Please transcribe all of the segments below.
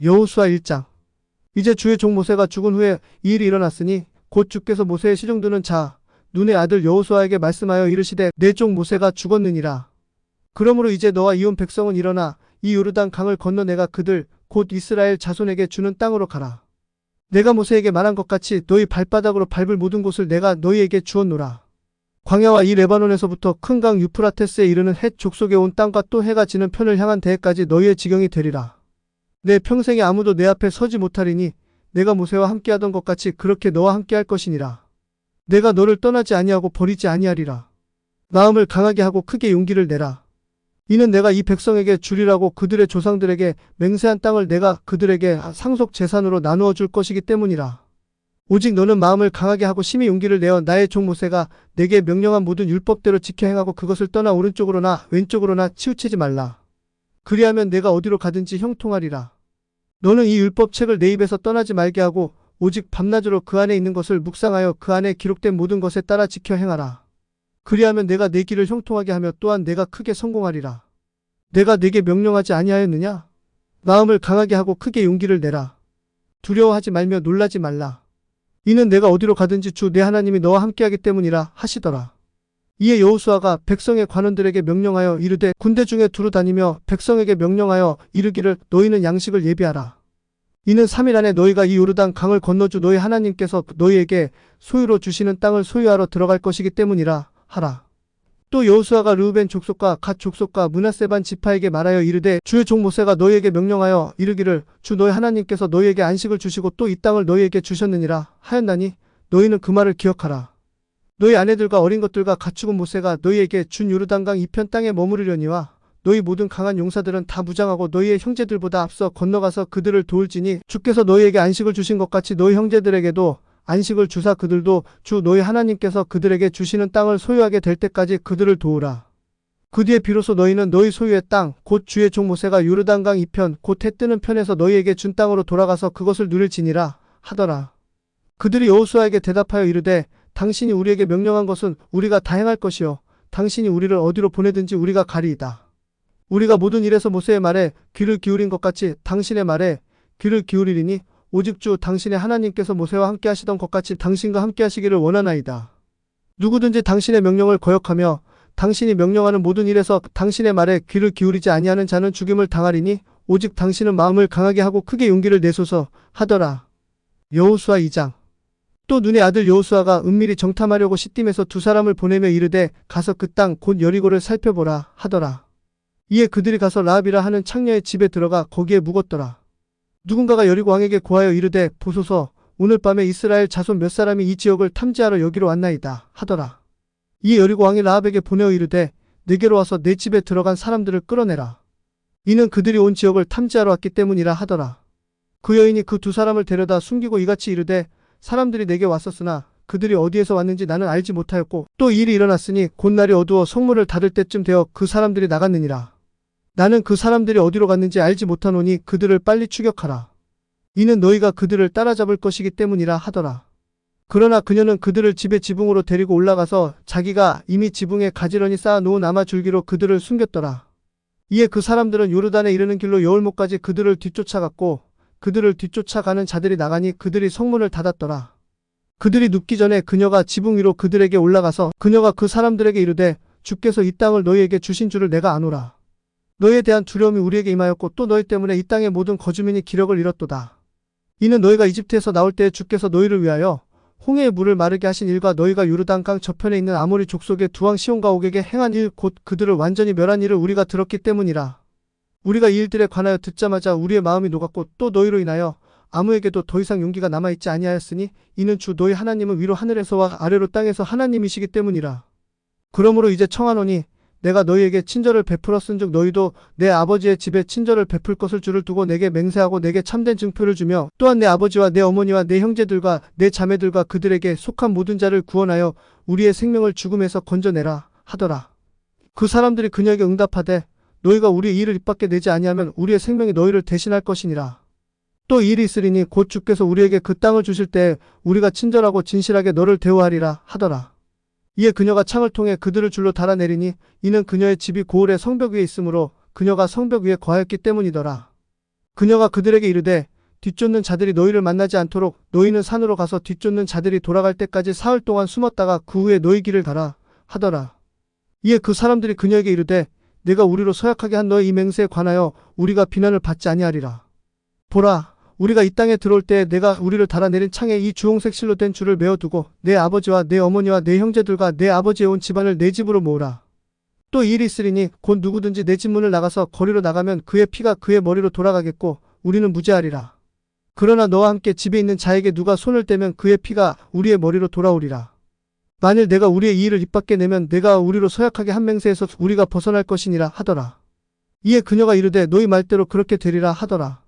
여호수아 1장. 이제 주의 종 모세가 죽은 후에 이 일이 일어났으니 곧 주께서 모세의 시중드는 자 눈의 아들 여호수아에게 말씀하여 이르시되 내 종 모세가 죽었느니라. 그러므로 이제 너와 이 온 백성은 일어나 이 요르단 강을 건너 내가 그들 곧 이스라엘 자손에게 주는 땅으로 가라. 내가 모세에게 말한 것 같이 너희 발바닥으로 밟을 모든 곳을 내가 너희에게 주었노라. 광야와 이 레바논에서부터 큰 강 유프라테스에 이르는 헷 족속에 온 땅과 또 해가 지는 편을 향한 대해까지 너희의 지경이 되리라. 내 평생에 아무도 내 앞에 서지 못하리니 내가 모세와 함께하던 것 같이 그렇게 너와 함께할 것이니라. 내가 너를 떠나지 아니하고 버리지 아니하리라. 마음을 강하게 하고 크게 용기를 내라. 이는 내가 이 백성에게 주리라고 그들의 조상들에게 맹세한 땅을 내가 그들에게 상속 재산으로 나누어 줄 것이기 때문이라. 오직 너는 마음을 강하게 하고 심히 용기를 내어 나의 종 모세가 내게 명령한 모든 율법대로 지켜 행하고 그것을 떠나 오른쪽으로나 왼쪽으로나 치우치지 말라. 그리하면 내가 어디로 가든지 형통하리라. 너는 이 율법책을 내 입에서 떠나지 말게 하고 오직 밤낮으로 그 안에 있는 것을 묵상하여 그 안에 기록된 모든 것에 따라 지켜 행하라. 그리하면 내가 내 길을 형통하게 하며 또한 내가 크게 성공하리라. 내가 네게 명령하지 아니하였느냐? 마음을 강하게 하고 크게 용기를 내라. 두려워하지 말며 놀라지 말라. 이는 내가 어디로 가든지 주 내 하나님이 너와 함께하기 때문이라 하시더라. 이에 여호수아가 백성의 관원들에게 명령하여 이르되 군대 중에 두루 다니며 백성에게 명령하여 이르기를 너희는 양식을 예비하라. 이는 3일 안에 너희가 이 요르단 강을 건너주 너희 하나님께서 너희에게 소유로 주시는 땅을 소유하러 들어갈 것이기 때문이라 하라. 또 여호수아가 르우벤 족속과 갓 족속과 므낫세 반 지파에게 말하여 이르되 주의 종 모세가 너희에게 명령하여 이르기를 주 너희 하나님께서 너희에게 안식을 주시고 또 이 땅을 너희에게 주셨느니라 하였나니 너희는 그 말을 기억하라. 너희 아내들과 어린 것들과 가축은 모세가 너희에게 준 요르단강 이편 땅에 머무르려니와 너희 모든 강한 용사들은 다 무장하고 너희의 형제들보다 앞서 건너가서 그들을 도울지니 주께서 너희에게 안식을 주신 것 같이 너희 형제들에게도 안식을 주사 그들도 주 너희 하나님께서 그들에게 주시는 땅을 소유하게 될 때까지 그들을 도우라. 그 뒤에 비로소 너희는 너희 소유의 땅 곧 주의 종 모세가 요르단강 이편 곧 해 뜨는 편에서 너희에게 준 땅으로 돌아가서 그것을 누릴지니라 하더라. 그들이 여호수아에게 대답하여 이르되 당신이 우리에게 명령한 것은 우리가 다 행할 것이요 당신이 우리를 어디로 보내든지 우리가 가리이다. 우리가 모든 일에서 모세의 말에 귀를 기울인 것 같이 당신의 말에 귀를 기울이리니 오직 주 당신의 하나님께서 모세와 함께 하시던 것 같이 당신과 함께 하시기를 원하나이다. 누구든지 당신의 명령을 거역하며 당신이 명령하는 모든 일에서 당신의 말에 귀를 기울이지 아니하는 자는 죽임을 당하리니 오직 당신은 마음을 강하게 하고 크게 용기를 내소서 하더라. 여호수아 2장. 또 눈의 아들 여호수아가 은밀히 정탐하려고 시딤에서 두 사람을 보내며 이르되 가서 그 땅 곧 여리고를 살펴보라 하더라. 이에 그들이 가서 라합이라 하는 창녀의 집에 들어가 거기에 묵었더라. 누군가가 여리고 왕에게 고하여 이르되 보소서 오늘 밤에 이스라엘 자손 몇 사람이 이 지역을 탐지하러 여기로 왔나이다 하더라. 이에 여리고 왕이 라합에게 보내어 이르되 내게로 와서 내 집에 들어간 사람들을 끌어내라. 이는 그들이 온 지역을 탐지하러 왔기 때문이라 하더라. 그 여인이 그 두 사람을 데려다 숨기고 이같이 이르되 사람들이 내게 왔었으나 그들이 어디에서 왔는지 나는 알지 못하였고 또 이 일이 일어났으니 곧 날이 어두워 성문을 닫을 때쯤 되어 그 사람들이 나갔느니라. 나는 그 사람들이 어디로 갔는지 알지 못하노니 그들을 빨리 추격하라. 이는 너희가 그들을 따라잡을 것이기 때문이라 하더라. 그러나 그녀는 그들을 집의 지붕으로 데리고 올라가서 자기가 이미 지붕에 가지런히 쌓아놓은 아마 줄기로 그들을 숨겼더라. 이에 그 사람들은 요르단에 이르는 길로 여울목까지 그들을 뒤쫓아갔고 그들을 뒤쫓아가는 자들이 나가니 그들이 성문을 닫았더라. 그들이 눕기 전에 그녀가 지붕 위로 그들에게 올라가서 그녀가 그 사람들에게 이르되 주께서 이 땅을 너희에게 주신 줄을 내가 아노라. 너희에 대한 두려움이 우리에게 임하였고 또 너희 때문에 이 땅의 모든 거주민이 기력을 잃었도다. 이는 너희가 이집트에서 나올 때에 주께서 너희를 위하여 홍해의 물을 마르게 하신 일과 너희가 요르단강 저편에 있는 아모리 족속의 두 왕 시온과 옥에게 행한 일 곧 그들을 완전히 멸한 일을 우리가 들었기 때문이라. 우리가 이 일들에 관하여 듣자마자 우리의 마음이 녹았고 또 너희로 인하여 아무에게도 더 이상 용기가 남아있지 아니하였으니 이는 주 너희 하나님은 위로 하늘에서와 아래로 땅에서 하나님이시기 때문이라. 그러므로 이제 청하노니 내가 너희에게 친절을 베풀었은즉 너희도 내 아버지의 집에 친절을 베풀 것을 주를 두고 내게 맹세하고 내게 참된 증표를 주며 또한 내 아버지와 내 어머니와 내 형제들과 내 자매들과 그들에게 속한 모든 자를 구원하여 우리의 생명을 죽음에서 건져내라 하더라. 그 사람들이 그녀에게 응답하되 너희가 우리의 일을 입 밖에 내지 아니하면 우리의 생명이 너희를 대신할 것이니라. 또 이 일이 있으리니 곧 주께서 우리에게 그 땅을 주실 때에 우리가 친절하고 진실하게 너를 대우하리라 하더라. 이에 그녀가 창을 통해 그들을 줄로 달아내리니 이는 그녀의 집이 고을의 성벽 위에 있으므로 그녀가 성벽 위에 거하였기 때문이더라. 그녀가 그들에게 이르되 뒤쫓는 자들이 너희를 만나지 않도록 너희는 산으로 가서 뒤쫓는 자들이 돌아갈 때까지 사흘 동안 숨었다가 그 후에 너희 길을 가라 하더라. 이에 그 사람들이 그녀에게 이르되 내가 우리로 서약하게 한 너의 이 맹세에 관하여 우리가 비난을 받지 아니하리라. 보라, 우리가 이 땅에 들어올 때에 내가 우리를 달아내린 창에 이 주홍색 실로 된 줄을 메어두고 내 아버지와 내 어머니와 내 형제들과 내 아버지의 온 집안을 내 집으로 모으라. 또 이 일이 있으리니 곧 누구든지 내 집 문을 나가서 거리로 나가면 그의 피가 그의 머리로 돌아가겠고 우리는 무죄하리라. 그러나 너와 함께 집에 있는 자에게 누가 손을 떼면 그의 피가 우리의 머리로 돌아오리라. 만일 내가 우리의 이 일을 입 밖에 내면 내가 우리로 서약하게 한 맹세에서 우리가 벗어날 것이니라 하더라. 이에 그녀가 이르되 너희 말대로 그렇게 되리라 하더라.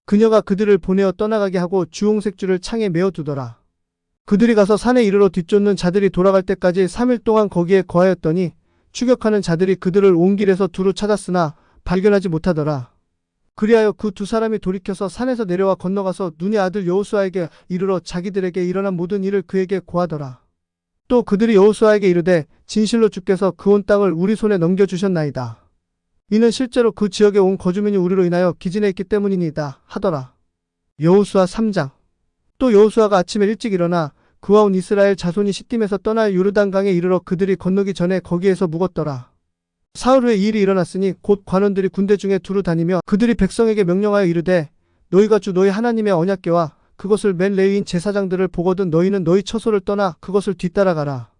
그녀가 그들을 보내어 떠나가게 하고 주홍색 줄을 창에 메어 두더라. 그들이 가서 산에 이르러 뒤쫓는 자들이 돌아갈 때까지 3일 동안 거기에 거하였더니 추격하는 자들이 그들을 온 길에서 두루 찾았으나 발견하지 못하더라. 그리하여 그 두 사람이 돌이켜서 산에서 내려와 건너가서 눈의 아들 여호수아에게 이르러 자기들에게 일어난 모든 일을 그에게 고하더라. 또 그들이 여호수아에게 이르되 진실로 주께서 그 온 땅을 우리 손에 넘겨주셨나이다. 이는 실제로 그 지역에 온 거주민이 우리로 인하여 기진해 있기 때문이니이다 하더라. 여호수아 3장. 또 여호수아가 아침에 일찍 일어나 그와 온 이스라엘 자손이 시딤에서 떠나 요르단강에 이르러 그들이 건너기 전에 거기에서 묵었더라. 사흘 후에 이 일이 일어났으니 곧 관원들이 군대 중에 두루 다니며 그들이 백성에게 명령하여 이르되 너희가 주 너희 하나님의 언약궤와 그것을 맨 레위인 제사장들을 보거든 너희는 너희 처소를 떠나 그것을 뒤따라가라.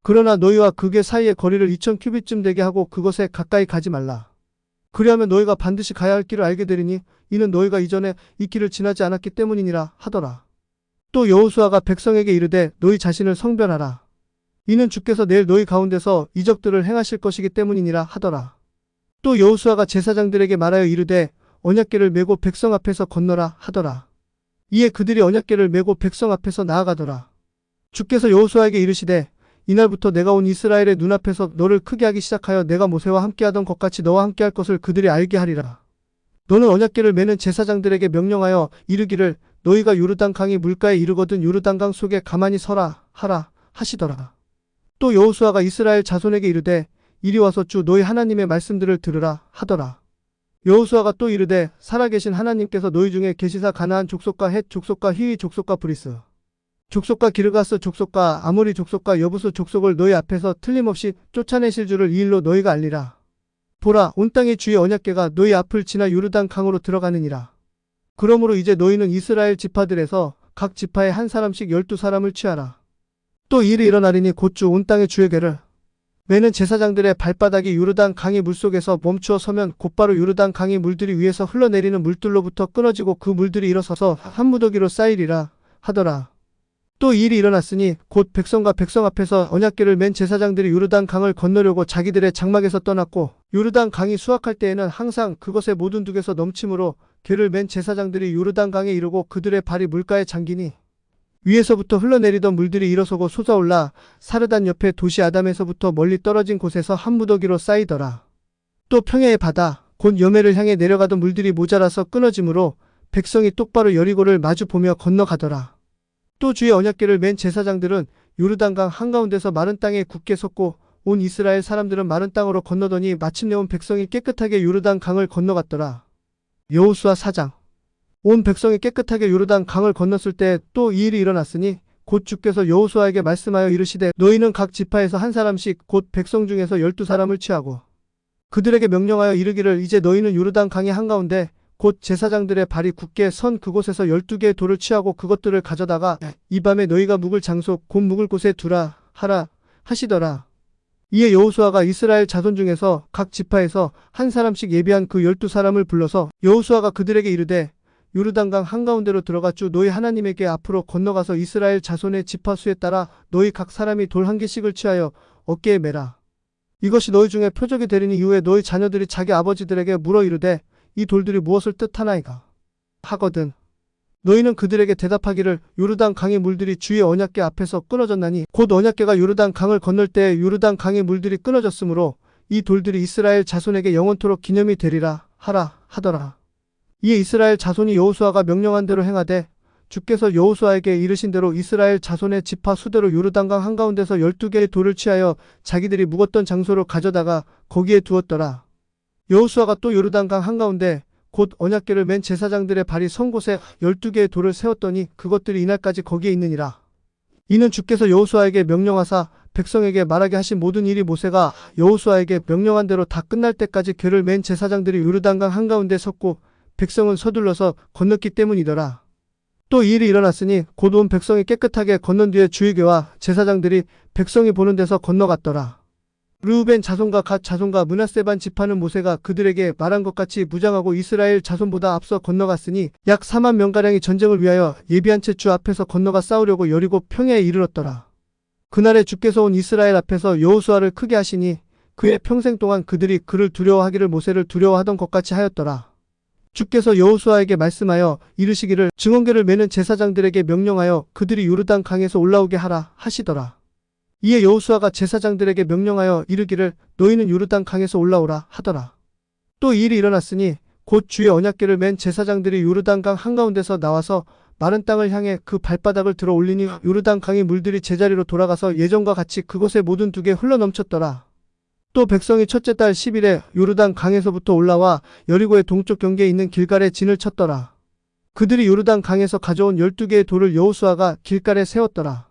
그러나 너희와 그궤 사이의 거리를 2000규빗쯤 되게 하고 그것에 가까이 가지 말라. 그리하면 너희가 반드시 가야 할 길을 알게 되리니 이는 너희가 이전에 이 길을 지나지 않았기 때문이니라 하더라. 또 여호수아가 백성에게 이르되 너희 자신을 성별하라. 이는 주께서 내일 너희 가운데서 이적들을 행하실 것이기 때문이니라 하더라. 또 여호수아가 제사장들에게 말하여 이르되 언약궤를 메고 백성 앞에서 건너라 하더라. 이에 그들이 언약궤를 메고 백성 앞에서 나아가더라. 주께서 여호수아에게 이르시되 이날부터 내가 온 이스라엘의 눈앞에서 너를 크게 하기 시작하여 내가 모세와 함께하던 것 같이 너와 함께할 것을 그들이 알게 하리라. 너는 언약궤를 메는 제사장들에게 명령하여 이르기를 너희가 요르단 강이 물가에 이르거든 요르단강 속에 가만히 서라 하라 하시더라. 또 여호수아가 이스라엘 자손에게 이르되 이리 와서 주 너희 하나님의 말씀들을 들으라 하더라. 여호수아가 또 이르되 살아계신 하나님께서 너희 중에 계시사 가나안 족속과 헷 족속과 히위 족속과 브리스 족속과 기르가스 족속과 아모리 족속과 여부스 족속을 너희 앞에서 틀림없이 쫓아내실 줄을 이 일로 너희가 알리라. 보라, 온 땅의 주의 언약궤가 너희 앞을 지나 요르단 강으로 들어가느니라. 그러므로 이제 너희는 이스라엘 지파들에서 각 지파에 한 사람씩 12사람을 취하라. 또 이 일이 일어나리니 곧 주 온 땅의 주의 궤를 메는 제사장들의 발바닥이 요르단 강의 물속에서 멈추어 서면 곧바로 요르단 강의 물들이 위에서 흘러내리는 물들로부터 끊어지고 그 물들이 일어서서 한 무더기로 쌓이리라 하더라. 또 이 일이 일어났으니 곧 백성과 백성 앞에서 언약궤를 맨 제사장들이 요르단 강을 건너려고 자기들의 장막에서 떠났고 요르단 강이 수확할 때에는 항상 그것의 모든 둑에서 넘침으로 궤를 맨 제사장들이 요르단 강에 이르고 그들의 발이 물가에 잠기니 위에서부터 흘러내리던 물들이 일어서고 솟아올라 사르단 옆에 도시 아담에서부터 멀리 떨어진 곳에서 한 무더기로 쌓이더라. 또 평야의 바다 곧 여매를 향해 내려가던 물들이 모자라서 끊어지므로 백성이 똑바로 여리고를 마주 보며 건너가더라. 또 주의 언약궤를 맨 제사장들은 요르단강 한가운데서 마른 땅에 굳게 섰고 온 이스라엘 사람들은 마른 땅으로 건너더니 마침내 온 백성이 깨끗하게 요르단 강을 건너갔더라. 여호수아 4장. 온 백성이 깨끗하게 요르단 강을 건넜을 때 또 이 일이 일어났으니 곧 주께서 여호수아에게 말씀하여 이르시되 너희는 각 지파에서 한 사람씩 곧 백성 중에서 12사람을 취하고 그들에게 명령하여 이르기를 이제 너희는 요르단 강의 한가운데 곧 제사장들의 발이 굳게 선 그곳에서 12개의 돌을 취하고 그것들을 가져다가 이 밤에 너희가 묵을 장소 곧 묵을 곳에 두라 하라 하시더라. 이에 여호수아가 이스라엘 자손 중에서 각 지파에서 한 사람씩 예비한 그 12사람을 불러서 여호수아가 그들에게 이르되 요르단강 한가운데로 들어가 주 너희 하나님에게 앞으로 건너가서 이스라엘 자손의 지파 수에 따라 너희 각 사람이 돌 한 개씩을 취하여 어깨에 매라. 이것이 너희 중에 표적이 되리니 이후에 너희 자녀들이 자기 아버지들에게 물어 이르되 이 돌들이 무엇을 뜻하나이까 하거든 너희는 그들에게 대답하기를 요르단 강의 물들이 주의 언약궤 앞에서 끊어졌나니 곧 언약궤가 요르단 강을 건널 때 요르단 강의 물들이 끊어졌으므로 이 돌들이 이스라엘 자손에게 영원토록 기념이 되리라 하라 하더라. 이에 이스라엘 자손이 여호수아가 명령한 대로 행하되 주께서 여호수아에게 이르신 대로 이스라엘 자손의 지파 수대로 요르단강 한가운데서 12개의 돌을 취하여 자기들이 묵었던 장소로 가져다가 거기에 두었더라. 여호수아가 또 요르단강 한가운데 곧 언약궤를 맨 제사장들의 발이 선 곳에 12개의 돌을 세웠더니 그것들이 이날까지 거기에 있느니라. 이는 주께서 여호수아에게 명령하사 백성에게 말하게 하신 모든 일이 모세가 여호수아에게 명령한 대로 다 끝날 때까지 궤를 맨 제사장들이 요르단강 한가운데 섰고 백성은 서둘러서 건넜기 때문이더라. 또 이 일이 일어났으니 곧 온 백성이 깨끗하게 건넌 뒤에 주의 궤와 제사장들이 백성이 보는 데서 건너갔더라. 르우벤 자손과 갓 자손과 므낫세 반 지파는 모세가 그들에게 말한 것 같이 무장하고 이스라엘 자손보다 앞서 건너갔으니 약 4만 명가량이 전쟁을 위하여 예비한 채 주 앞에서 건너가 싸우려고 여리고 평야에 이르렀더라. 그날에 주께서 온 이스라엘 앞에서 여호수아를 크게 하시니 그의 평생 동안 그들이 그를 두려워하기를 모세를 두려워하던 것 같이 하였더라. 주께서 여호수아에게 말씀하여 이르시기를 증언궤를 매는 제사장들에게 명령하여 그들이 요르단 강에서 올라오게 하라 하시더라. 이에 여호수아가 제사장들에게 명령하여 이르기를 너희는 요르단 강에서 올라오라 하더라. 또 이 일이 일어났으니 곧 주의 언약궤를 맨 제사장들이 요르단 강 한가운데서 나와서 마른 땅을 향해 그 발바닥을 들어 올리니 요르단 강의 물들이 제자리로 돌아가서 예전과 같이 그곳에 모든 두개 흘러넘쳤더라. 또 백성이 첫째 달 10일에 요르단 강에서부터 올라와 여리고의 동쪽 경계에 있는 길갈에 진을 쳤더라. 그들이 요르단 강에서 가져온 12개의 돌을 여호수아가 길갈에 세웠더라.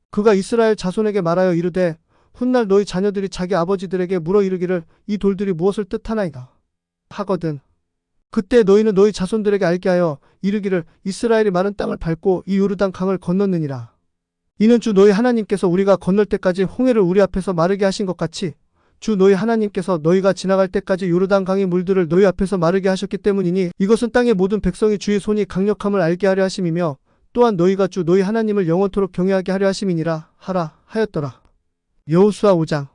그가 이스라엘 자손에게 말하여 이르되 훗날 너희 자녀들이 자기 아버지들에게 물어 이르기를 이 돌들이 무엇을 뜻하나이까 하거든. 그때 너희는 너희 자손들에게 알게 하여 이르기를 이스라엘이 마른 땅을 밟고 이 요르단 강을 건넜느니라. 이는 주 너희 하나님께서 우리가 건널 때까지 홍해를 우리 앞에서 마르게 하신 것 같이 주 너희 하나님께서 너희가 지나갈 때까지 요르단 강의 물들을 너희 앞에서 마르게 하셨기 때문이니 이것은 땅의 모든 백성이 주의 손이 강력함을 알게 하려 하심이며 또한 너희가 주 너희 하나님을 영원토록 경외하게 하려 하심이니라 하라 하였더라. 여호수아 5장.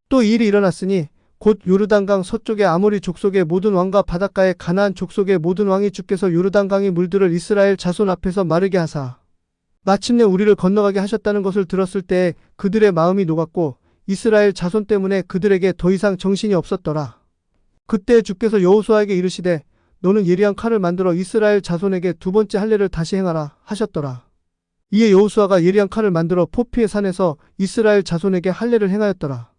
또 이 일이 일어났으니 곧 요르단강 서쪽의 아모리 족속의 모든 왕과 바닷가의 가나안 족속의 모든 왕이 주께서 요르단강의 물들을 이스라엘 자손 앞에서 마르게 하사 마침내 우리를 건너가게 하셨다는 것을 들었을 때 그들의 마음이 녹았고 이스라엘 자손 때문에 그들에게 더 이상 정신이 없었더라. 그때 주께서 여호수아에게 이르시되 너는 예리한 칼을 만들어 이스라엘 자손에게 두 번째 할례를 다시 행하라 하셨더라. 이에 여호수아가 예리한 칼을 만들어 포피의 산에서 이스라엘 자손에게 할례를 행하였더라.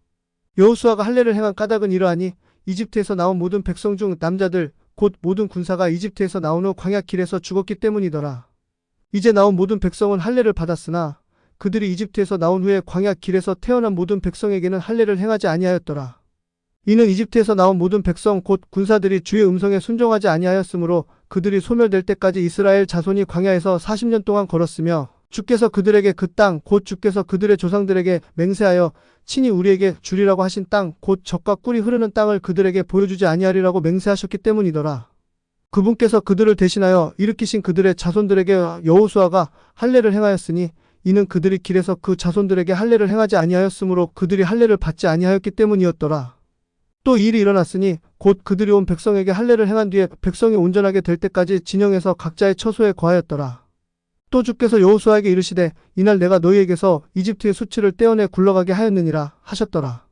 여호수아가 할례를 행한 까닭은 이러하니 이집트에서 나온 모든 백성 중 남자들 곧 모든 군사가 이집트에서 나온 후 광야 길에서 죽었기 때문이더라. 이제 나온 모든 백성은 할례를 받았으나 그들이 이집트에서 나온 후에 광야 길에서 태어난 모든 백성에게는 할례를 행하지 아니하였더라. 이는 이집트에서 나온 모든 백성 곧 군사들이 주의 음성에 순종하지 아니하였으므로 그들이 소멸될 때까지 이스라엘 자손이 광야에서 40년 동안 걸었으며 주께서 그들에게 그 땅 곧 주께서 그들의 조상들에게 맹세하여 친히 우리에게 주리라고 하신 땅 곧 젖과 꿀이 흐르는 땅을 그들에게 보여주지 아니하리라고 맹세하셨기 때문이더라. 그분께서 그들을 대신하여 일으키신 그들의 자손들에게 여호수아가 할례를 행하였으니 이는 그들이 길에서 그 자손들에게 할례를 행하지 아니하였으므로 그들이 할례를 받지 아니하였기 때문이었더라. 또 이 일이 일어났으니 곧 그들이 온 백성에게 할례를 행한 뒤에 백성이 온전하게 될 때까지 진영에서 각자의 처소에 거하였더라. 또 주께서 여호수아에게 이르시되 이날 내가 너희에게서 이집트의 수치를 떼어내 굴러가게 하였느니라 하셨더라.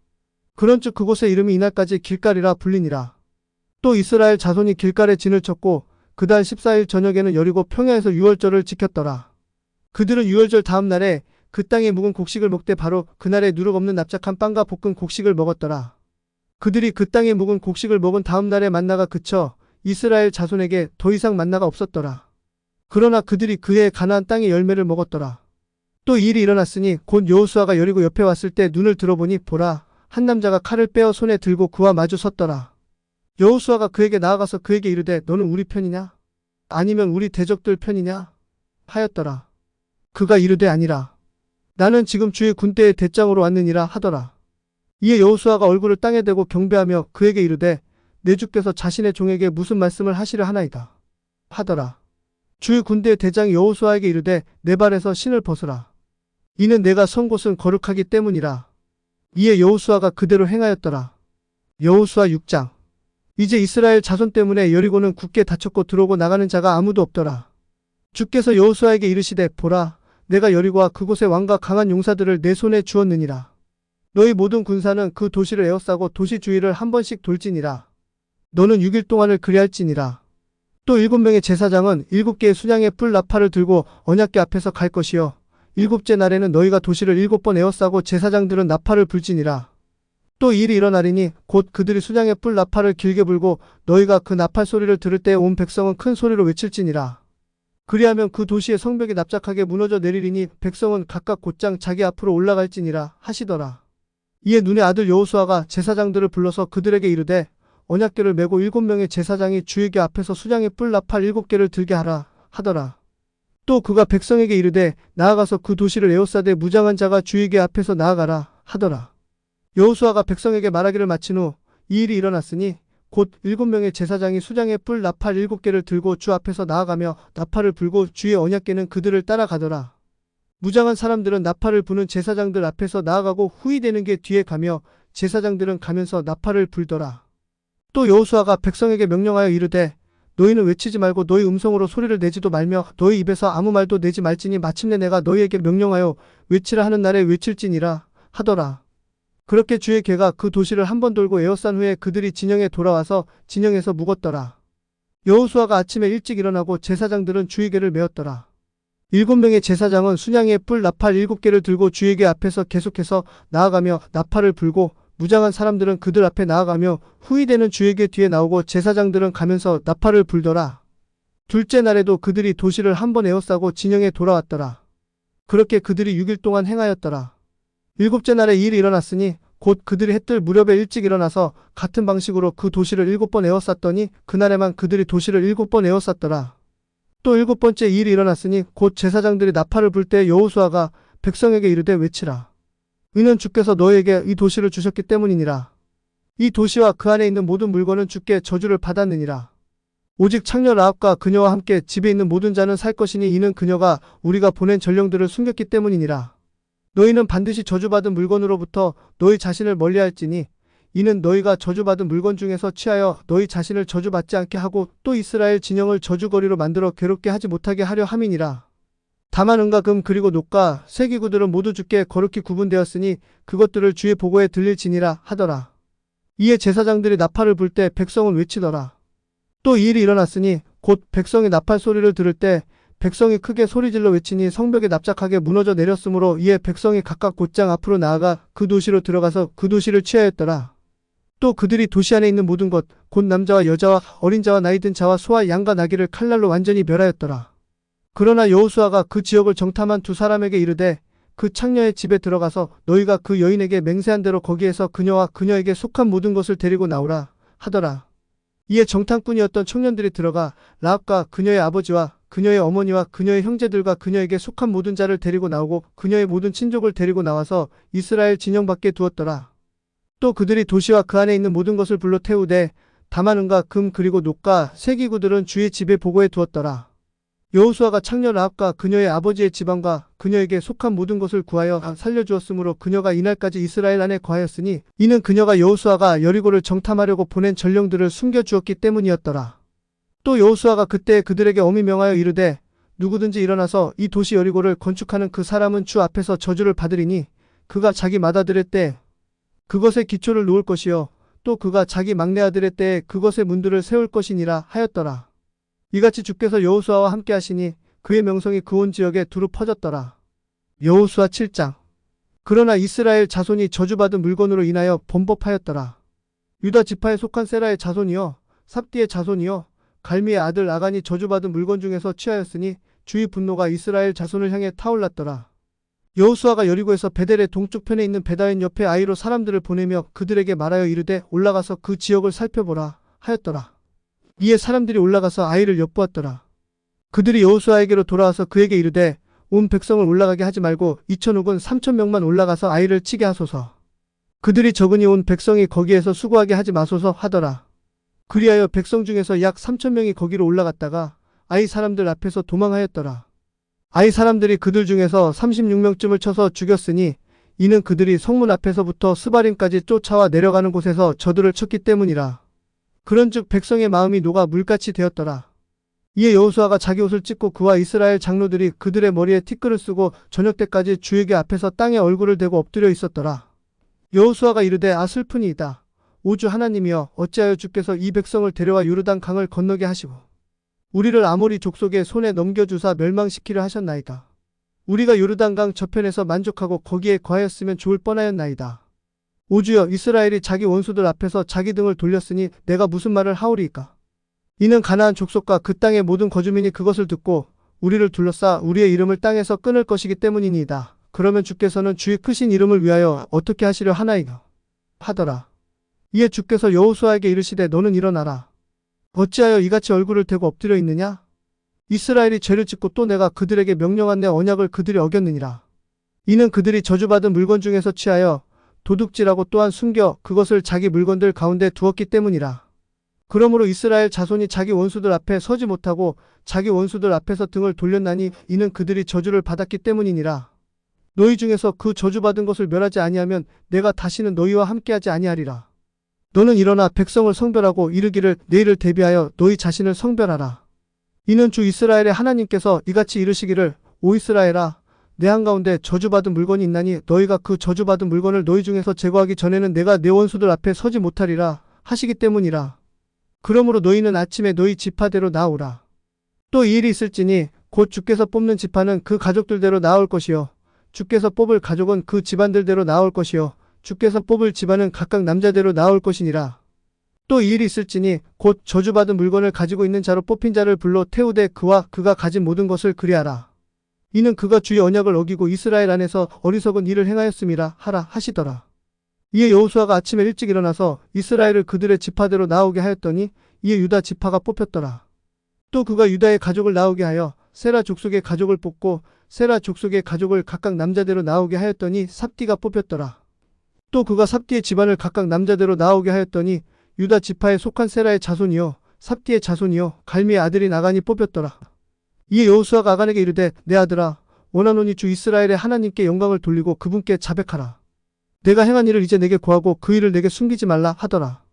그런즉 그곳의 이름이 이날까지 길갈이라 불리니라. 또 이스라엘 자손이 길갈에 진을 쳤고 그 달 14일 저녁에는 여리고 평야에서 유월절을 지켰더라. 그들은 유월절 다음 날에 그 땅에 묵은 곡식을 먹되 바로 그날에 누룩 없는 납작한 빵과 볶은 곡식을 먹었더라. 그들이 그 땅에 묵은 곡식을 먹은 다음 날에 만나가 그쳐 이스라엘 자손에게 더 이상 만나가 없었더라. 그러나 그들이 그해 가나안 땅의 열매를 먹었더라. 또 이 일이 일어났으니 곧 여호수아가 여리고 옆에 왔을 때 눈을 들어보니 보라 한 남자가 칼을 빼어 손에 들고 그와 마주 섰더라. 여호수아가 그에게 나아가서 그에게 이르되 너는 우리 편이냐? 아니면 우리 대적들 편이냐? 하였더라. 그가 이르되 아니라 나는 지금 주의 군대의 대장으로 왔느니라 하더라. 이에 여호수아가 얼굴을 땅에 대고 경배하며 그에게 이르되 내 주께서 자신의 종에게 무슨 말씀을 하시려 하나이다 하더라. 주의 군대의 대장이 여호수아에게 이르되 내 발에서 신을 벗으라. 이는 내가 선 곳은 거룩하기 때문이라. 이에 여호수아가 그대로 행하였더라. 여호수아 6장. 이제 이스라엘 자손 때문에 여리고는 굳게 닫혔고 들어오고 나가는 자가 아무도 없더라. 주께서 여호수아에게 이르시되 보라 내가 여리고와 그곳의 왕과 강한 용사들을 내 손에 주었느니라. 너희 모든 군사는 그 도시를 에워싸고 도시 주위를 한 번씩 돌지니라. 너는 6일 동안을 그리할지니라. 또 7명의 제사장은 7개의 순양의 뿔 나팔을 들고 언약궤 앞에서 갈 것이요 7째 날에는 너희가 도시를 7번 에워싸고 제사장들은 나팔을 불지니라. 또 일이 일어나리니 곧 그들이 수장의 뿔 나팔을 길게 불고 너희가 그 나팔 소리를 들을 때 온 백성은 큰 소리로 외칠지니라. 그리하면 그 도시의 성벽이 납작하게 무너져 내리리니 백성은 각각 곧장 자기 앞으로 올라갈지니라 하시더라. 이에 눈의 아들 여호수아가 제사장들을 불러서 그들에게 이르되 언약궤를 메고 7명의 제사장이 주의 궤 앞에서 수장의 뿔 나팔 7개를 들게 하라 하더라. 또 그가 백성에게 이르되 나아가서 그 도시를 에워싸되 무장한 자가 주의 궤 앞에서 나아가라 하더라. 여호수아가 백성에게 말하기를 마친 후 이 일이 일어났으니 곧 7명의 제사장이 수장의 뿔 나팔 7개를 들고 주 앞에서 나아가며 나팔을 불고 주의 언약궤는 그들을 따라가더라. 무장한 사람들은 나팔을 부는 제사장들 앞에서 나아가고 후위되는 게 뒤에 가며 제사장들은 가면서 나팔을 불더라. 또 여호수아가 백성에게 명령하여 이르되 너희는 외치지 말고 너희 음성으로 소리를 내지도 말며 너희 입에서 아무 말도 내지 말지니 마침내 내가 너희에게 명령하여 외치라 하는 날에 외칠지니라 하더라. 그렇게 주의 궤가 그 도시를 한 번 돌고 에워싼 후에 그들이 진영에 돌아와서 진영에서 묵었더라. 여호수아가 아침에 일찍 일어나고 제사장들은 주의 궤를 메었더라. 7명의 제사장은 순양의 뿔 나팔 7개를 들고 주의 궤 앞에서 계속해서 나아가며 나팔을 불고 무장한 사람들은 그들 앞에 나아가며 후위되는 주의 궤 뒤에 나오고 제사장들은 가면서 나팔을 불더라. 둘째 날에도 그들이 도시를 한 번 에워싸고 진영에 돌아왔더라. 그렇게 그들이 6일 동안 행하였더라. 7째 날에 이 일이 일어났으니 곧 그들이 해뜰 무렵에 일찍 일어나서 같은 방식으로 그 도시를 7번 에워쌌더니 그날에만 그들이 도시를 7번 에워쌌더라. 또 7번째 이 일이 일어났으니 곧 제사장들이 나팔을 불 때 여호수아가 백성에게 이르되 외치라. 이는 주께서 너희에게 이 도시를 주셨기 때문이니라. 이 도시와 그 안에 있는 모든 물건은 주께 저주를 받았느니라. 오직 창녀 라합과 그녀와 함께 집에 있는 모든 자는 살 것이니 이는 그녀가 우리가 보낸 전령들을 숨겼기 때문이니라. 너희는 반드시 저주받은 물건으로부터 너희 자신을 멀리할지니 이는 너희가 저주받은 물건 중에서 취하여 너희 자신을 저주받지 않게 하고 또 이스라엘 진영을 저주거리로 만들어 괴롭게 하지 못하게 하려 함이니라. 다만 은과 금 그리고 녹과 쇠기구들은 모두 주께 거룩히 구분되었으니 그것들을 주의 보고에 들릴지니라 하더라. 이에 제사장들이 나팔을 불 때 백성은 외치더라. 또 이 일이 일어났으니 곧 백성이 나팔 소리를 들을 때 백성이 크게 소리질러 외치니 성벽이 납작하게 무너져 내렸으므로 이에 백성이 각각 곧장 앞으로 나아가 그 도시로 들어가서 그 도시를 취하였더라. 또 그들이 도시 안에 있는 모든 것, 곧 남자와 여자와 어린 자와 나이 든 자와 소와 양과 나귀를 칼날로 완전히 멸하였더라. 그러나 여호수아가 그 지역을 정탐한 두 사람에게 이르되 그 창녀의 집에 들어가서 너희가 그 여인에게 맹세한 대로 거기에서 그녀와 그녀에게 속한 모든 것을 데리고 나오라 하더라. 이에 정탐꾼이었던 청년들이 들어가 라합과 그녀의 아버지와 그녀의 어머니와 그녀의 형제들과 그녀에게 속한 모든 자를 데리고 나오고 그녀의 모든 친족을 데리고 나와서 이스라엘 진영 밖에 두었더라. 또 그들이 도시와 그 안에 있는 모든 것을 불러 태우되 다만 은과 금 그리고 녹과 쇠기구들은 주의 집에 보고해 두었더라. 여호수아가 창녀 라합과 그녀의 아버지의 집안과 그녀에게 속한 모든 것을 구하여 살려주었으므로 그녀가 이날까지 이스라엘 안에 거하였으니 이는 그녀가 여호수아가 여리고를 정탐하려고 보낸 전령들을 숨겨주었기 때문이었더라. 또 여호수아가 그때 그들에게 엄히 명하여 이르되 누구든지 일어나서 이 도시 여리고를 건축하는 그 사람은 주 앞에서 저주를 받으리니 그가 자기 맏아들의 때 그것의 기초를 놓을 것이요 또 그가 자기 막내 아들의 때에 그것의 문들을 세울 것이니라 하였더라. 이같이 주께서 여호수아와 함께 하시니 그의 명성이 그 온 지역에 두루 퍼졌더라. 여호수아 7장. 그러나 이스라엘 자손이 저주받은 물건으로 인하여 범법하였더라. 유다 지파에 속한 세라의 자손이여 삽디의 자손이여 갈미의 아들 아간이 저주받은 물건 중에서 취하였으니 주의 분노가 이스라엘 자손을 향해 타올랐더라. 여호수아가 여리고에서 베델의 동쪽편에 있는 베다인 옆에 아이로 사람들을 보내며 그들에게 말하여 이르되 올라가서 그 지역을 살펴보라 하였더라. 이에 사람들이 올라가서 아이를 엿보았더라. 그들이 여호수아에게로 돌아와서 그에게 이르되 온 백성을 올라가게 하지 말고 2천 혹은 3천 명만 올라가서 아이를 치게 하소서. 그들이 적으니 온 백성이 거기에서 수고하게 하지 마소서 하더라. 그리하여 백성 중에서 약 3천 명이 거기로 올라갔다가 아이 사람들 앞에서 도망하였더라. 아이 사람들이 그들 중에서 36명쯤을 쳐서 죽였으니 이는 그들이 성문 앞에서부터 스바림까지 쫓아와 내려가는 곳에서 저들을 쳤기 때문이라. 그런즉 백성의 마음이 녹아 물같이 되었더라. 이에 여호수아가 자기 옷을 찢고 그와 이스라엘 장로들이 그들의 머리에 티끌을 쓰고 저녁 때까지 주의 궤 앞에서 땅에 얼굴을 대고 엎드려 있었더라. 여호수아가 이르되 아 슬프니이다. 오 주 하나님이여 어찌하여 주께서 이 백성을 데려와 요르단 강을 건너게 하시고 우리를 아모리 족속의 손에 넘겨주사 멸망시키려 하셨나이다. 우리가 요르단 강 저편에서 만족하고 거기에 거하였으면 좋을 뻔하였나이다. 오주여, 이스라엘이 자기 원수들 앞에서 자기 등을 돌렸으니 내가 무슨 말을 하오리이까? 이는 가나안 족속과 그 땅의 모든 거주민이 그것을 듣고 우리를 둘러싸 우리의 이름을 땅에서 끊을 것이기 때문이니이다. 그러면 주께서는 주의 크신 이름을 위하여 어떻게 하시려 하나이까? 하더라. 이에 주께서 여호수아에게 이르시되 너는 일어나라. 어찌하여 이같이 얼굴을 대고 엎드려 있느냐? 이스라엘이 죄를 짓고 또 내가 그들에게 명령한 내 언약을 그들이 어겼느니라. 이는 그들이 저주받은 물건 중에서 취하여 도둑질하고 또한 숨겨 그것을 자기 물건들 가운데 두었기 때문이라. 그러므로 이스라엘 자손이 자기 원수들 앞에 서지 못하고 자기 원수들 앞에서 등을 돌렸나니 이는 그들이 저주를 받았기 때문이니라. 너희 중에서 그 저주받은 것을 멸하지 아니하면 내가 다시는 너희와 함께하지 아니하리라. 너는 일어나 백성을 성별하고 이르기를 내일을 대비하여 너희 자신을 성별하라. 이는 주 이스라엘의 하나님께서 이같이 이르시기를 오 이스라엘아, 내 한가운데 저주받은 물건이 있나니 너희가 그 저주받은 물건을 너희 중에서 제거하기 전에는 내가 내 원수들 앞에 서지 못하리라 하시기 때문이라. 그러므로 너희는 아침에 너희 지파대로 나오라. 또 이 일이 있을지니 곧 주께서 뽑는 지파는 그 가족들대로 나올 것이요 주께서 뽑을 가족은 그 집안들대로 나올 것이요 주께서 뽑을 집안은 각각 남자대로 나올 것이니라. 또 이 일이 있을지니 곧 저주받은 물건을 가지고 있는 자로 뽑힌 자를 불러 태우되 그와 그가 가진 모든 것을 그리하라. 이는 그가 주의 언약을 어기고 이스라엘 안에서 어리석은 일을 행하였음이라 하라 하시더라. 이에 여호수아가 아침에 일찍 일어나서 이스라엘을 그들의 지파대로 나오게 하였더니 이에 유다 지파가 뽑혔더라. 또 그가 유다의 가족을 나오게 하여 세라 족속의 가족을 뽑고 세라 족속의 가족을 각각 남자대로 나오게 하였더니 삽디가 뽑혔더라. 또 그가 삽디의 집안을 각각 남자대로 나오게 하였더니 유다 지파에 속한 세라의 자손이요 삽디의 자손이요 갈미의 아들인 아간이 뽑혔더라. 이에 여호수아가 아간에게 이르되 내 아들아, 원하노니 주 이스라엘의 하나님께 영광을 돌리고 그분께 자백하라. 내가 행한 일을 이제 내게 고하고 그 일을 내게 숨기지 말라 하더라.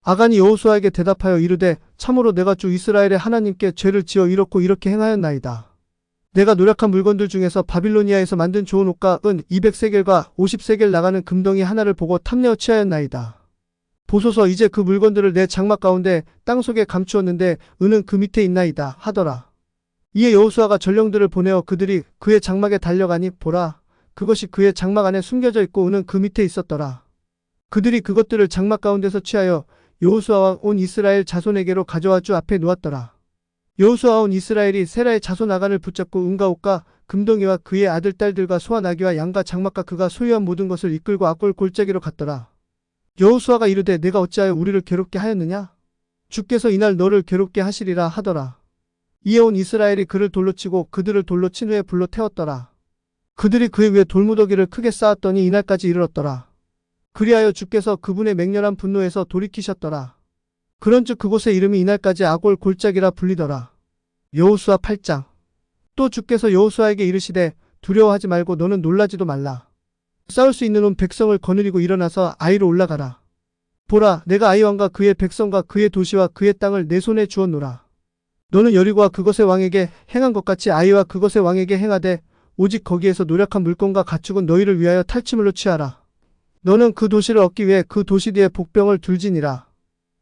아간이 여호수아에게 대답하여 이르되 참으로 내가 주 이스라엘의 하나님께 죄를 지어 이렇고 이렇게 행하였나이다. 내가 노력한 물건들 중에서 바빌로니아에서 만든 좋은 옷과 은 200세겔과 50세겔 나가는 금덩이 하나를 보고 탐내어 취하였나이다. 보소서, 이제 그 물건들을 내 장막 가운데 땅속에 감추었는데 은은 그 밑에 있나이다 하더라. 이에 여호수아가 전령들을 보내어 그들이 그의 장막에 달려가니 보라, 그것이 그의 장막 안에 숨겨져 있고 은은 그 밑에 있었더라. 그들이 그것들을 장막 가운데서 취하여 여호수아와 온 이스라엘 자손에게로 가져와 주 앞에 놓았더라. 여호수아와 온 이스라엘이 세라의 자손 아간을 붙잡고 은과 옷과 금덩이와 그의 아들 딸들과 소와 나귀와 양과 장막과 그가 소유한 모든 것을 이끌고 악골 골짜기로 갔더라. 여호수아가 이르되 내가 어찌하여 우리를 괴롭게 하였느냐? 주께서 이날 너를 괴롭게 하시리라 하더라. 이에 온 이스라엘이 그를 돌로 치고 그들을 돌로 친 후에 불로 태웠더라. 그들이 그의 위에 돌무더기를 크게 쌓았더니 이날까지 이르렀더라. 그리하여 주께서 그분의 맹렬한 분노에서 돌이키셨더라. 그런즉 그곳의 이름이 이날까지 아골 골짜기라 불리더라. 여호수아 8장. 또 주께서 여호수아에게 이르시되 두려워하지 말고 너는 놀라지도 말라. 싸울 수 있는 온 백성을 거느리고 일어나서 아이로 올라가라. 보라, 내가 아이 왕과 그의 백성과 그의 도시와 그의 땅을 내 손에 주었노라. 너는 여리고와 그것의 왕에게 행한 것 같이 아이와 그것의 왕에게 행하되 오직 거기에서 노력한 물건과 가축은 너희를 위하여 탈취물로 취하라. 너는 그 도시를 얻기 위해 그 도시 뒤에 복병을 둘지니라.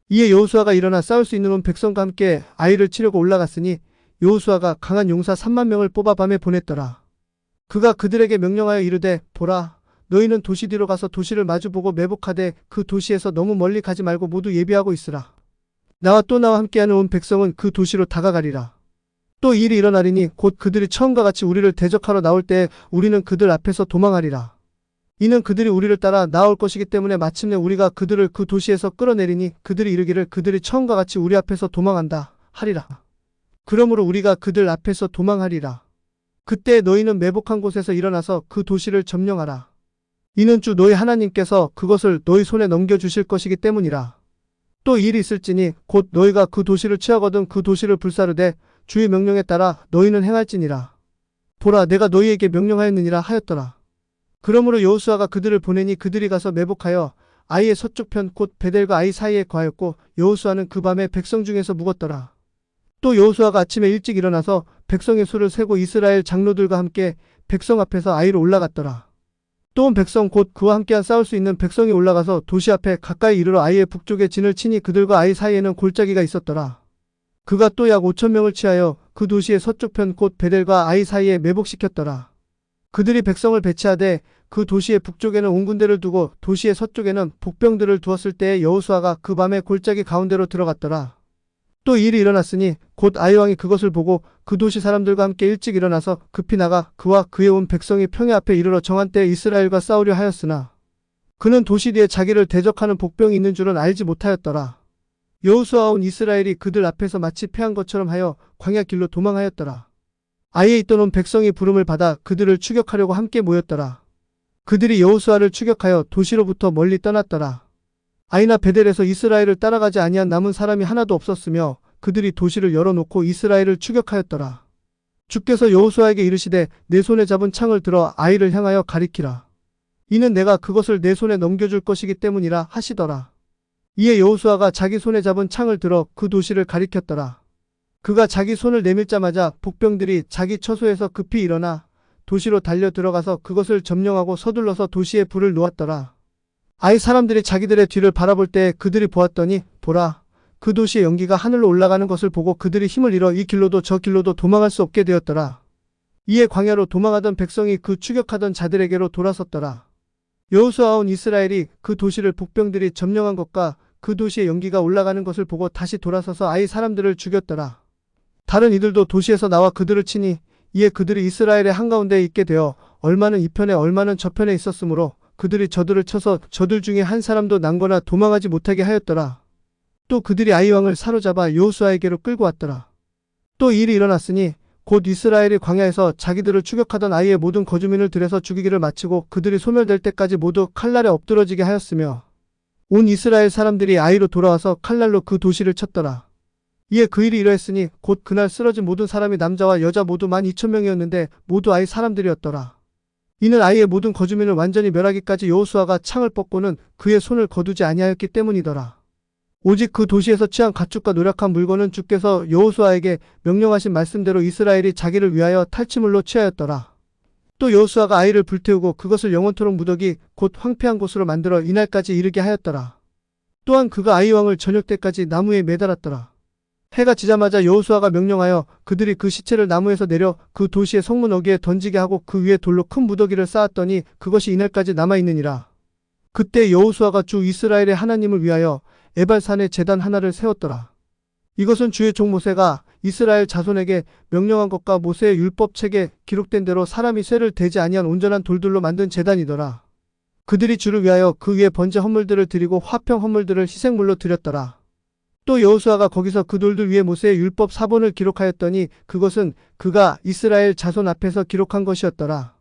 이에 여호수아가 일어나 싸울 수 있는 온 백성과 함께 아이를 치려고 올라갔으니 여호수아가 강한 용사 3만 명을 뽑아 밤에 보냈더라. 그가 그들에게 명령하여 이르되 보라, 너희는 도시 뒤로 가서 도시를 마주보고 매복하되 그 도시에서 너무 멀리 가지 말고 모두 예비하고 있으라. 나와 또 나와 함께하는 온 백성은 그 도시로 다가가리라. 또 이 일이 일어나리니 곧 그들이 처음과 같이 우리를 대적하러 나올 때에 우리는 그들 앞에서 도망하리라. 이는 그들이 우리를 따라 나올 것이기 때문에 마침내 우리가 그들을 그 도시에서 끌어내리니 그들이 이르기를 그들이 처음과 같이 우리 앞에서 도망한다 하리라. 그러므로 우리가 그들 앞에서 도망하리라. 그때 너희는 매복한 곳에서 일어나서 그 도시를 점령하라. 이는 주 너희 하나님께서 그것을 너희 손에 넘겨주실 것이기 때문이라. 또 이 일이 있을지니 곧 너희가 그 도시를 취하거든 그 도시를 불사르되 주의 명령에 따라 너희는 행할지니라. 보라, 내가 너희에게 명령하였느니라 하였더라. 그러므로 여호수아가 그들을 보내니 그들이 가서 매복하여 아이의 서쪽 편 곧 베델과 아이 사이에 거하였고 여호수아는 그 밤에 백성 중에서 묵었더라. 또 여호수아가 아침에 일찍 일어나서 백성의 수를 세고 이스라엘 장로들과 함께 백성 앞에서 아이로 올라갔더라. 또 온 백성 곧 그와 함께한 싸울 수 있는 백성이 올라가서 도시 앞에 가까이 이르러 아이의 북쪽에 진을 치니 그들과 아이 사이에는 골짜기가 있었더라. 그가 또 약 5천 명을 취하여 그 도시의 서쪽 편 곧 베델과 아이 사이에 매복시켰더라. 그들이 백성을 배치하되 그 도시의 북쪽에는 온 군대를 두고 도시의 서쪽에는 복병들을 두었을 때에 여호수아가 그 밤에 골짜기 가운데로 들어갔더라. 또 이 일이 일어났으니 곧 아이 왕이 그것을 보고 그 도시 사람들과 함께 일찍 일어나서 급히 나가 그와 그의 온 백성이 평야 앞에 이르러 정한 때에 이스라엘과 싸우려 하였으나 그는 도시 뒤에 자기를 대적하는 복병이 있는 줄은 알지 못하였더라. 여호수아와 온 이스라엘이 그들 앞에서 마치 패한 것처럼 하여 광야 길로 도망하였더라. 아이에 있던 온 백성이 부름을 받아 그들을 추격하려고 함께 모였더라. 그들이 여호수아를 추격하여 도시로부터 멀리 떠났더라. 아이나 베델에서 이스라엘을 따라가지 아니한 남은 사람이 하나도 없었으며 그들이 도시를 열어놓고 이스라엘을 추격하였더라. 주께서 여호수아에게 이르시되 내 손에 잡은 창을 들어 아이를 향하여 가리키라. 이는 내가 그것을 내 손에 넘겨줄 것이기 때문이라 하시더라. 이에 여호수아가 자기 손에 잡은 창을 들어 그 도시를 가리켰더라. 그가 자기 손을 내밀자마자 복병들이 자기 처소에서 급히 일어나 도시로 달려 들어가서 그것을 점령하고 서둘러서 도시에 불을 놓았더라. 아이 사람들이 자기들의 뒤를 바라볼 때 그들이 보았더니 보라, 그 도시의 연기가 하늘로 올라가는 것을 보고 그들이 힘을 잃어 이 길로도 저 길로도 도망할 수 없게 되었더라. 이에 광야로 도망하던 백성이 그 추격하던 자들에게로 돌아섰더라. 여호수아와 온 이스라엘이 그 도시를 복병들이 점령한 것과 그 도시의 연기가 올라가는 것을 보고 다시 돌아서서 아이 사람들을 죽였더라. 다른 이들도 도시에서 나와 그들을 치니 이에 그들이 이스라엘의 한가운데에 있게 되어 얼마는 이 편에 얼마는 저 편에 있었으므로 그들이 저들을 쳐서 저들 중에 한 사람도 남거나 도망하지 못하게 하였더라. 또 그들이 아이 왕을 사로잡아 여호수아에게로 끌고 왔더라. 또 이 일이 일어났으니 곧 이스라엘이 광야에서 자기들을 추격하던 아이의 모든 거주민을 들여서 죽이기를 마치고 그들이 소멸될 때까지 모두 칼날에 엎드러지게 하였으며 온 이스라엘 사람들이 아이로 돌아와서 칼날로 그 도시를 쳤더라. 이에 그 일이 이러했으니 곧 그날 쓰러진 모든 사람이 남자와 여자 모두 12,000명이었는데 모두 아이 사람들이었더라. 이는 아이의 모든 거주민을 완전히 멸하기까지 여호수아가 창을 뻗고는 그의 손을 거두지 아니하였기 때문이더라. 오직 그 도시에서 취한 가축과 노력한 물건은 주께서 여호수아에게 명령하신 말씀대로 이스라엘이 자기를 위하여 탈취물로 취하였더라. 또 여호수아가 아이를 불태우고 그것을 영원토록 무더기 곧 황폐한 곳으로 만들어 이날까지 이르게 하였더라. 또한 그가 아이 왕을 저녁 때까지 나무에 매달았더라. 해가 지자마자 여호수아가 명령하여 그들이 그 시체를 나무에서 내려 그 도시의 성문 어귀에 던지게 하고 그 위에 돌로 큰 무더기를 쌓았더니 그것이 이날까지 남아있느니라. 그때 여호수아가 주 이스라엘의 하나님을 위하여 에발산에 제단 하나를 세웠더라. 이것은 주의 종 모세가 이스라엘 자손에게 명령한 것과 모세의 율법책에 기록된 대로 사람이 쇠를 대지 아니한 온전한 돌들로 만든 제단이더라. 그들이 주를 위하여 그 위에 번제 헌물들을 드리고 화평 헌물들을 희생물로 드렸더라. 또 여호수아가 거기서 그 돌들 위에 모세의 율법 사본을 기록하였더니 그것은 그가 이스라엘 자손 앞에서 기록한 것이었더라.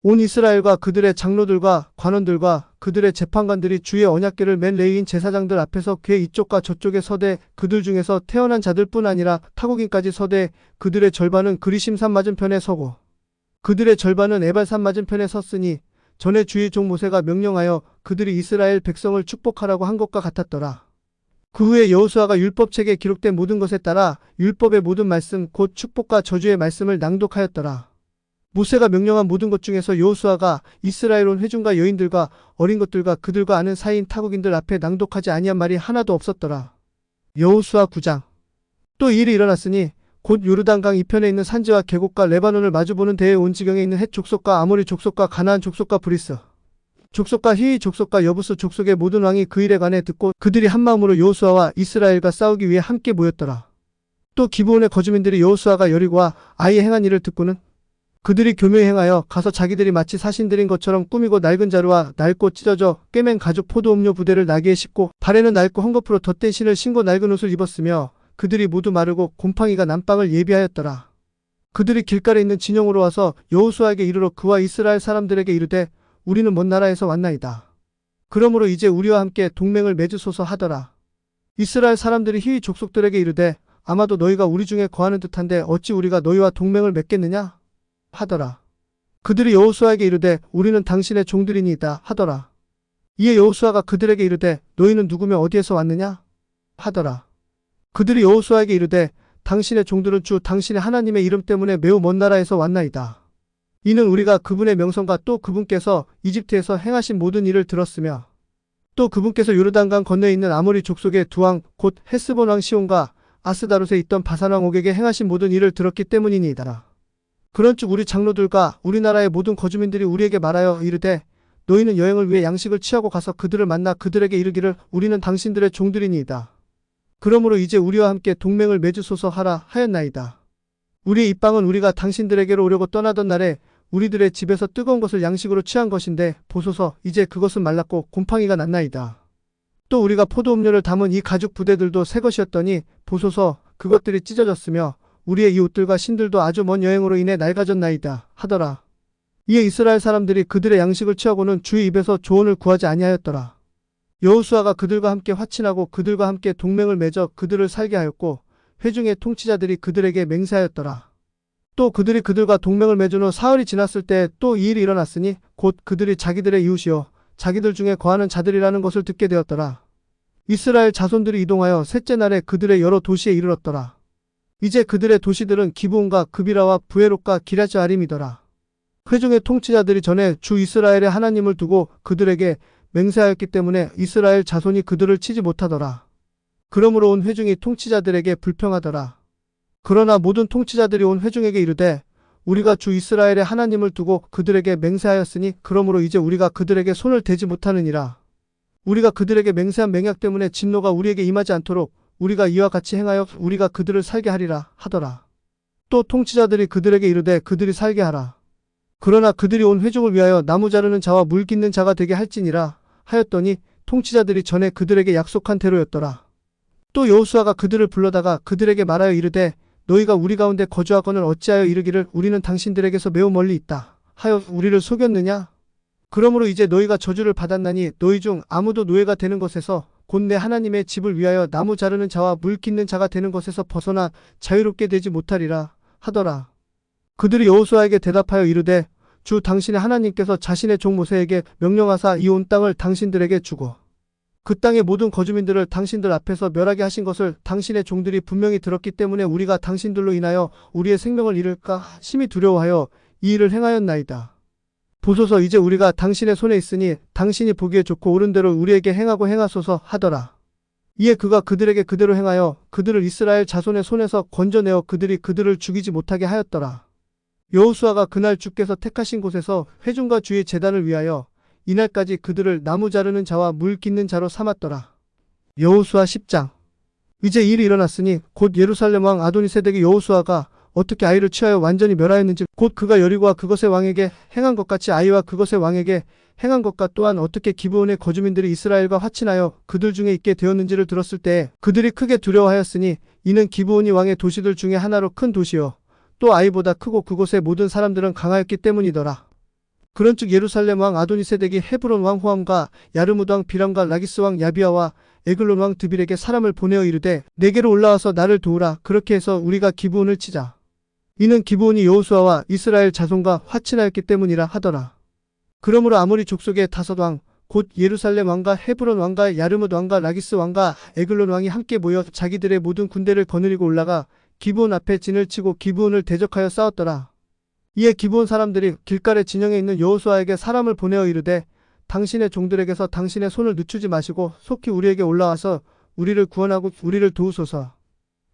온 이스라엘과 그들의 장로들과 관원들과 그들의 재판관들이 주의 언약궤를 맨 레위인 제사장들 앞에서 궤 이쪽과 저쪽에 서되 그들 중에서 태어난 자들뿐 아니라 타국인까지 서되 그들의 절반은 그리심산 맞은편에 서고 그들의 절반은 에발산 맞은편에 섰으니 전에 주의 종 모세가 명령하여 그들이 이스라엘 백성을 축복하라고 한 것과 같았더라. 그 후에 여호수아가 율법책에 기록된 모든 것에 따라 율법의 모든 말씀 곧 축복과 저주의 말씀을 낭독하였더라. 모세가 명령한 모든 것 중에서 여호수아가 이스라엘 온 회중과 여인들과 어린 것들과 그들과 아는 사이인 타국인들 앞에 낭독하지 아니한 말이 하나도 없었더라. 여호수아 9장. 또 이 일이 일어났으니 곧 요르단강 이편에 있는 산지와 계곡과 레바논을 마주보는 대해 온 지경에 있는 헷 족속과 아모리 족속과 가나안 족속과 브리스 족속과 히위 족속과 여부스 족속의 모든 왕이 그 일에 관해 듣고 그들이 한마음으로 여호수아와 이스라엘과 싸우기 위해 함께 모였더라. 또 기브온의 거주민들이 여호수아가 여리고와 아이의 행한 일을 듣고는 그들이 교묘히 행하여 가서 자기들이 마치 사신들인 것처럼 꾸미고 낡은 자루와 낡고 찢어져 꿰맨 가죽 포도 음료 부대를 나귀에 싣고 발에는 낡고 헝겊으로 덧댄 신을 신고 낡은 옷을 입었으며 그들이 모두 마르고 곰팡이가 난 빵을 예비하였더라. 그들이 길가에 있는 진영으로 와서 여호수아에게 이르러 그와 이스라엘 사람들에게 이르되 우리는 먼 나라에서 왔나이다. 그러므로 이제 우리와 함께 동맹을 맺으소서 하더라. 이스라엘 사람들이 히위 족속들에게 이르되 아마도 너희가 우리 중에 거하는 듯한데 어찌 우리가 너희와 동맹을 맺겠느냐 하더라. 그들이 여호수아에게 이르되 우리는 당신의 종들이니이다 하더라. 이에 여호수아가 그들에게 이르되 너희는 누구며 어디에서 왔느냐 하더라. 그들이 여호수아에게 이르되 당신의 종들은 주 당신의 하나님의 이름 때문에 매우 먼 나라에서 왔나이다. 이는 우리가 그분의 명성과 또 그분께서 이집트에서 행하신 모든 일을 들었으며 또 그분께서 요르단강 건너에 있는 아모리 족속의 두 왕 곧 헤스본 왕 시온과 아스다롯에 있던 바산 왕 옥에게 행하신 모든 일을 들었기 때문이니이다. 그런즉 우리 장로들과 우리나라의 모든 거주민들이 우리에게 말하여 이르되 너희는 여행을 위해 양식을 취하고 가서 그들을 만나 그들에게 이르기를 우리는 당신들의 종들이니이다. 그러므로 이제 우리와 함께 동맹을 맺으소서 하라 하였나이다. 우리의 입방은 우리가 당신들에게로 오려고 떠나던 날에 우리들의 집에서 뜨거운 것을 양식으로 취한 것인데 보소서 이제 그것은 말랐고 곰팡이가 났나이다. 또 우리가 포도음료를 담은 이 가죽 부대들도 새 것이었더니 보소서 그것들이 찢어졌으며 우리의 이 옷들과 신들도 아주 먼 여행으로 인해 낡아졌나이다 하더라. 이에 이스라엘 사람들이 그들의 양식을 취하고는 주의 입에서 조언을 구하지 아니하였더라. 여호수아가 그들과 함께 화친하고 그들과 함께 동맹을 맺어 그들을 살게 하였고 회중의 통치자들이 그들에게 맹세하였더라. 또 그들이 그들과 동맹을 맺은 후 사흘이 지났을 때 또 이 일이 일어났으니 곧 그들이 자기들의 이웃이요 자기들 중에 거하는 자들이라는 것을 듣게 되었더라. 이스라엘 자손들이 이동하여 셋째 날에 그들의 여러 도시에 이르렀더라. 이제 그들의 도시들은 기브온과 그비라와 부에롯과 기랴츠아림이더라. 회중의 통치자들이 전에 주 이스라엘의 하나님을 두고 그들에게 맹세하였기 때문에 이스라엘 자손이 그들을 치지 못하더라. 그러므로 온 회중이 통치자들에게 불평하더라. 그러나 모든 통치자들이 온 회중에게 이르되 우리가 주 이스라엘의 하나님을 두고 그들에게 맹세하였으니 그러므로 이제 우리가 그들에게 손을 대지 못하느니라. 우리가 그들에게 맹세한 맹약 때문에 진노가 우리에게 임하지 않도록 우리가 이와 같이 행하여 우리가 그들을 살게 하리라 하더라. 또 통치자들이 그들에게 이르되 그들이 살게 하라. 그러나 그들이 온 회중을 위하여 나무 자르는 자와 물 깃는 자가 되게 할지니라 하였더니 통치자들이 전에 그들에게 약속한 대로였더라. 또 여호수아가 그들을 불러다가 그들에게 말하여 이르되 너희가 우리 가운데 거주하거늘 어찌하여 이르기를 우리는 당신들에게서 매우 멀리 있다 하여 우리를 속였느냐? 그러므로 이제 너희가 저주를 받았나니 너희 중 아무도 노예가 되는 것에서 곧 내 하나님의 집을 위하여 나무 자르는 자와 물 깃는 자가 되는 것에서 벗어나 자유롭게 되지 못하리라 하더라. 그들이 여호수아에게 대답하여 이르되 주 당신의 하나님께서 자신의 종 모세에게 명령하사 이 온 땅을 당신들에게 주고 그 땅의 모든 거주민들을 당신들 앞에서 멸하게 하신 것을 당신의 종들이 분명히 들었기 때문에 우리가 당신들로 인하여 우리의 생명을 잃을까 심히 두려워하여 이 일을 행하였나이다. 보소서 이제 우리가 당신의 손에 있으니 당신이 보기에 좋고 옳은 대로 우리에게 행하고 행하소서 하더라. 이에 그가 그들에게 그대로 행하여 그들을 이스라엘 자손의 손에서 건져내어 그들이 그들을 죽이지 못하게 하였더라. 여호수아가 그날 주께서 택하신 곳에서 회중과 주의 제단을 위하여 이날까지 그들을 나무 자르는 자와 물 깃는 자로 삼았더라. 여호수아 10장. 이제 일이 일어났으니 곧 예루살렘 왕 아도니세덱이 여호수아가 어떻게 아이를 취하여 완전히 멸하였는지 곧 그가 여리고와 그것의 왕에게 행한 것 같이 아이와 그것의 왕에게 행한 것과 또한 어떻게 기브온의 거주민들이 이스라엘과 화친하여 그들 중에 있게 되었는지를 들었을 때에 그들이 크게 두려워하였으니 이는 기브온이 왕의 도시들 중에 하나로 큰 도시요 또 아이보다 크고 그곳의 모든 사람들은 강하였기 때문이더라. 그런즉 예루살렘 왕 아도니세덱이 헤브론 왕 호함과 야르무드 왕 비람과 라기스 왕 야비아와 에글론 왕 드빌에게 사람을 보내어 이르되 내게로 올라와서 나를 도우라. 그렇게 해서 우리가 기브온을 치자. 이는 기브온이 여호수아와 이스라엘 자손과 화친하였기 때문이라 하더라. 그러므로 아모리 족속의 다섯 왕 곧 예루살렘 왕과 헤브론 왕과 야르무드 왕과 라기스 왕과 에글론 왕이 함께 모여 자기들의 모든 군대를 거느리고 올라가 기브온 앞에 진을 치고 기브온을 대적하여 싸웠더라. 이에 기브온 사람들이 길갈의 진영에 있는 여호수아에게 사람을 보내어 이르되 당신의 종들에게서 당신의 손을 늦추지 마시고 속히 우리에게 올라와서 우리를 구원하고 우리를 도우소서.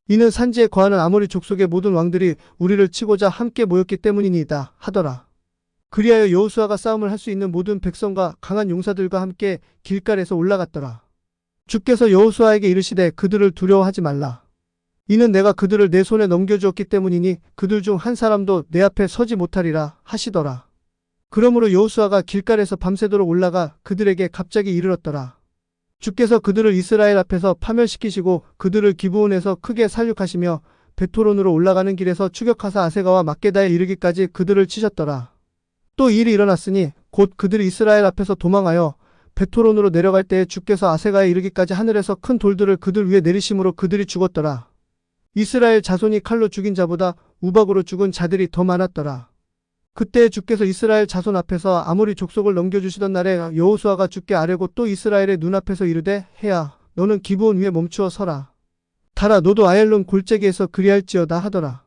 이는 산지에 거하는 아모리 족속의 모든 왕들이 우리를 치고자 함께 모였기 때문이니이다 하더라. 그리하여 여호수아가 싸움을 할 수 있는 모든 백성과 강한 용사들과 함께 길갈에서 올라갔더라. 주께서 여호수아에게 이르시되 그들을 두려워하지 말라. 이는 내가 그들을 내 손에 넘겨주었기 때문이니 그들 중 한 사람도 내 앞에 서지 못하리라 하시더라. 그러므로 여호수아가 길갈에서 밤새도록 올라가 그들에게 갑자기 이르렀더라. 주께서 그들을 이스라엘 앞에서 파멸시키시고 그들을 기브온에서 크게 살육하시며 베토론으로 올라가는 길에서 추격하사 아세가와 막게다에 이르기까지 그들을 치셨더라. 또 이 일이 일어났으니 곧 그들이 이스라엘 앞에서 도망하여 베토론으로 내려갈 때에 주께서 아세가에 이르기까지 하늘에서 큰 돌들을 그들 위에 내리심으로 그들이 죽었더라. 이스라엘 자손이 칼로 죽인 자보다 우박으로 죽은 자들이 더 많았더라. 그때 주께서 이스라엘 자손 앞에서 아모리 족속을 넘겨주시던 날에 여호수아가 주께 아뢰고 또 이스라엘의 눈앞에서 이르되 해야 너는 기브온 위에 멈추어 서라. 달아 너도 아얄론 골짜기에서 그리할지어다 하더라.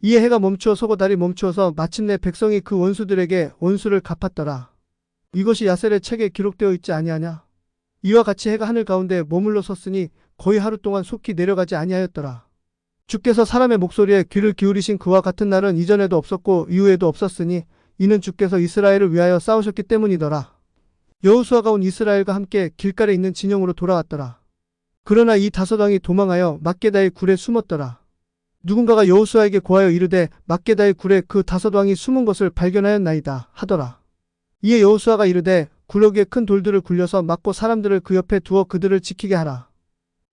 이에 해가 멈추어 서고 달이 멈추어서 마침내 백성이 그 원수들에게 원수를 갚았더라. 이것이 야셀의 책에 기록되어 있지 아니하냐. 이와 같이 해가 하늘 가운데 머물러 섰으니 거의 하루 동안 속히 내려가지 아니하였더라. 주께서 사람의 목소리에 귀를 기울이신 그와 같은 날은 이전에도 없었고 이후에도 없었으니 이는 주께서 이스라엘을 위하여 싸우셨기 때문이더라. 여호수아가 온 이스라엘과 함께 길갈에 있는 진영으로 돌아왔더라. 그러나 이 다섯 왕이 도망하여 막게다의 굴에 숨었더라. 누군가가 여호수아에게 고하여 이르되 막게다의 굴에 그 다섯 왕이 숨은 것을 발견하였나이다 하더라. 이에 여호수아가 이르되 구러기에 큰 돌들을 굴려서 막고 사람들을 그 옆에 두어 그들을 지키게 하라.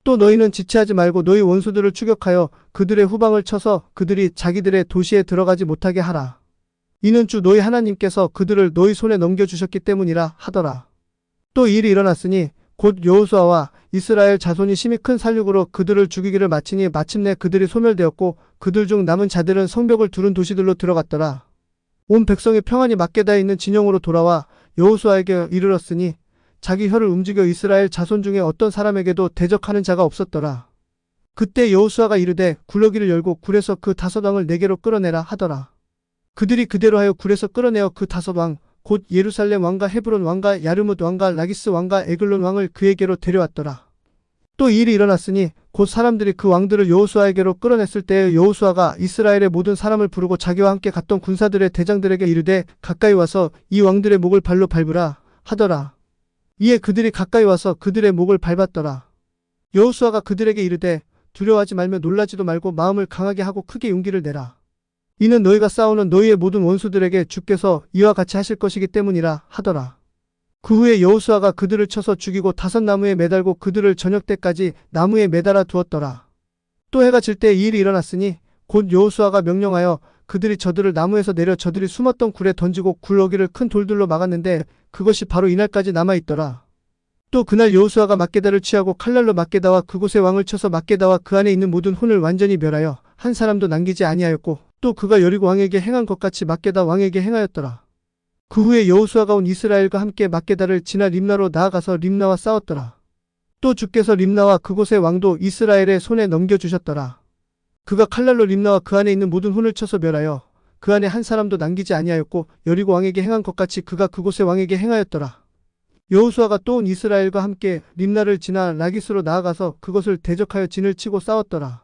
또 너희는 지체하지 말고 너희 원수들을 추격하여 그들의 후방을 쳐서 그들이 자기들의 도시에 들어가지 못하게 하라. 이는 주 너희 하나님께서 그들을 너희 손에 넘겨주셨기 때문이라 하더라. 또 이 일이 일어났으니 곧 여호수아와 이스라엘 자손이 심히 큰 살육으로 그들을 죽이기를 마치니 마침내 그들이 소멸되었고 그들 중 남은 자들은 성벽을 두른 도시들로 들어갔더라. 온 백성이 평안히 막게다에 있는 진영으로 돌아와 여호수아에게 이르렀으니 자기 혀를 움직여 이스라엘 자손 중에 어떤 사람에게도 대적하는 자가 없었더라. 그때 여호수아가 이르되 굴러기를 열고 굴에서 그 다섯 왕을 내게로 끌어내라 하더라. 그들이 그대로 하여 굴에서 끌어내어 그 다섯 왕 곧 예루살렘 왕과 헤브론 왕과 야르뭇 왕과 라기스 왕과 에글론 왕을 그에게로 데려왔더라. 또 이 일이 일어났으니 곧 사람들이 그 왕들을 여호수아에게로 끌어냈을 때에 여호수아가 이스라엘의 모든 사람을 부르고 자기와 함께 갔던 군사들의 대장들에게 이르되 가까이 와서 이 왕들의 목을 발로 밟으라 하더라. 이에 그들이 가까이 와서 그들의 목을 밟았더라. 여호수아가 그들에게 이르되 두려워하지 말며 놀라지도 말고 마음을 강하게 하고 크게 용기를 내라. 이는 너희가 싸우는 너희의 모든 원수들에게 주께서 이와 같이 하실 것이기 때문이라 하더라. 그 후에 여호수아가 그들을 쳐서 죽이고 다섯 나무에 매달고 그들을 저녁 때까지 나무에 매달아 두었더라. 또 해가 질 때 이 일이 일어났으니 곧 여호수아가 명령하여 그들이 저들을 나무에서 내려 저들이 숨었던 굴에 던지고 굴러기를 큰 돌들로 막았는데 그것이 바로 이날까지 남아있더라. 또 그날 여호수아가 막게다를 취하고 칼날로 막게다와 그곳의 왕을 쳐서 막게다와 그 안에 있는 모든 혼을 완전히 멸하여 한 사람도 남기지 아니하였고 또 그가 여리고 왕에게 행한 것 같이 막게다 왕에게 행하였더라. 그 후에 여호수아가 온 이스라엘과 함께 막게다를 지나 림나로 나아가서 림나와 싸웠더라. 또 주께서 림나와 그곳의 왕도 이스라엘의 손에 넘겨주셨더라. 그가 칼날로 림나와 그 안에 있는 모든 혼을 쳐서 멸하여 그 안에 한 사람도 남기지 아니하였고 여리고 왕에게 행한 것 같이 그가 그곳의 왕에게 행하였더라. 여호수아가 또 온 이스라엘과 함께 림나를 지나 라기스로 나아가서 그것을 대적하여 진을 치고 싸웠더라.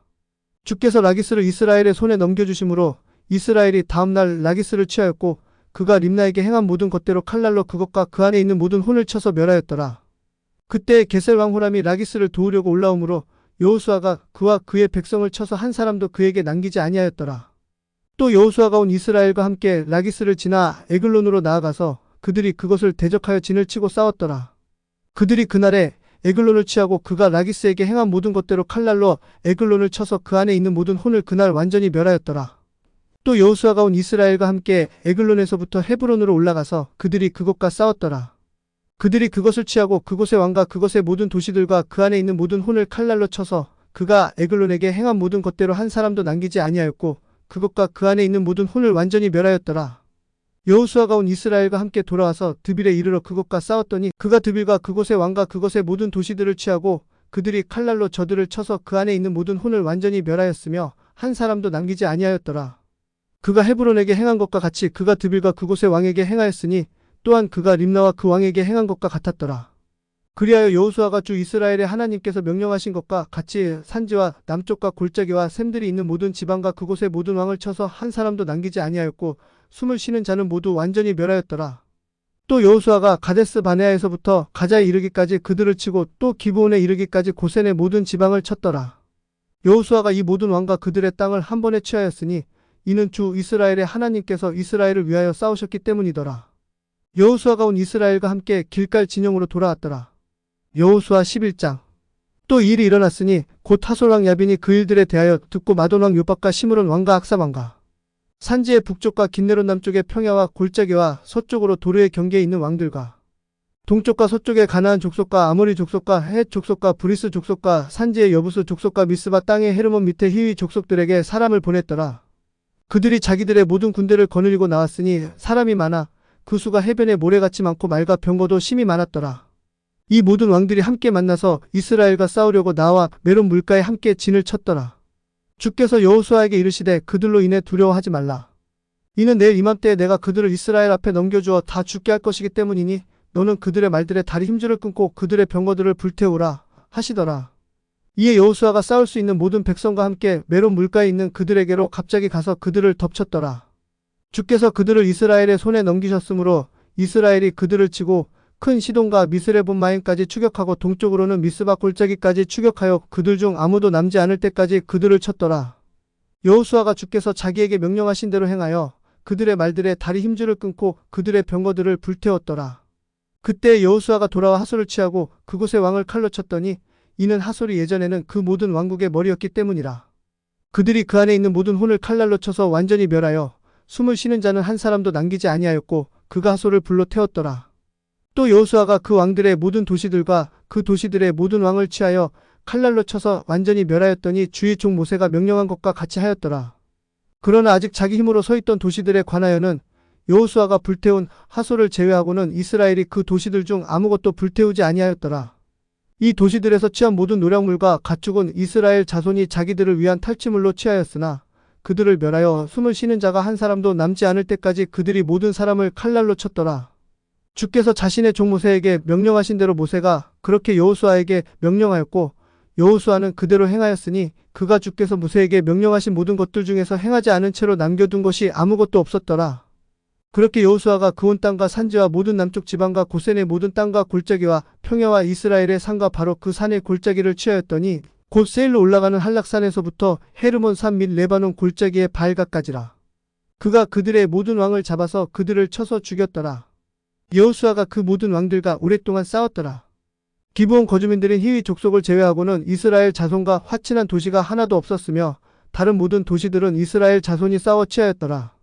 주께서 라기스를 이스라엘의 손에 넘겨주심으로 이스라엘이 다음날 라기스를 취하였고 그가 림나에게 행한 모든 것대로 칼날로 그것과 그 안에 있는 모든 혼을 쳐서 멸하였더라. 그때 게셀 왕 호람이 라기스를 도우려고 올라오므로 여호수아가 그와 그의 백성을 쳐서 한 사람도 그에게 남기지 아니하였더라. 또 여호수아가 온 이스라엘과 함께 라기스를 지나 에글론으로 나아가서 그들이 그것을 대적하여 진을 치고 싸웠더라. 그들이 그날에 에글론을 취하고 그가 라기스에게 행한 모든 것대로 칼날로 에글론을 쳐서 그 안에 있는 모든 혼을 그날 완전히 멸하였더라. 또 여호수아가 온 이스라엘과 함께 에글론에서부터 헤브론으로 올라가서 그들이 그것과 싸웠더라. 그들이 그것을 취하고 그곳의 왕과 그것의 모든 도시들과 그 안에 있는 모든 혼을 칼날로 쳐서 그가 에글론에게 행한 모든 것대로 한 사람도 남기지 아니하였고 그것과 그 안에 있는 모든 혼을 완전히 멸하였더라. 여호수아가 온 이스라엘과 함께 돌아와서 드빌에 이르러 그것과 싸웠더니 그가 드빌과 그곳의 왕과 그것의 모든 도시들을 취하고 그들이 칼날로 저들을 쳐서 그 안에 있는 모든 혼을 완전히 멸하였으며 한 사람도 남기지 아니하였더라. 그가 헤브론에게 행한 것과 같이 그가 드빌과 그곳의 왕에게 행하였으니 또한 그가 림나와 그 왕에게 행한 것과 같았더라. 그리하여 여호수아가 주 이스라엘의 하나님께서 명령하신 것과 같이 산지와 남쪽과 골짜기와 샘들이 있는 모든 지방과 그곳의 모든 왕을 쳐서 한 사람도 남기지 아니하였고 숨을 쉬는 자는 모두 완전히 멸하였더라. 또 여호수아가 가데스 바네아에서부터 가자에 이르기까지 그들을 치고 또 기브온에 이르기까지 고센의 모든 지방을 쳤더라. 여호수아가 이 모든 왕과 그들의 땅을 한 번에 취하였으니 이는 주 이스라엘의 하나님께서 이스라엘을 위하여 싸우셨기 때문이더라. 여호수아가 온 이스라엘과 함께 길갈 진영으로 돌아왔더라. 여호수아 11장. 또 이 일이 일어났으니 곧 하솔 왕 야빈이 그 일들에 대하여 듣고 마돈 왕 요박과 시므론 왕과 악사 왕과 산지의 북쪽과 긴네론 남쪽의 평야와 골짜기와 서쪽으로 도르의 경계에 있는 왕들과 동쪽과 서쪽의 가나안 족속과 아모리 족속과 헷 족속과 브리스 족속과 산지의 여부스 족속과 미스바 땅의 헤르몬 밑에 히위 족속들에게 사람을 보냈더라. 그들이 자기들의 모든 군대를 거느리고 나왔으니 사람이 많아 그 수가 해변의 모래같이 많고 말과 병거도 심히 많았더라. 이 모든 왕들이 함께 만나서 이스라엘과 싸우려고 나와 메론 물가에 함께 진을 쳤더라. 주께서 여호수아에게 이르시되 그들로 인해 두려워하지 말라. 이는 내일 이맘때에 내가 그들을 이스라엘 앞에 넘겨주어 다 죽게 할 것이기 때문이니 너는 그들의 말들의 다리 힘줄을 끊고 그들의 병거들을 불태우라 하시더라. 이에 여호수아가 싸울 수 있는 모든 백성과 함께 메론 물가에 있는 그들에게로 갑자기 가서 그들을 덮쳤더라. 주께서 그들을 이스라엘의 손에 넘기셨으므로 이스라엘이 그들을 치고 큰 시돈과 미스레본마임까지 추격하고 동쪽으로는 미스바 골짜기까지 추격하여 그들 중 아무도 남지 않을 때까지 그들을 쳤더라. 여호수아가 주께서 자기에게 명령하신 대로 행하여 그들의 말들의 다리 힘줄을 끊고 그들의 병거들을 불태웠더라. 그때 여호수아가 돌아와 하솔을 취하고 그곳의 왕을 칼로 쳤더니 이는 하솔이 예전에는 그 모든 왕국의 머리였기 때문이라. 그들이 그 안에 있는 모든 혼을 칼날로 쳐서 완전히 멸하여 숨을 쉬는 자는 한 사람도 남기지 아니하였고 그가 하솔을 불로 태웠더라. 또 여호수아가 그 왕들의 모든 도시들과 그 도시들의 모든 왕을 취하여 칼날로 쳐서 완전히 멸하였더니 주의 종 모세가 명령한 것과 같이 하였더라. 그러나 아직 자기 힘으로 서 있던 도시들에 관하여는 여호수아가 불태운 하솔을 제외하고는 이스라엘이 그 도시들 중 아무것도 불태우지 아니하였더라. 이 도시들에서 취한 모든 노략물과 가축은 이스라엘 자손이 자기들을 위한 탈취물로 취하였으나 그들을 멸하여 숨을 쉬는 자가 한 사람도 남지 않을 때까지 그들이 모든 사람을 칼날로 쳤더라. 주께서 자신의 종 모세에게 명령하신 대로 모세가 그렇게 여호수아에게 명령하였고 여호수아는 그대로 행하였으니 그가 주께서 모세에게 명령하신 모든 것들 중에서 행하지 않은 채로 남겨둔 것이 아무것도 없었더라. 그렇게 여호수아가 그 온 땅과 산지와 모든 남쪽 지방과 고센의 모든 땅과 골짜기와 평야와 이스라엘의 산과 바로 그 산의 골짜기를 취하였더니 곧 세일로 올라가는 한락산에서부터 헤르몬 산 및 레바논 골짜기의 바알갓까지라. 그가 그들의 모든 왕을 잡아서 그들을 쳐서 죽였더라. 여호수아가 그 모든 왕들과 오랫동안 싸웠더라. 기브온 거주민들인 히위 족속을 제외하고는 이스라엘 자손과 화친한 도시가 하나도 없었으며 다른 모든 도시들은 이스라엘 자손이 싸워 취하였더라.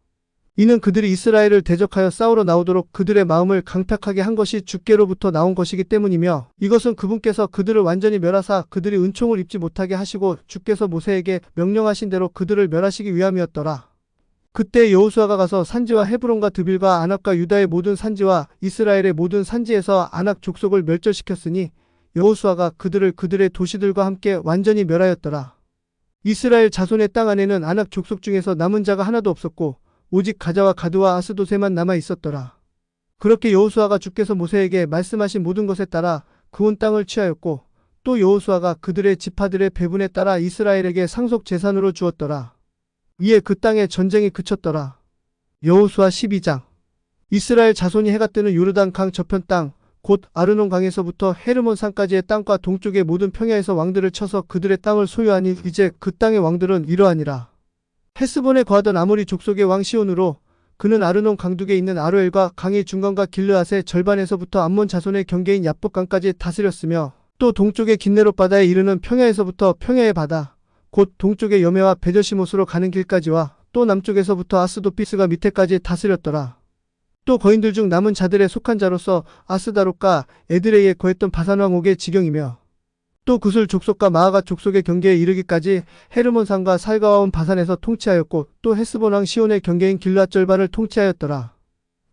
이는 그들이 이스라엘을 대적하여 싸우러 나오도록 그들의 마음을 강팍하게 한 것이 주께로부터 나온 것이기 때문이며 이것은 그분께서 그들을 완전히 멸하사 그들이 은총을 입지 못하게 하시고 주께서 모세에게 명령하신 대로 그들을 멸하시기 위함이었더라. 그때 여호수아가 가서 산지와 헤브론과 드빌과 아낙과 유다의 모든 산지와 이스라엘의 모든 산지에서 아낙 족속을 멸절시켰으니 여호수아가 그들을 그들의 도시들과 함께 완전히 멸하였더라. 이스라엘 자손의 땅 안에는 아낙 족속 중에서 남은 자가 하나도 없었고 오직 가자와 가드와 아스도세만 남아 있었더라. 그렇게 여호수아가 주께서 모세에게 말씀하신 모든 것에 따라 그 온 땅을 취하였고 또 여호수아가 그들의 지파들의 배분에 따라 이스라엘에게 상속 재산으로 주었더라. 이에 그 땅에 전쟁이 그쳤더라. 여호수아 12장. 이스라엘 자손이 해가 뜨는 요르단 강 저편 땅 곧 아르논 강에서부터 헤르몬 산까지의 땅과 동쪽의 모든 평야에서 왕들을 쳐서 그들의 땅을 소유하니 이제 그 땅의 왕들은 이러하니라. 헤스본에 거하던 아모리 족속의 왕 시온으로 그는 아르논 강둑에 있는 아로엘과 강의 중간과 길르앗의 절반에서부터 암몬 자손의 경계인 야복강까지 다스렸으며 또 동쪽의 긴네롯 바다에 이르는 평야에서부터 평야의 바다 곧 동쪽의 여메와 베저시못으로 가는 길까지와 또 남쪽에서부터 아스도피스가 밑에까지 다스렸더라. 또 거인들 중 남은 자들에 속한 자로서 아스다롯과 에드레이에 거했던 바산왕 옥의 지경이며 또 구슬 족속과 마아가 족속의 경계에 이르기까지 헤르몬산과 살가와 온 바산에서 통치하였고 또 헤스본 왕 시온의 경계인 길앗 절반을 통치하였더라.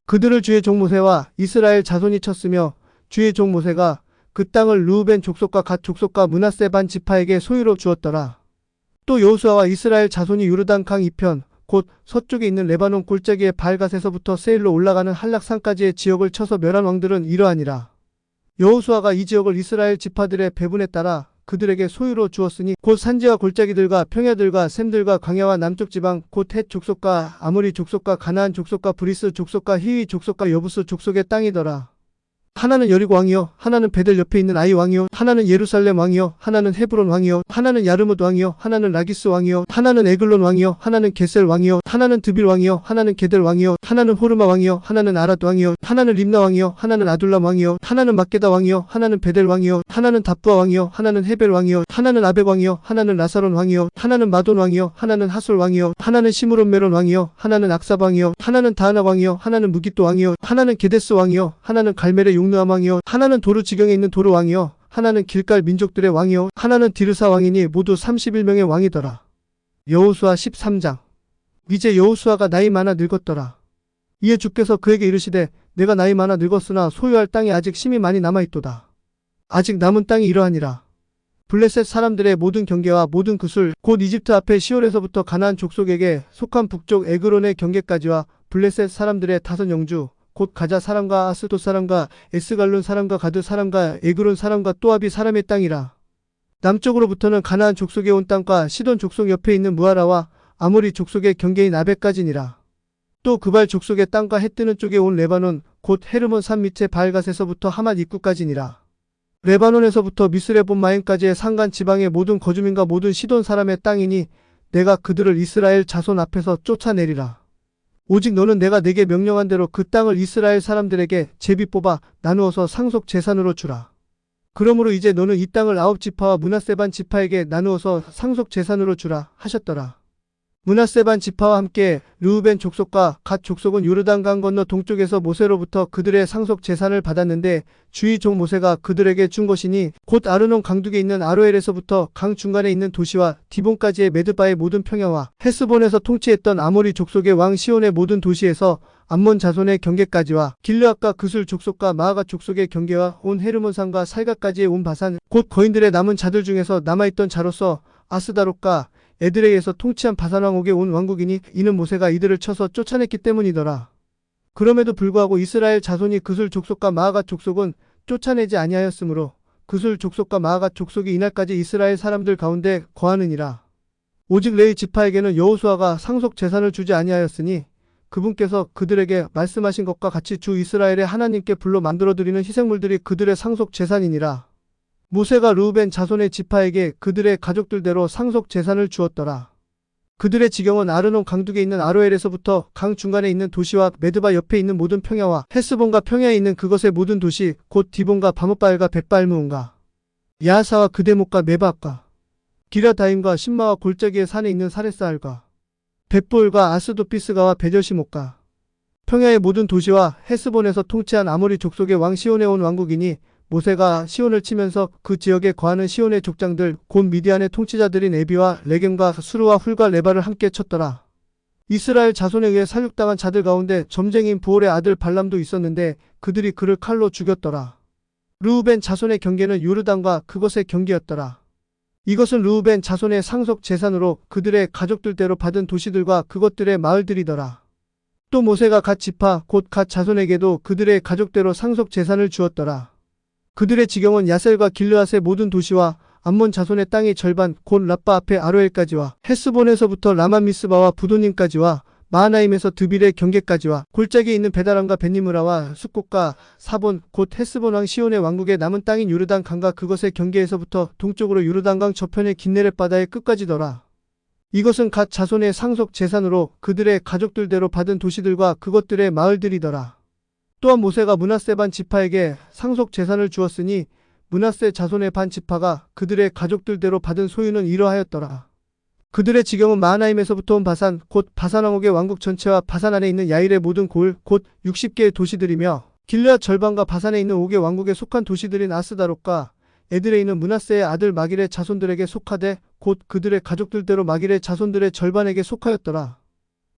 그들을 주의 종 모세와 이스라엘 자손이 쳤으며 주의 종 모세가 그 땅을 르우벤 족속과 갓 족속과 므낫세 반 지파에게 소유로 주었더라. 또 여호수아와 이스라엘 자손이 요르단 강 이편 곧 서쪽에 있는 레바논 골짜기의 바알갓에서부터 세일로 올라가는 한락산까지의 지역을 쳐서 멸한 왕들은 이러하니라. 여호수아가 이 지역을 이스라엘 지파들의 배분에 따라 그들에게 소유로 주었으니 곧 산지와 골짜기들과 평야들과 샘들과 광야와 남쪽 지방 곧 헷 족속과 아모리 족속과 가나안 족속과 브리스 족속과 히위 족속과 여부스 족속의 땅이더라. 하나는 여리고 왕이요 하나는 베델 옆에 있는 아이 왕이요 하나는 예루살렘 왕이요 하나는 헤브론 왕이요 하나는 야르뭇 왕이요 하나는 라기스 왕이요 하나는 에글론 왕이요 하나는 게셀 왕이요 하나는 드빌 왕이요 하나는 게델 왕이요 하나는 호르마 왕이요 하나는 아랏 왕이요 하나는 림나 왕이요 하나는 아둘람 왕이요 하나는 막게다 왕이요 하나는 베델 왕이요 하나는 답부아 왕이요 하나는 헤벨 왕이요 하나는 아벡 왕이요 하나는 라사론 왕이요 하나는 마돈 왕이요 하나는 하솔 왕이요 하나는 시므론 메론 왕이요 하나는 악삽 왕이요 하나는 다하나 왕이요 하나는 무기또 왕이요 하나는 게데스 왕이요 하나는 갈멜의 용르암 왕이요 하나는 도르 지경에 있는 도르 왕이요 하나는 길갈 민족들의 왕이요 하나는 디르사 왕이니 모두 31명의 왕이더라. 여호수아 13장. 이제 여호수아가 나이 많아 늙었더라. 이에 주께서 그에게 이르시되 내가 나이 많아 늙었으나 소유할 땅이 아직 심히 많이 남아있도다. 아직 남은 땅이 이러하니라. 블레셋 사람들의 모든 경계와 모든 그술 곧 이집트 앞에 시올에서부터 가나안 족속에게 속한 북쪽 에그론의 경계까지와 블레셋 사람들의 다섯 영주 곧 가자 사람과 아스돗 사람과 에스갈론 사람과 가드 사람과 에그론 사람과 또아비 사람의 땅이라. 남쪽으로부터는 가나안 족속의 온 땅과 시돈 족속 옆에 있는 무하라와 아모리 족속의 경계인 아벡까지니라. 또 그발 족속의 땅과 해 뜨는 쪽에 온 레바논 곧 헤르몬 산 밑에 바알갓에서부터 하맛 입구까지니라. 레바논에서부터 미스레본마임까지의 산간 지방의 모든 거주민과 모든 시돈 사람의 땅이니 내가 그들을 이스라엘 자손 앞에서 쫓아내리라. 오직 너는 내가 네게 명령한 대로 그 땅을 이스라엘 사람들에게 제비 뽑아 나누어서 상속 재산으로 주라. 그러므로 이제 너는 이 땅을 9지파와 므낫세 반 지파에게 나누어서 상속 재산으로 주라 하셨더라. 므낫세 반 지파와 함께 르우벤 족속과 갓 족속은 요르단강 건너 동쪽에서 모세로부터 그들의 상속 재산을 받았는데 주의 종 모세가 그들에게 준 것이니 곧 아르논 강둑에 있는 아로엘에서부터 강 중간에 있는 도시와 디본까지의 메드바의 모든 평야와 헤스본에서 통치했던 아모리 족속의 왕 시온의 모든 도시에서 암몬 자손의 경계까지와 길르앗과 그술 족속과 마아가 족속의 경계와 온 헤르몬산과 살가까지의 온 바산 곧 거인들의 남은 자들 중에서 남아있던 자로서 아스다롯과 에드레이에서 통치한 바산왕옥의 온 왕국이니 이는 모세가 이들을 쳐서 쫓아냈기 때문이더라. 그럼에도 불구하고 이스라엘 자손이 그술 족속과 마아가 족속은 쫓아내지 아니하였으므로 그술 족속과 마아가 족속이 이날까지 이스라엘 사람들 가운데 거하느니라. 오직 레위 지파에게는 여호수아가 상속 재산을 주지 아니하였으니 그분께서 그들에게 말씀하신 것과 같이 주 이스라엘의 하나님께 불로 만들어드리는 희생물들이 그들의 상속 재산이니라. 모세가 르우벤 자손의 지파에게 그들의 가족들대로 상속 재산을 주었더라. 그들의 지경은 아르논 강둑에 있는 아로엘에서부터 강 중간에 있는 도시와 메드바 옆에 있는 모든 평야와 헤스본과 평야에 있는 그것의 모든 도시 곧 디본과 바뭇바알과 벳발무온과 야하사와 그대목과 메바과 기라다임과 신마와 골짜기의 산에 있는 사레스알과 벳볼과 아스도피스가와 베저시목과 평야의 모든 도시와 헤스본에서 통치한 아모리 족속의 왕 시온에 온 왕국이니 모세가 시온을 치면서 그 지역에 거하는 시온의 족장들 곧 미디안의 통치자들인 에비와 레겜과 수르와 훌과 레바를 함께 쳤더라. 이스라엘 자손에 의해 살육당한 자들 가운데 점쟁이인 부올의 아들 발람도 있었는데 그들이 그를 칼로 죽였더라. 르우벤 자손의 경계는 요르단과 그것의 경계였더라. 이것은 르우벤 자손의 상속 재산으로 그들의 가족들대로 받은 도시들과 그것들의 마을들이더라. 또 모세가 갓 지파 곧 갓 자손에게도 그들의 가족대로 상속 재산을 주었더라. 그들의 지경은 야셀과 길르앗의 모든 도시와 암몬 자손의 땅의 절반 곧 라빠 앞에 아로엘까지와 헤스본에서부터 라마미스바와 부도님까지와 마하나임에서 드빌의 경계까지와 골짜기에 있는 베다람과 벳니므라와 숫곳과 사본 곧 헤스본 왕 시온의 왕국의 남은 땅인 요르단 강과 그것의 경계에서부터 동쪽으로 요르단강 저편의 긴네렛 바다의 끝까지더라. 이것은 갓 자손의 상속 재산으로 그들의 가족들대로 받은 도시들과 그것들의 마을들이더라. 또한 모세가 므낫세 반 지파에게 상속 재산을 주었으니 므낫세 자손의 반 지파가 그들의 가족들대로 받은 소유는 이러하였더라. 그들의 지경은 마하나임에서부터 온 바산 곧 바산왕국의 왕국 전체와 바산 안에 있는 야일의 모든 골 곧 60개의 도시들이며 길르앗 절반과 바산에 있는 5개 왕국에 속한 도시들인 아스다롯과 에드레이는 므낫세의 아들 마길의 자손들에게 속하되 곧 그들의 가족들대로 마길의 자손들의 절반에게 속하였더라.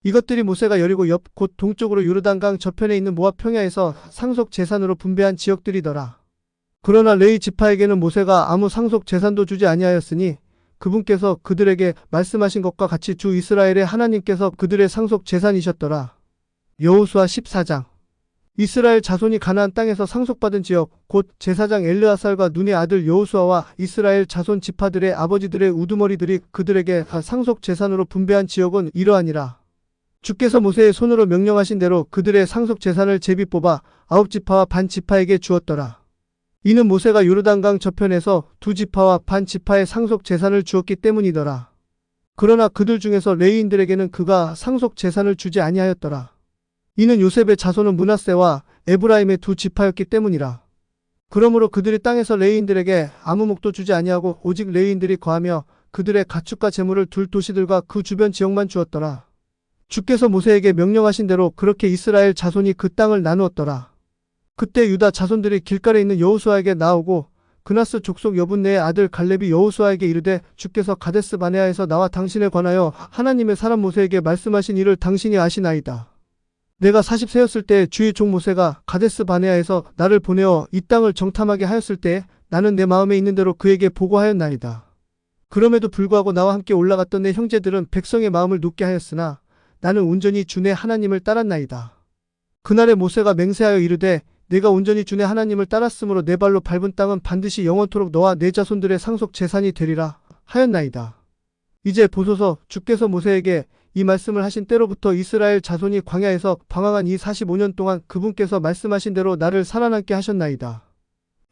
이것들이 모세가 여리고 옆 곧 동쪽으로 요르단강 저편에 있는 모압 평야에서 상속 재산으로 분배한 지역들이더라. 그러나 레위 지파에게는 모세가 아무 상속 재산도 주지 아니하였으니 그분께서 그들에게 말씀하신 것과 같이 주 이스라엘의 하나님께서 그들의 상속 재산이셨더라. 여호수아 14장. 이스라엘 자손이 가나안 땅에서 상속받은 지역 곧 제사장 엘르아살과 눈의 아들 여호수아와 이스라엘 자손 지파들의 아버지들의 우두머리들이 그들에게 상속 재산으로 분배한 지역은 이러하니라. 주께서 모세의 손으로 명령하신 대로 그들의 상속 재산을 제비 뽑아 9지파와 반 지파에게 주었더라. 이는 모세가 요르단강 저편에서 2지파와 반 지파의 상속 재산을 주었기 때문이더라. 그러나 그들 중에서 레위인들에게는 그가 상속 재산을 주지 아니하였더라. 이는 요셉의 자손은 므낫세와 에브라임의 2지파였기 때문이라. 그러므로 그들이 땅에서 레위인들에게 아무 목도 주지 아니하고 오직 레위인들이 거하며 그들의 가축과 재물을 둘 도시들과 그 주변 지역만 주었더라. 주께서 모세에게 명령하신 대로 그렇게 이스라엘 자손이 그 땅을 나누었더라. 그때 유다 자손들이 길갈에 있는 여호수아에게 나오고 그나스 족속 여분네의 아들 갈렙이 여호수아에게 이르되 주께서 가데스 바네아에서 나와 당신에 관하여 하나님의 사람 모세에게 말씀하신 일을 당신이 아시나이다. 내가 40세였을 때 주의 종 모세가 가데스 바네아에서 나를 보내어 이 땅을 정탐하게 하였을 때 나는 내 마음에 있는 대로 그에게 보고하였나이다. 그럼에도 불구하고 나와 함께 올라갔던 내 형제들은 백성의 마음을 높게 하였으나 나는 온전히 주 내 하나님을 따랐나이다. 그날에 모세가 맹세하여 이르되 내가 온전히 주내 하나님을 따랐으므로 내 발로 밟은 땅은 반드시 영원토록 너와 내 자손들의 상속 재산이 되리라 하였나이다. 이제 보소서, 주께서 모세에게 이 말씀을 하신 때로부터 이스라엘 자손이 광야에서 방황한 이 45년 동안 그분께서 말씀하신 대로 나를 살아남게 하셨나이다.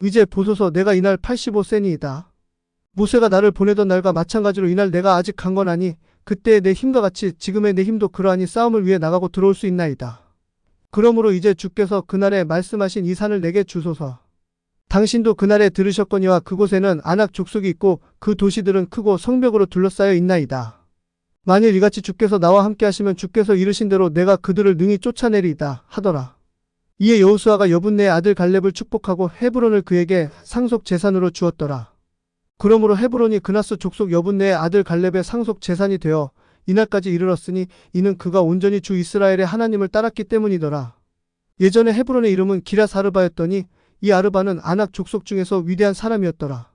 이제 보소서, 내가 이날 85세니이다. 모세가 나를 보내던 날과 마찬가지로 이날 내가 아직 강건하니 그때의 내 힘과 같이 지금의 내 힘도 그러하니 싸움을 위해 나가고 들어올 수 있나이다. 그러므로 이제 주께서 그날에 말씀하신 이 산을 내게 주소서. 당신도 그날에 들으셨거니와 그곳에는 아낙 족속이 있고 그 도시들은 크고 성벽으로 둘러싸여 있나이다. 만일 이같이 주께서 나와 함께 하시면 주께서 이르신 대로 내가 그들을 능히 쫓아내리이다 하더라. 이에 여호수아가 여분네의 아들 갈렙을 축복하고 헤브론을 그에게 상속 재산으로 주었더라. 그러므로 헤브론이 그나스 족속 여분네의 아들 갈렙의 상속 재산이 되어 이날까지 이르렀으니 이는 그가 온전히 주 이스라엘의 하나님을 따랐기 때문이더라. 예전에 헤브론의 이름은 기럇 아르바였더니 이 아르바는 아낙 족속 중에서 위대한 사람이었더라.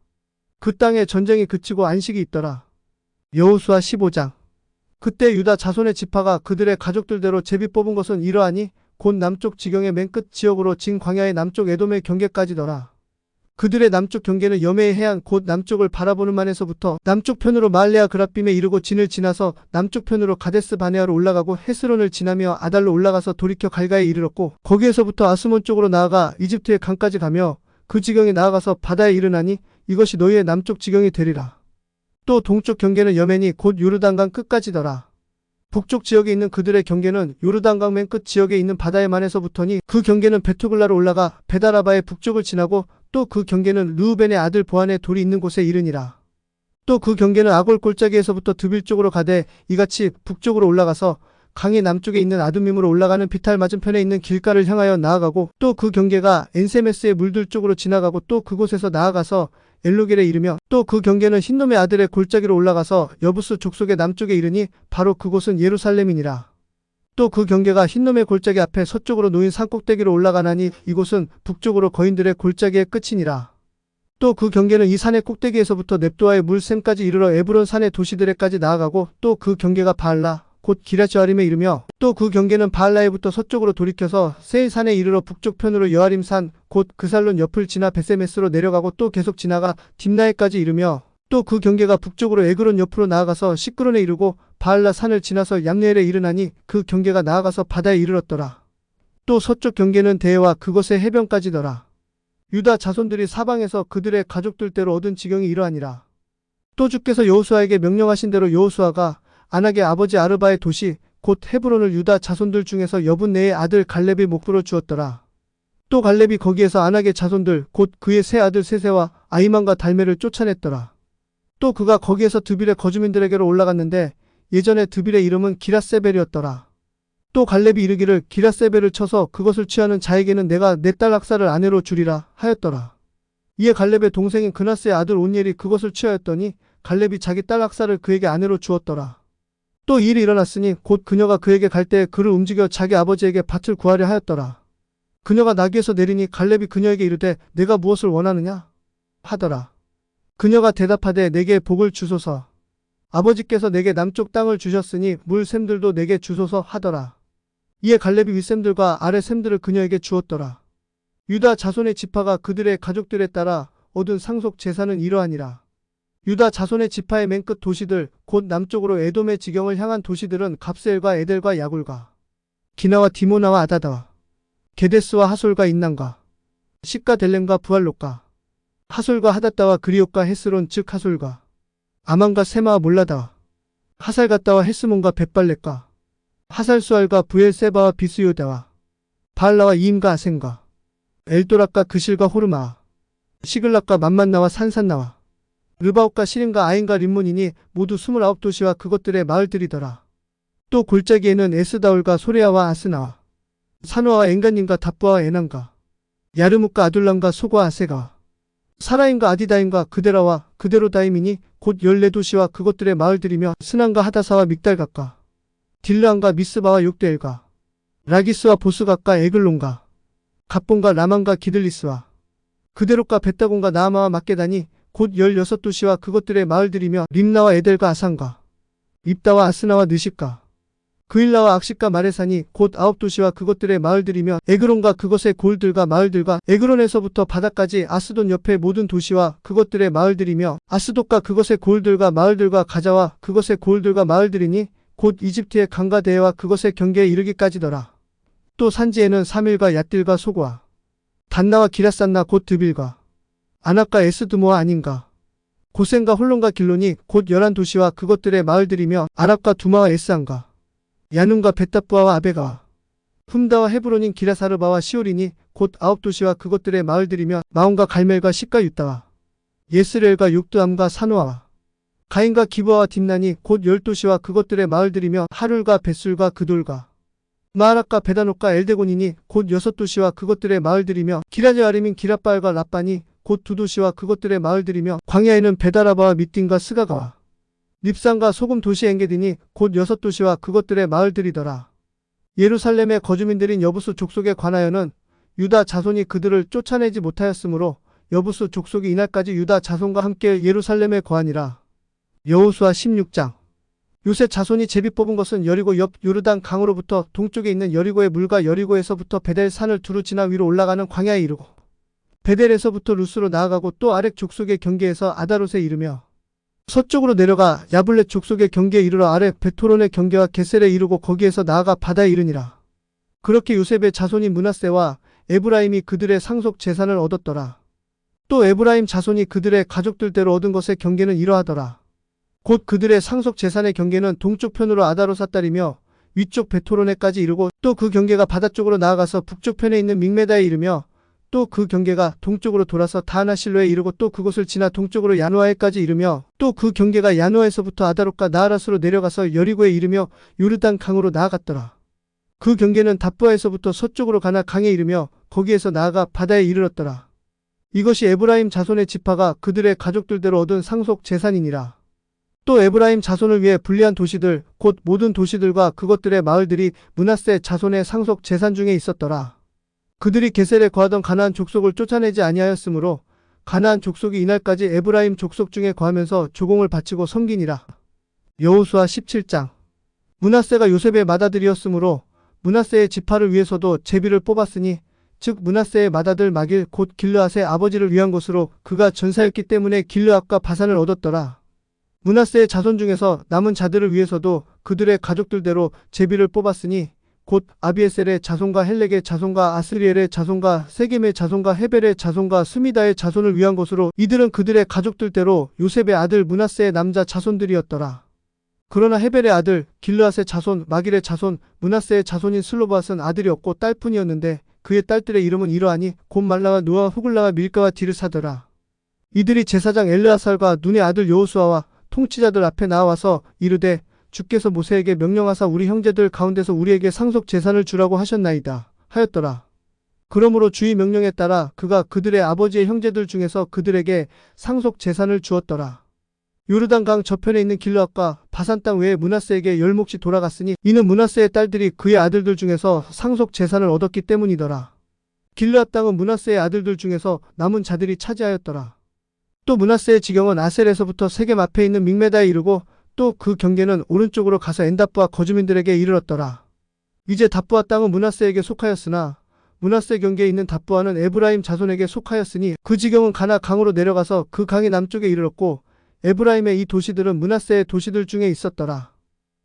그 땅에 전쟁이 그치고 안식이 있더라. 여호수아 15장. 그때 유다 자손의 지파가 그들의 가족들대로 제비 뽑은 것은 이러하니 곧 남쪽 지경의 맨 끝 지역으로 진 광야의 남쪽 에돔의 경계까지더라. 그들의 남쪽 경계는 여메의 해안 곧 남쪽을 바라보는 만에서부터 남쪽 편으로 마알레아 그라빔에 이르고 진을 지나서 남쪽 편으로 가데스 바네아로 올라가고 헤스론을 지나며 아달로 올라가서 돌이켜 갈가에 이르렀고 거기에서부터 아스몬 쪽으로 나아가 이집트의 강까지 가며 그 지경에 나아가서 바다에 이르나니 이것이 너희의 남쪽 지경이 되리라. 또 동쪽 경계는 여멘이 곧 요르단강 끝까지더라. 북쪽 지역에 있는 그들의 경계는 요르단강 맨 끝 지역에 있는 바다의 만에서부터니 그 경계는 베토글라로 올라가 베다라바의 북쪽을 지나고 또 그 경계는 르우벤의 아들 보안의 돌이 있는 곳에 이르니라. 또 그 경계는 아골 골짜기에서부터 드빌 쪽으로 가되 이같이 북쪽으로 올라가서 강의 남쪽에 있는 아둠밈으로 올라가는 비탈 맞은편에 있는 길가를 향하여 나아가고 또 그 경계가 엔세메스의 물들 쪽으로 지나가고 또 그곳에서 나아가서 엘로겔에 이르며 또 그 경계는 흰놈의 아들의 골짜기로 올라가서 여부스 족속의 남쪽에 이르니 바로 그곳은 예루살렘이니라. 또 그 경계가 흰놈의 골짜기 앞에 서쪽으로 놓인 산꼭대기로 올라가나니 이곳은 북쪽으로 거인들의 골짜기의 끝이니라. 또 그 경계는 이 산의 꼭대기에서부터 넵도아의 물샘까지 이르러 에브론 산의 도시들에까지 나아가고 또 그 경계가 바알라 곧 기럇여아림에 이르며 또 그 경계는 바알라에부터 서쪽으로 돌이켜서 세일산에 이르러 북쪽편으로 여아림산 곧 그살론 옆을 지나 베세메스로 내려가고 또 계속 지나가 딥나에까지 이르며 또 그 경계가 북쪽으로 에그론 옆으로 나아가서 시끄론에 이르고 바알라 산을 지나서 양레엘에 이르나니 그 경계가 나아가서 바다에 이르렀더라. 또 서쪽 경계는 대해와 그것의 해변까지더라. 유다 자손들이 사방에서 그들의 가족들대로 얻은 지경이 이러하니라. 또 주께서 여호수아에게 명령하신 대로 여호수아가 아낙의 아버지 아르바의 도시 곧 헤브론을 유다 자손들 중에서 여분네의 아들 갈렙의 목부로 주었더라. 또 갈렙이 거기에서 아낙의 자손들 곧 그의 세 아들 세세와 아히만과 달메를 쫓아냈더라. 또 그가 거기에서 드빌의 거주민들에게로 올라갔는데 예전에 드빌의 이름은 기라세벨이었더라. 또 갈렙이 이르기를 기라세벨을 쳐서 그것을 취하는 자에게는 내가 내 딸 악사를 아내로 주리라 하였더라. 이에 갈렙의 동생인 그나스의 아들 온니엘이 그것을 취하였더니 갈렙이 자기 딸 악사를 그에게 아내로 주었더라. 또 이 일이 일어났으니 곧 그녀가 그에게 갈 때 그를 움직여 자기 아버지에게 밭을 구하려 하였더라. 그녀가 나귀에서 내리니 갈렙이 그녀에게 이르되 내가 무엇을 원하느냐 하더라. 그녀가 대답하되 내게 복을 주소서. 아버지께서 내게 남쪽 땅을 주셨으니 물샘들도 내게 주소서 하더라. 이에 갈렙이 윗샘들과 아래샘들을 그녀에게 주었더라. 유다 자손의 지파가 그들의 가족들에 따라 얻은 상속 재산은 이러하니라. 유다 자손의 지파의 맨 끝 도시들 곧 남쪽으로 에돔의 지경을 향한 도시들은 갑세엘과 에델과 야굴과 기나와 디모나와 아다다와 게데스와 하솔과 인난과 시가 델렘과 부알롯과 하솔과 하닷다와 그리옥과 헤스론 즉 하솔과 아만과 세마와 몰라다와 하살갓다와 헤스몬과 벳발렛과 하살수알과 부엘세바와 비스요다와 바알라와 이임과 아셈과 엘도락과 그실과 호르마 시글락과 만만나와 산산나와 르바옥과 시림과 아인과 림몬이니 모두 29도시와 그것들의 마을들이더라. 또 골짜기에는 에스다올과 소레아와 아스나와 산호와 엔간님과 답부와 에난과 야르묵과 아둘람과 소과 아세가 사라임과 아디다임과 그데라와 그데로다임이니 곧 14도시와 그것들의 마을들이며 스난과 하다사와 믹달각과 딜르안과 미스바와 욕대엘과 라기스와 보스각과 에글론과 갑본과 라만과 기들리스와 그데롯과 벳다곤과 나아마와 막게다니 곧 16도시와 그것들의 마을들이며 림나와 에델과 아산과 입다와 아스나와 느십과 그일라와 악십과 마레산이 곧 9도시와 그것들의 마을들이며 에그론과 그것의 골들과 마을들과 에그론에서부터 바다까지 아스돈 옆의 모든 도시와 그것들의 마을들이며 아스돗과 그것의 골들과 마을들과 가자와 그것의 골들과 마을들이니 곧 이집트의 강과 대해와 그것의 경계에 이르기까지더라. 또 산지에는 사밀과 얏딜과 소고와 단나와 기라산나 곧 드빌과 아낙과 에스드모아 아닌가 고센과 홀론과 길론이 곧 11도시와 그것들의 마을들이며 아랍과 두마와 에스안과 야눈과 벳다부아와 아베가와 훔다와 헤브론인 기라사르바와 시올이니 곧 9도시와 그것들의 마을들이며 마온과 갈멜과 십과 유다와 예스레엘과 욕두암과 사노아와 가인과 기브아와 딥난이 곧 10도시와 그것들의 마을들이며 하룰과 벳술과 그돌과 마하락과 베다녹과 엘데곤이니 곧 6도시와 그것들의 마을들이며 기라제아림인 기랏바알과 랍반이 곧 2도시와 그것들의 마을들이며 광야에는 베다라바와 밑딘과 스가가와 립산과 소금 도시 엔게디니 곧 6도시와 그것들의 마을들이더라. 예루살렘의 거주민들인 여부수 족속에 관하여는 유다 자손이 그들을 쫓아내지 못하였으므로 여부수 족속이 이날까지 유다 자손과 함께 예루살렘에 거하니라. 여호수아 16장. 요셉 자손이 제비 뽑은 것은 여리고 옆 요르단 강으로부터 동쪽에 있는 여리고의 물과 여리고에서부터 베델 산을 두루 지나 위로 올라가는 광야에 이르고 베델에서부터 루스로 나아가고 또 아렉 족속의 경계에서 아다롯에 이르며 서쪽으로 내려가 야블렛 족속의 경계에 이르러 아래 베토론의 경계와 게셀에 이르고 거기에서 나아가 바다에 이르니라. 그렇게 요셉의 자손이 므낫세와 에브라임이 그들의 상속 재산을 얻었더라. 또 에브라임 자손이 그들의 가족들대로 얻은 것의 경계는 이러하더라. 곧 그들의 상속 재산의 경계는 동쪽 편으로 아다롯 삿달이며 위쪽 베토론에까지 이르고 또 그 경계가 바다 쪽으로 나아가서 북쪽 편에 있는 믹메다에 이르며 또 그 경계가 동쪽으로 돌아서 다하나실로에 이르고 또 그곳을 지나 동쪽으로 야누아에까지 이르며 또 그 경계가 야누아에서부터 아다롯과 나하라스로 내려가서 여리고에 이르며 요르단 강으로 나아갔더라. 그 경계는 답부아에서부터 서쪽으로 가나 강에 이르며 거기에서 나아가 바다에 이르렀더라. 이것이 에브라임 자손의 지파가 그들의 가족들대로 얻은 상속 재산이니라. 또 에브라임 자손을 위해 분리한 도시들 곧 모든 도시들과 그것들의 마을들이 므낫세 자손의 상속 재산 중에 있었더라. 그들이 게셀에 거하던 가나안 족속을 쫓아내지 아니하였으므로 가나안 족속이 이날까지 에브라임 족속 중에 거하면서 조공을 바치고 섬기니라. 여호수아 17장. 므낫세가 요셉의 맏아들이었으므로 므낫세의 지파를 위해서도 제비를 뽑았으니 즉 므낫세의 맏아들 마길 곧 길르앗의 아버지를 위한 것으로 그가 전사였기 때문에 길르앗과 바산을 얻었더라. 므낫세의 자손 중에서 남은 자들을 위해서도 그들의 가족들대로 제비를 뽑았으니 곧 아비에셀의 자손과 헬렉의 자손과 아스리엘의 자손과 세겜의 자손과 헤벨의 자손과 스미다의 자손을 위한 것으로 이들은 그들의 가족들대로 요셉의 아들 므낫세의 남자 자손들이었더라. 그러나 헤벨의 아들 길르앗의 자손 마길의 자손 므낫세의 자손인 슬로바앗은 아들이 없고 딸뿐이었는데 그의 딸들의 이름은 이러하니 곧 말라와 노아 후글라와 밀가와 디르사더라. 이들이 제사장 엘르아살과 눈의 아들 여호수아와 통치자들 앞에 나와서 이르되 주께서 모세에게 명령하사 우리 형제들 가운데서 우리에게 상속 재산을 주라고 하셨나이다 하였더라. 그러므로 주의 명령에 따라 그가 그들의 아버지의 형제들 중에서 그들에게 상속 재산을 주었더라. 요르단 강 저편에 있는 길르앗과 바산 땅 외에 므낫세에게 10몫이 돌아갔으니 이는 므낫세의 딸들이 그의 아들들 중에서 상속 재산을 얻었기 때문이더라. 길르앗 땅은 므낫세의 아들들 중에서 남은 자들이 차지하였더라. 또 므낫세의 지경은 아셀에서부터 세겜 앞에 있는 믹메다에 이르고 또 그 경계는 오른쪽으로 가서 엔답부아 거주민들에게 이르렀더라. 이제 답부아 땅은 므낫세에게 속하였으나 므낫세 경계에 있는 답부아는 에브라임 자손에게 속하였으니 그 지경은 가나 강으로 내려가서 그 강의 남쪽에 이르렀고 에브라임의 이 도시들은 므낫세의 도시들 중에 있었더라.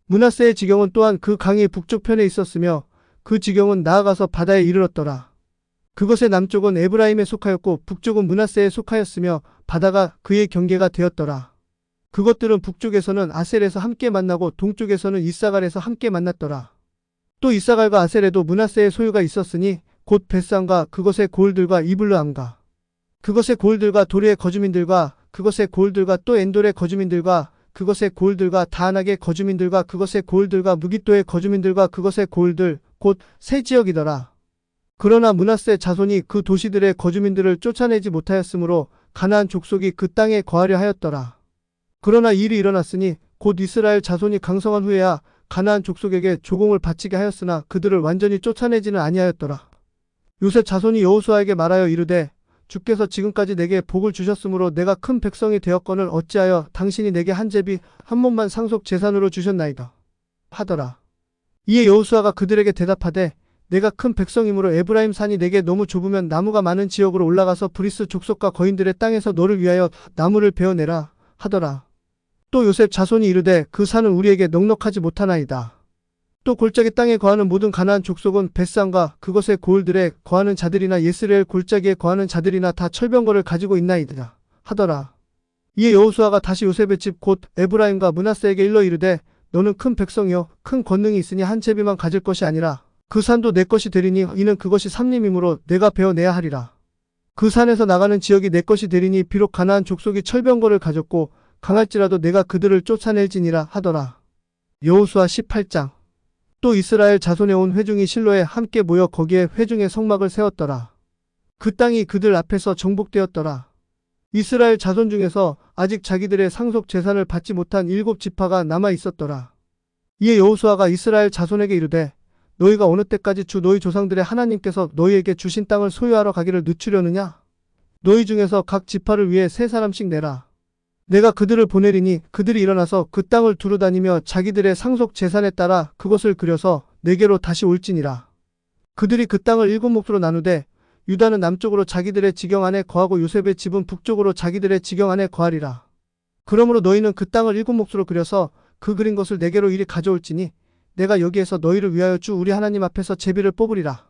므낫세의 지경은 또한 그 강의 북쪽 편에 있었으며 그 지경은 나아가서 바다에 이르렀더라. 그것의 남쪽은 에브라임에 속하였고 북쪽은 므낫세에 속하였으며 바다가 그의 경계가 되었더라. 그것들은 북쪽에서는 아셀에서 함께 만나고 동쪽에서는 이사갈에서 함께 만났더라. 또 이사갈과 아셀에도 므낫세의 소유가 있었으니 곧 벳산과 그것의 고을들과 이블르암과 그것의 고을들과 도리의 거주민들과 그것의 고을들과 또 엔돌의 거주민들과 그것의 고을들과 다하낙의 거주민들과 그것의 고을들과 무깃도의 거주민들과 그것의 고을들 곧 세 지역이더라. 그러나 므낫세 자손이 그 도시들의 거주민들을 쫓아내지 못하였으므로 가나안 족속이 그 땅에 거하려 하였더라. 그러나 일이 일어났으니 곧 이스라엘 자손이 강성한 후에야 가나안 족속에게 조공을 바치게 하였으나 그들을 완전히 쫓아내지는 아니하였더라. 요셉 자손이 여호수아에게 말하여 이르되 주께서 지금까지 내게 복을 주셨으므로 내가 큰 백성이 되었거늘 어찌하여 당신이 내게 한 제비 한 몸만 상속 재산으로 주셨나이다 하더라. 이에 여호수아가 그들에게 대답하되 내가 큰 백성이므로 에브라임 산이 내게 너무 좁으면 나무가 많은 지역으로 올라가서 브리스 족속과 거인들의 땅에서 너를 위하여 나무를 베어내라 하더라. 또 요셉 자손이 이르되 그 산은 우리에게 넉넉하지 못하나이다. 또 골짜기 땅에 거하는 모든 가나안 족속은 벳산과 그것의 고을들에 거하는 자들이나 예스레엘 골짜기에 거하는 자들이나 다 철병거를 가지고 있나이다 하더라. 이에 여호수아가 다시 요셉의 집 곧 에브라임과 므낫세에게 일러 이르되 너는 큰 백성이요 큰 권능이 있으니 한 제비만 가질 것이 아니라 그 산도 내 것이 되리니 이는 그것이 삼림이므로 내가 베어내야 하리라. 그 산에서 나가는 지역이 내 것이 되리니 비록 가나안 족속이 철병거를 가졌고 강할지라도 내가 그들을 쫓아낼지니라 하더라. 여호수아 18장. 또 이스라엘 자손에 온 회중이 실로에 함께 모여 거기에 회중의 성막을 세웠더라. 그 땅이 그들 앞에서 정복되었더라. 이스라엘 자손 중에서 아직 자기들의 상속 재산을 받지 못한 7지파가 남아 있었더라. 이에 여호수아가 이스라엘 자손에게 이르되 너희가 어느 때까지 주 너희 조상들의 하나님께서 너희에게 주신 땅을 소유하러 가기를 늦추려느냐? 너희 중에서 각 지파를 위해 3사람씩 내라. 내가 그들을 보내리니 그들이 일어나서 그 땅을 두루다니며 자기들의 상속 재산에 따라 그것을 그려서 내게로 다시 올지니라. 그들이 그 땅을 7몫으로 나누되 유다는 남쪽으로 자기들의 지경 안에 거하고 요셉의 집은 북쪽으로 자기들의 지경 안에 거하리라. 그러므로 너희는 그 땅을 7몫으로 그려서 그 그린 것을 내게로 이리 가져올지니 내가 여기에서 너희를 위하여 주 우리 하나님 앞에서 제비를 뽑으리라.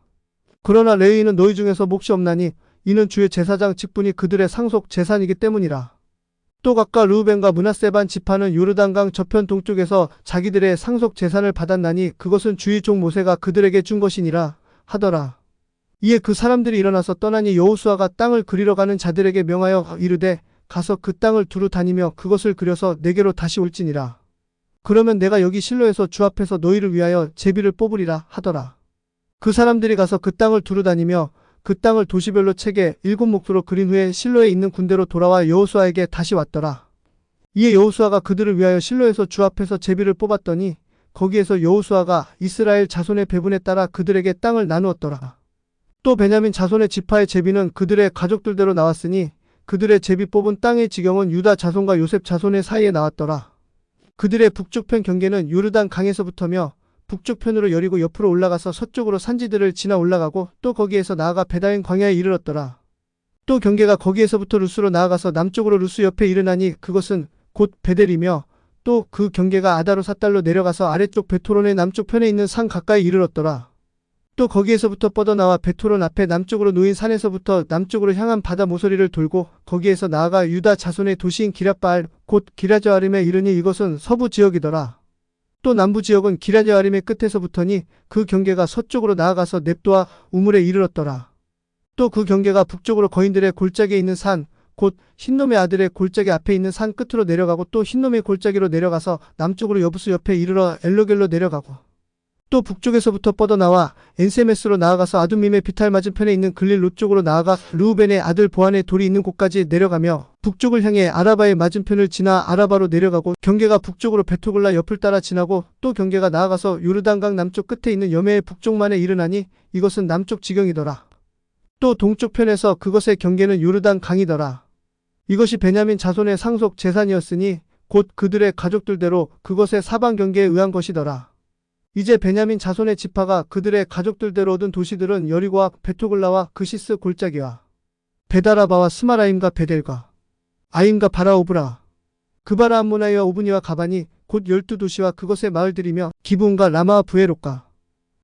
그러나 레위인은 너희 중에서 몫이 없나니 이는 주의 제사장 직분이 그들의 상속 재산이기 때문이라. 또 각각 르우벤과 므낫세 반 지파는 요르단강 저편 동쪽에서 자기들의 상속 재산을 받았나니 그것은 주의 종 모세가 그들에게 준 것이니라 하더라. 이에 그 사람들이 일어나서 떠나니 여호수아가 땅을 그리러 가는 자들에게 명하여 이르되 가서 그 땅을 두루 다니며 그것을 그려서 내게로 다시 올지니라. 그러면 내가 여기 실로에서 주 앞에서 너희를 위하여 제비를 뽑으리라 하더라. 그 사람들이 가서 그 땅을 두루 다니며 그 땅을 도시별로 책에 7몫으로 그린 후에 실로에 있는 군대로 돌아와 여호수아에게 다시 왔더라. 이에 여호수아가 그들을 위하여 실로에서 주 앞에서 제비를 뽑았더니 거기에서 여호수아가 이스라엘 자손의 배분에 따라 그들에게 땅을 나누었더라. 또 베냐민 자손의 지파의 제비는 그들의 가족들대로 나왔으니 그들의 제비 뽑은 땅의 지경은 유다 자손과 요셉 자손의 사이에 나왔더라. 그들의 북쪽편 경계는 요르단 강에서부터며 북쪽편으로 여리고 옆으로 올라가서 서쪽으로 산지들을 지나 올라가고 또 거기에서 나아가 베다인 광야에 이르렀더라. 또 경계가 거기에서부터 루스로 나아가서 남쪽으로 루스 옆에 이르나니 그것은 곧 베델이며 또 그 경계가 아다로 삿달로 내려가서 아래쪽 베토론의 남쪽 편에 있는 산 가까이 이르렀더라. 또 거기에서부터 뻗어나와 베토론 앞에 남쪽으로 놓인 산에서부터 남쪽으로 향한 바다 모서리를 돌고 거기에서 나아가 유다 자손의 도시인 기럇바알 곧 기랴저아림에 이르니 이것은 서부 지역이더라. 또 남부 지역은 기랴저아림의 끝에서부터니 그 경계가 서쪽으로 나아가서 넵도와 우물에 이르렀더라. 또 그 경계가 북쪽으로 거인들의 골짜기에 있는 산 곧 흰놈의 아들의 골짜기 앞에 있는 산 끝으로 내려가고 또 흰놈의 골짜기로 내려가서 남쪽으로 여부스 옆에 이르러 엘로겔로 내려가고 또 북쪽에서부터 뻗어나와 엔세메스로 나아가서 아둠밈의 비탈 맞은편에 있는 글릴 롯 쪽으로 나아가 르우벤의 아들 보안의 돌이 있는 곳까지 내려가며 북쪽을 향해 아라바의 맞은편을 지나 아라바로 내려가고 경계가 북쪽으로 베토글라 옆을 따라 지나고 또 경계가 나아가서 요르단강 남쪽 끝에 있는 여매의 북쪽만에 이르나니 이것은 남쪽 지경이더라. 또 동쪽 편에서 그것의 경계는 요르단 강이더라. 이것이 베냐민 자손의 상속 재산이었으니 곧 그들의 가족들대로 그것의 사방 경계에 의한 것이더라. 이제 베냐민 자손의 지파가 그들의 가족들대로 얻은 도시들은 여리고와 베토글라와 그시스 골짜기와 베다라바와 스마라임과 베델과 아임과 바라오브라 그바라 암모나이와 오브니와 가바니 곧 12도시와 그것의 마을들이며 기브온과 라마와 부에롯과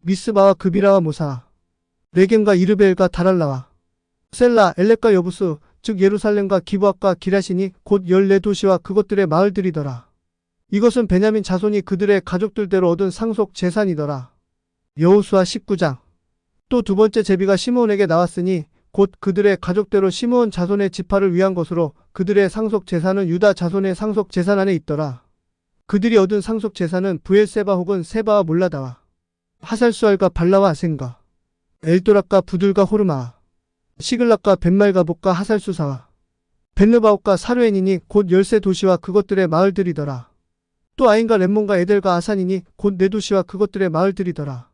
미스바와 그비라와 모사 레겜과 이르벨과 다랄라와 셀라 엘렉과 여부스 즉 예루살렘과 기브앗과 기라시니 곧 14도시와 그것들의 마을들이더라. 이것은 베냐민 자손이 그들의 가족들대로 얻은 상속 재산이더라. 여호수아 19장. 또 두 번째 제비가 시므온에게 나왔으니 곧 그들의 가족대로 시므온 자손의 지파를 위한 것으로 그들의 상속 재산은 유다 자손의 상속 재산 안에 있더라. 그들이 얻은 상속 재산은 부엘세바 혹은 세바와 몰라다와 하살수알과 발라와 아센과 엘도락과 부들과 호르마 시글락과 벤말가복과 하살수사와 벤르바옥과 사르엔이니 곧 13도시와 그것들의 마을들이더라. 또 아인과 렘몬과 에델과 아산이니 곧 4도시와 그것들의 마을들이더라.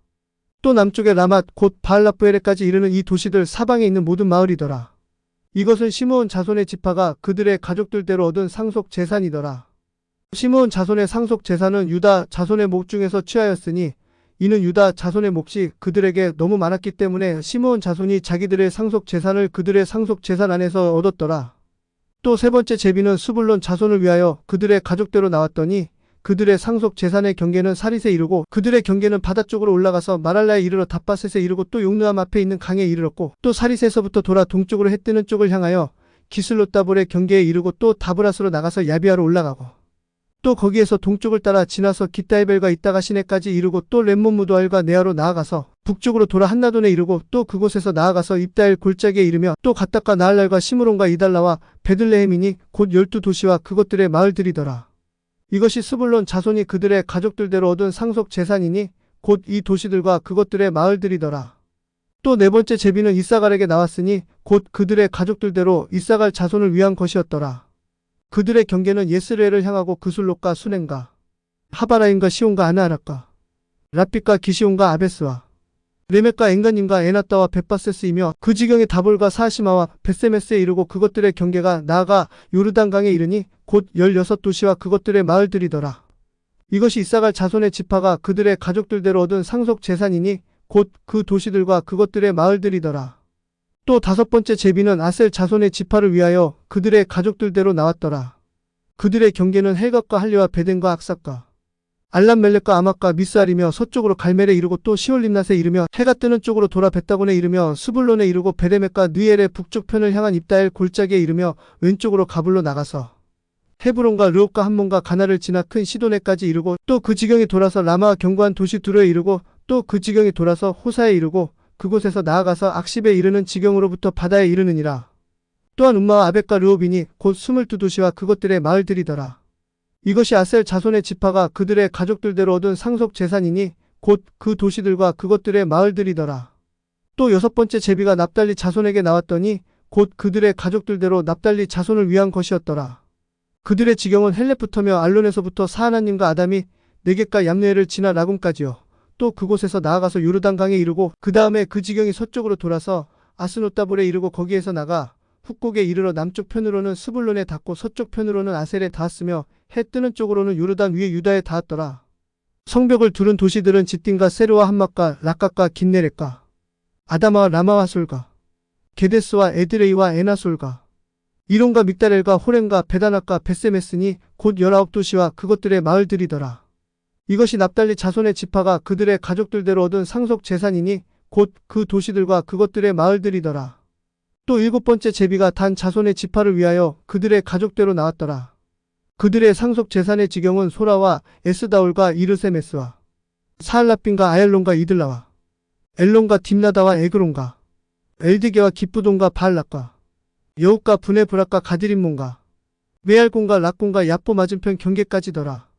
또 남쪽의 라맛 곧 바알라프에레까지 이르는 이 도시들 사방에 있는 모든 마을이더라. 이것은 시므온 자손의 지파가 그들의 가족들대로 얻은 상속 재산이더라. 시므온 자손의 상속 재산은 유다 자손의 목 중에서 취하였으니 이는 유다 자손의 몫이 그들에게 너무 많았기 때문에 시므온 자손이 자기들의 상속 재산을 그들의 상속 재산 안에서 얻었더라. 또 세 번째 제비는 스불론 자손을 위하여 그들의 가족대로 나왔더니 그들의 상속 재산의 경계는 사릿에 이르고 그들의 경계는 바다 쪽으로 올라가서 마랄라에 이르러 닷바셋에 이르고 또 용르암 앞에 있는 강에 이르렀고 또 사릿에서부터 돌아 동쪽으로 해 뜨는 쪽을 향하여 기슬롯다볼의 경계에 이르고 또 다브라스로 나가서 야비아로 올라가고 또 거기에서 동쪽을 따라 지나서 기타에벨과 있다가 시내까지 이르고 또 렘몬 무도알과 네아로 나아가서 북쪽으로 돌아 한나돈에 이르고 또 그곳에서 나아가서 입다엘 골짜기에 이르며 또 갓닥과 나할랄과 시므론과 이달라와 베들레헴이니 곧 12도시와 그것들의 마을들이더라. 이것이 스불론 자손이 그들의 가족들대로 얻은 상속 재산이니 곧 이 도시들과 그것들의 마을들이더라. 또 네 번째 제비는 이사갈에게 나왔으니 곧 그들의 가족들대로 이사갈 자손을 위한 것이었더라. 그들의 경계는 예스레엘을 향하고 그술롯과 수넨과 하바라임과 시온과 아나하락과 라핏과 기시온과 아베스와 레멕과 엔가님과 에나따와 벳바세스이며 그 지경의 다볼과 사시마와 벳세메스에 이르고 그것들의 경계가 나아가 요르단강에 이르니 곧 16도시와 그것들의 마을들이더라. 이것이 이사갈 자손의 지파가 그들의 가족들대로 얻은 상속 재산이니 곧 그 도시들과 그것들의 마을들이더라. 또 다섯 번째 제비는 아셀 자손의 지파를 위하여 그들의 가족들대로 나왔더라. 그들의 경계는 헬갓과 할리와 베덴과 악삭과 알람멜렉과 아막과 미스알이며 서쪽으로 갈멜에 이르고 또 시올림낫에 이르며 해가 뜨는 쪽으로 돌아 벳다곤에 이르며 스불론에 이르고 베레멕과 느엘의 북쪽 편을 향한 입다엘 골짜기에 이르며 왼쪽으로 가불로 나가서 헤브론과 르홉과 함몬과 가나를 지나 큰 시도네까지 이르고 또 그 지경에 돌아서 라마와 견고한 도시 두로에 이르고 또 그 지경에 돌아서 호사에 이르고 그곳에서 나아가서 악십에 이르는 지경으로부터 바다에 이르느니라. 또한 음마와 아벡과 르홉이니 곧 22도시와 그것들의 마을들이더라. 이것이 아셀 자손의 지파가 그들의 가족들대로 얻은 상속 재산이니 곧 그 도시들과 그것들의 마을들이더라. 또 여섯 번째 제비가 납달리 자손에게 나왔더니 곧 그들의 가족들대로 납달리 자손을 위한 것이었더라. 그들의 지경은 헬렙부터며 알론에서부터 사하나님과 아담이 네겝과 얌느엘을 지나 라군까지요. 또 그곳에서 나아가서 요르단강에 이르고 그 다음에 그 지경이 서쪽으로 돌아서 아스노따볼에 이르고 거기에서 나가 훅곡에 이르러 남쪽 편으로는 스불론에 닿고 서쪽 편으로는 아셀에 닿았으며 해 뜨는 쪽으로는 요르단 위에 유다에 닿았더라. 성벽을 두른 도시들은 지딘과 세르와 함막과 락각과 긴네렛과 아다마와 라마와 솔과 게데스와 에드레이와 에나솔과 이론과 믹다렐과 호렌과 베다낙과 벳세메스니 곧 19도시와 그것들의 마을들이더라. 이것이 납달리 자손의 지파가 그들의 가족들대로 얻은 상속 재산이니 곧 그 도시들과 그것들의 마을들이더라. 또 일곱 번째 제비가 단 자손의 지파를 위하여 그들의 가족대로 나왔더라. 그들의 상속 재산의 지경은 소라와 에스다올과 이르세메스와 사할라핀과 아엘론과 이들라와 엘론과 딥나다와 에그론과 엘드게와 기쁘돈과 바알락과 여욱과 브네브락과 가드림몬과 메알곤과 락곤과 야포 맞은편 경계까지더라.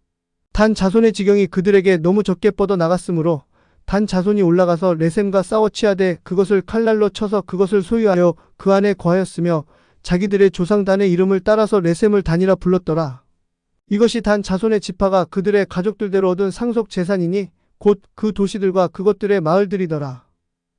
단 자손의 지경이 그들에게 너무 적게 뻗어 나갔으므로 단 자손이 올라가서 레셈과 싸워 취하되 그것을 칼날로 쳐서 그것을 소유하여 그 안에 거하였으며 자기들의 조상단의 이름을 따라서 레셈을 단이라 불렀더라. 이것이 단 자손의 지파가 그들의 가족들대로 얻은 상속 재산이니 곧 그 도시들과 그것들의 마을들이더라.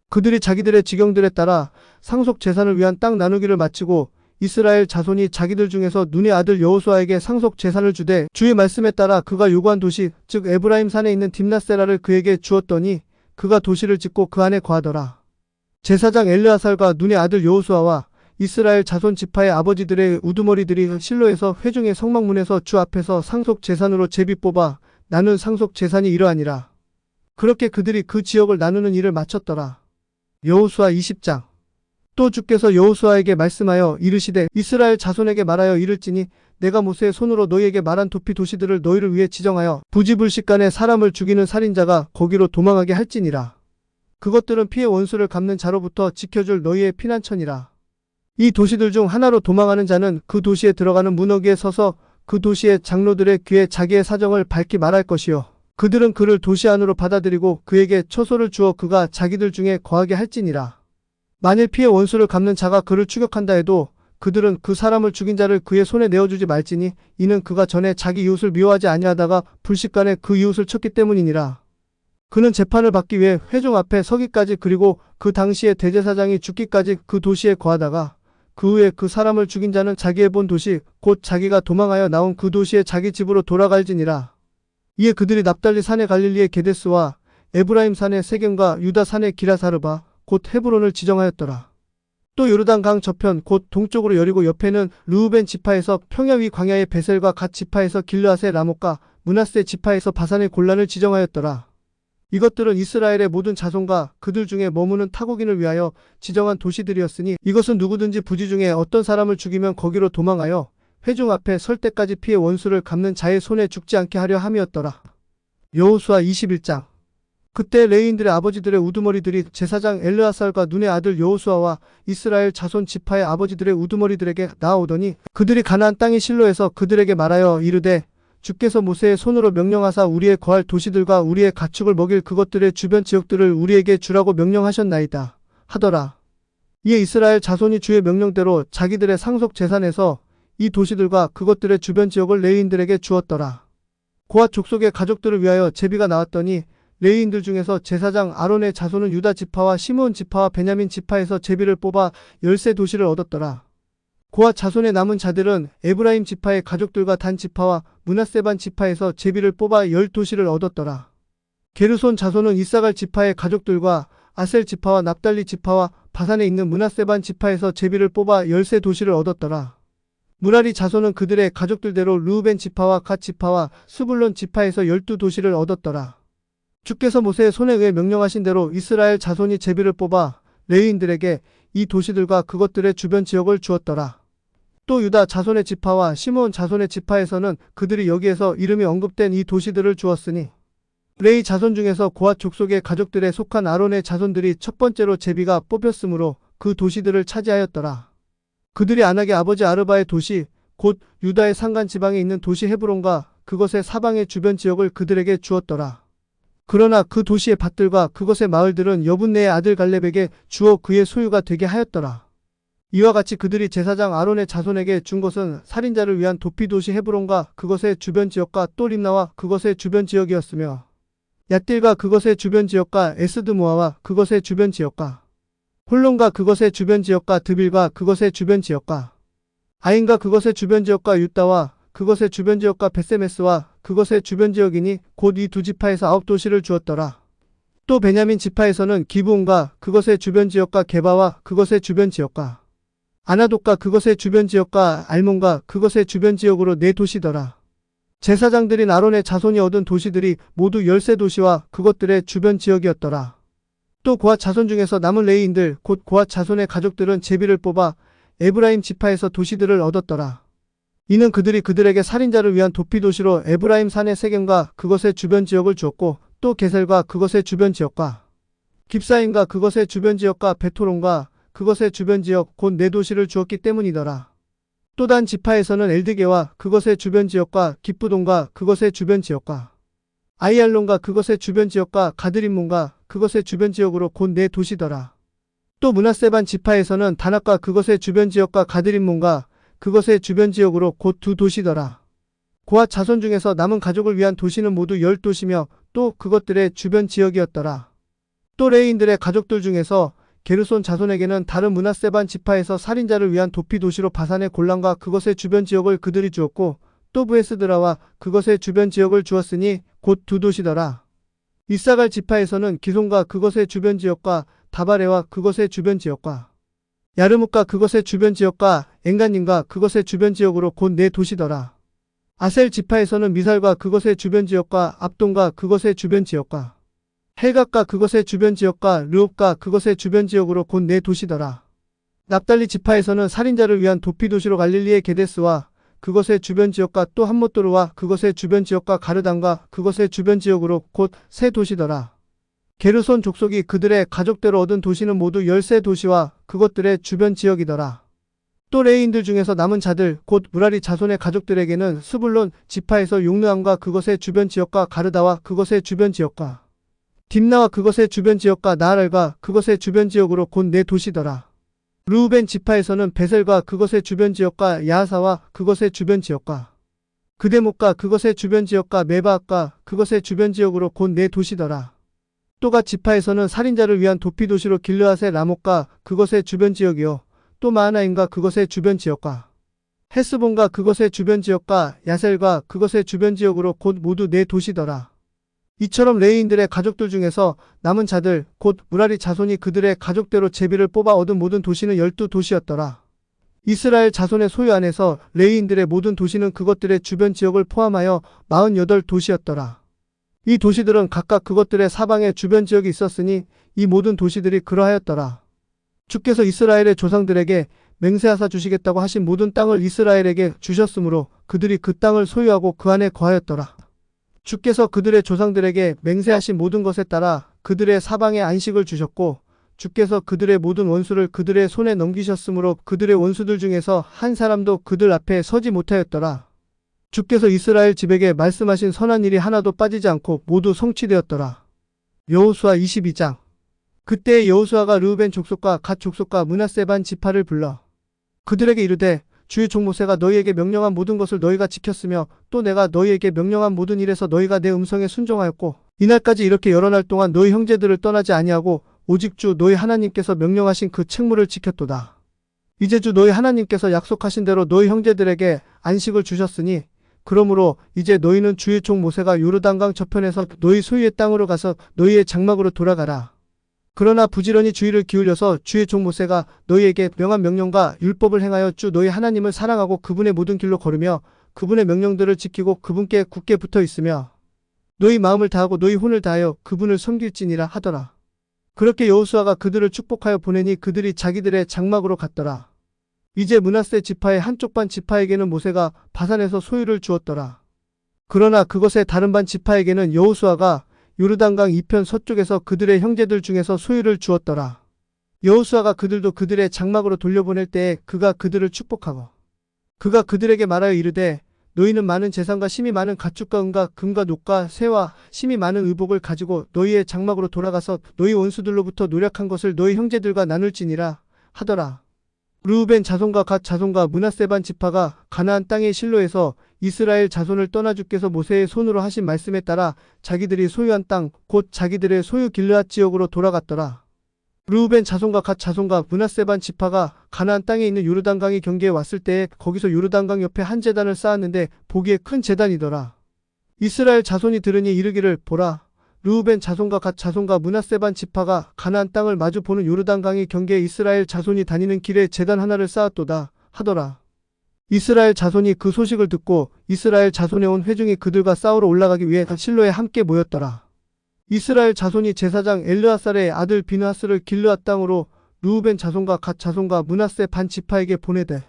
그들이 자기들의 지경들에 따라 상속 재산을 위한 땅 나누기를 마치고 이스라엘 자손이 자기들 중에서 눈의 아들 여호수아에게 상속 재산을 주되 주의 말씀에 따라 그가 요구한 도시 즉 에브라임 산에 있는 딥나세라를 그에게 주었더니 그가 도시를 짓고 그 안에 거하더라. 제사장 엘르아살과 눈의 아들 여호수아와 이스라엘 자손 지파의 아버지들의 우두머리들이 실로에서 회중의 성막문에서 주 앞에서 상속 재산으로 제비 뽑아 나눈 상속 재산이 이러하니라. 그렇게 그들이 그 지역을 나누는 일을 마쳤더라. 여호수아 20장. 또 주께서 여호수아에게 말씀하여 이르시되 이스라엘 자손에게 말하여 이를지니 내가 모세의 손으로 너희에게 말한 도피 도시들을 너희를 위해 지정하여 부지불식간에 사람을 죽이는 살인자가 거기로 도망하게 할지니라. 그것들은 피해 원수를 갚는 자로부터 지켜줄 너희의 피난처니라. 이 도시들 중 하나로 도망하는 자는 그 도시에 들어가는 문어기에 서서 그 도시의 장로들의 귀에 자기의 사정을 밝히 말할 것이요 그들은 그를 도시 안으로 받아들이고 그에게 처소를 주어 그가 자기들 중에 거하게 할지니라. 만일 피해 원수를 갚는 자가 그를 추격한다 해도 그들은 그 사람을 죽인 자를 그의 손에 내어주지 말지니 이는 그가 전에 자기 이웃을 미워하지 아니하다가 불식간에 그 이웃을 쳤기 때문이니라. 그는 재판을 받기 위해 회중 앞에 서기까지 그리고 그 당시에 대제사장이 죽기까지 그 도시에 거하다가 그 후에 그 사람을 죽인 자는 자기의 본 도시 곧 자기가 도망하여 나온 그 도시에 자기 집으로 돌아갈지니라. 이에 그들이 납달리 산의 갈릴리의 게데스와 에브라임 산의 세겜과 유다 산의 기라사르바 곧 헤브론을 지정하였더라. 또 요르단 강 저편 곧 동쪽으로 여리고 옆에는 르우벤 지파에서 평야 위 광야의 베셀과 갓 지파에서 길르앗의 라못과 므낫세 지파에서 바산의 골란을 지정하였더라. 이것들은 이스라엘의 모든 자손과 그들 중에 머무는 타국인을 위하여 지정한 도시들이었으니 이것은 누구든지 부지 중에 어떤 사람을 죽이면 거기로 도망하여 회중 앞에 설 때까지 피해 원수를 갚는 자의 손에 죽지 않게 하려 함이었더라. 여호수아 21장. 그때 레위인들의 아버지들의 우두머리들이 제사장 엘르아살과 눈의 아들 여호수아와 이스라엘 자손 지파의 아버지들의 우두머리들에게 나아오더니 그들이 가나안 땅의 실로에서 그들에게 말하여 이르되 주께서 모세의 손으로 명령하사 우리의 거할 도시들과 우리의 가축을 먹일 그것들의 주변 지역들을 우리에게 주라고 명령하셨나이다 하더라. 이에 이스라엘 자손이 주의 명령대로 자기들의 상속 재산에서 이 도시들과 그것들의 주변 지역을 레위인들에게 주었더라. 고앗 족속의 가족들을 위하여 제비가 나왔더니 레위인들 중에서 제사장 아론의 자손은 유다 지파와 시므온 지파와 베냐민 지파에서 제비를 뽑아 13 도시를 얻었더라. 고앗 자손의 남은 자들은 에브라임 지파의 가족들과 단 지파와 므낫세반 지파에서 제비를 뽑아 10 도시를 얻었더라. 게르손 자손은 이사갈 지파의 가족들과 아셀 지파와 납달리 지파와 바산에 있는 므낫세반 지파에서 제비를 뽑아 13 도시를 얻었더라. 무라리 자손은 그들의 가족들대로 르우벤 지파와 갓 지파와 스불론 지파에서 12 도시를 얻었더라. 주께서 모세의 손에 의해 명령하신 대로 이스라엘 자손이 제비를 뽑아 레위인들에게 이 도시들과 그것들의 주변 지역을 주었더라. 또 유다 자손의 지파와 시므온 자손의 지파에서는 그들이 여기에서 이름이 언급된 이 도시들을 주었으니 레위 자손 중에서 고앗 족속의 가족들에 속한 아론의 자손들이 첫 번째로 제비가 뽑혔으므로 그 도시들을 차지하였더라. 그들이 아낙의 아버지 아르바의 도시 곧 유다의 산간 지방에 있는 도시 헤브론과 그것의 사방의 주변 지역을 그들에게 주었더라. 그러나 그 도시의 밭들과 그것의 마을들은 여분네의 아들 갈렙에게 주어 그의 소유가 되게 하였더라. 이와 같이 그들이 제사장 아론의 자손에게 준 것은 살인자를 위한 도피도시 헤브론과 그것의 주변 지역과 또 림나와 그것의 주변 지역이었으며 얏딜과 그것의 주변 지역과 에스드모아와 그것의 주변 지역과 홀론과 그것의 주변 지역과 드빌과 그것의 주변 지역과 아인과 그것의 주변 지역과 유다와 그것의 주변 지역과 벳세메스와 그것의 주변 지역이니 곧 이 두 지파에서 9 도시를 주었더라. 또 베냐민 지파에서는 기브온과 그것의 주변 지역과 게바와 그것의 주변 지역과 아나돗과 그것의 주변 지역과 알몬과 그것의 주변 지역으로 4 도시더라. 제사장들인 아론의 자손이 얻은 도시들이 모두 13 도시와 그것들의 주변 지역이었더라. 또 고앗 자손 중에서 남은 레위인들 곧 고앗 자손의 가족들은 제비를 뽑아 에브라임 지파에서 도시들을 얻었더라. 이는 그들이 그들에게 살인자를 위한 도피도시로 에브라임 산의 세겜과 그것의 주변 지역을 주었고 또 게셀과 그것의 주변 지역과 깁사임과 그것의 주변 지역과 베토론과 그것의 주변 지역 곧 4 도시를 주었기 때문이더라. 또 단 지파에서는 엘드게와 그것의 주변 지역과 기쁘돈과 그것의 주변 지역과 아이알론과 그것의 주변 지역과 가드림몬과 그것의 주변 지역으로 곧 4 도시더라. 또 므낫세반 지파에서는 다낙과 그것의 주변 지역과 가드림몬과 그것의 주변 지역으로 곧 2 도시더라. 고앗 자손 중에서 남은 가족을 위한 도시는 모두 10 도시며 또 그것들의 주변 지역이었더라. 또 레위인들의 가족들 중에서 게르손 자손에게는 다른 므낫세반 지파에서 살인자를 위한 도피 도시로 바산의 골란과 그것의 주변 지역을 그들이 주었고 또 브에스드라와 그것의 주변 지역을 주었으니 곧 2 도시더라. 이사갈 지파에서는 기손과 그것의 주변 지역과 다바레와 그것의 주변 지역과 야르뭇과 그것의 주변 지역과 엔간님과 그것의 주변 지역으로 곧 4 도시더라. 아셀 지파에서는 미살과 그것의 주변 지역과 압돈과 그것의 주변 지역과 헬갓과 그것의 주변 지역과 르옵과 그것의 주변 지역으로 곧 4 도시더라. 납달리 지파에서는 살인자를 위한 도피 도시로 갈릴리의 게데스와 그것의 주변 지역과 또 함못도르와 그것의 주변 지역과 가르단과 그것의 주변 지역으로 곧 3 도시더라. 게르손 족속이 그들의 가족대로 얻은 도시는 모두 13 도시와 그것들의 주변 지역이더라. 또 레위인들 중에서 남은 자들 곧 무라리 자손의 가족들에게는 스불론 지파에서 용르암과 그것의 주변 지역과 가르다와 그것의 주변 지역과 딥나와 그것의 주변 지역과 나할과 그것의 주변 지역으로 곧 4 도시더라. 르우벤 지파에서는 베셀과 그것의 주변 지역과 야하사와 그것의 주변 지역과 그데못과 그것의 주변 지역과 메바악과 그것의 주변 지역으로 곧 4 도시더라. 또 갓 지파에서는 살인자를 위한 도피 도시로 길르앗의 라못과 그것의 주변 지역이요 또 마하나임과 그것의 주변 지역과 헤스본과 그것의 주변 지역과 야셀과 그것의 주변 지역으로 곧 모두 4 도시더라. 이처럼 레위인들의 가족들 중에서 남은 자들 곧 무라리 자손이 그들의 가족대로 제비를 뽑아 얻은 모든 도시는 12도시였더라. 이스라엘 자손의 소유 안에서 레위인들의 모든 도시는 그것들의 주변 지역을 포함하여 48도시였더라. 이 도시들은 각각 그것들의 사방에 주변 지역이 있었으니 이 모든 도시들이 그러하였더라. 주께서 이스라엘의 조상들에게 맹세하사 주시겠다고 하신 모든 땅을 이스라엘에게 주셨으므로 그들이 그 땅을 소유하고 그 안에 거하였더라. 주께서 그들의 조상들에게 맹세하신 모든 것에 따라 그들의 사방에 안식을 주셨고 주께서 그들의 모든 원수를 그들의 손에 넘기셨으므로 그들의 원수들 중에서 한 사람도 그들 앞에 서지 못하였더라. 주께서 이스라엘 집에게 말씀하신 선한 일이 하나도 빠지지 않고 모두 성취되었더라. 여호수아 22장. 그때 여호수아가 르우벤 족속과 갓 족속과 므낫세 반 지파를 불러 그들에게 이르되 주의 종 모세가 너희에게 명령한 모든 것을 너희가 지켰으며 또 내가 너희에게 명령한 모든 일에서 너희가 내 음성에 순종하였고 이날까지 이렇게 여러 날 동안 너희 형제들을 떠나지 아니하고 오직 주 너희 하나님께서 명령하신 그 책무를 지켰도다. 이제 주 너희 하나님께서 약속하신 대로 너희 형제들에게 안식을 주셨으니 그러므로 이제 너희는 주의 종 모세가 요르단강 저편에서 너희 소유의 땅으로 가서 너희의 장막으로 돌아가라. 그러나 부지런히 주의를 기울여서 주의 종 모세가 너희에게 명한 명령과 율법을 행하여 주 너희 하나님을 사랑하고 그분의 모든 길로 걸으며 그분의 명령들을 지키고 그분께 굳게 붙어 있으며 너희 마음을 다하고 너희 혼을 다하여 그분을 섬길지니라 하더라. 그렇게 여호수아가 그들을 축복하여 보내니 그들이 자기들의 장막으로 갔더라. 이제 므낫세 지파의 한쪽 반 지파에게는 모세가 바산에서 소유를 주었더라. 그러나 그것의 다른 반 지파에게는 여호수아가 요르단강 이편 서쪽에서 그들의 형제들 중에서 소유를 주었더라. 여호수아가 그들도 그들의 장막으로 돌려보낼 때에 그가 그들을 축복하고 그가 그들에게 말하여 이르되 너희는 많은 재산과 심이 많은 가축과 은과 금과 녹과 새와 심이 많은 의복을 가지고 너희의 장막으로 돌아가서 너희 원수들로부터 노력한 것을 너희 형제들과 나눌지니라 하더라. 르우벤 자손과 갓 자손과 므낫세 반 지파가 가나안 땅의 실로에서 이스라엘 자손을 떠나 주께서 모세의 손으로 하신 말씀에 따라 자기들이 소유한 땅 곧 자기들의 소유 길르앗 지역으로 돌아갔더라. 르우벤 자손과 갓 자손과 므낫세 반 지파가 가나안 땅에 있는 요르단강의 경계에 왔을 때에 거기서 요르단강 옆에 한 제단을 쌓았는데 보기에 큰 제단이더라. 이스라엘 자손이 들으니 이르기를 보라. 르우벤 자손과 갓 자손과 므낫세 반 지파가 가나안 땅을 마주 보는 요르단강의 경계에 이스라엘 자손이 다니는 길에 제단 하나를 쌓았도다 하더라. 이스라엘 자손이 그 소식을 듣고 이스라엘 자손에 온 회중이 그들과 싸우러 올라가기 위해 실로에 함께 모였더라. 이스라엘 자손이 제사장 엘르아살의 아들 비느하스를 길르앗 땅으로 르우벤 자손과 갓 자손과 므낫세 반 지파에게 보내되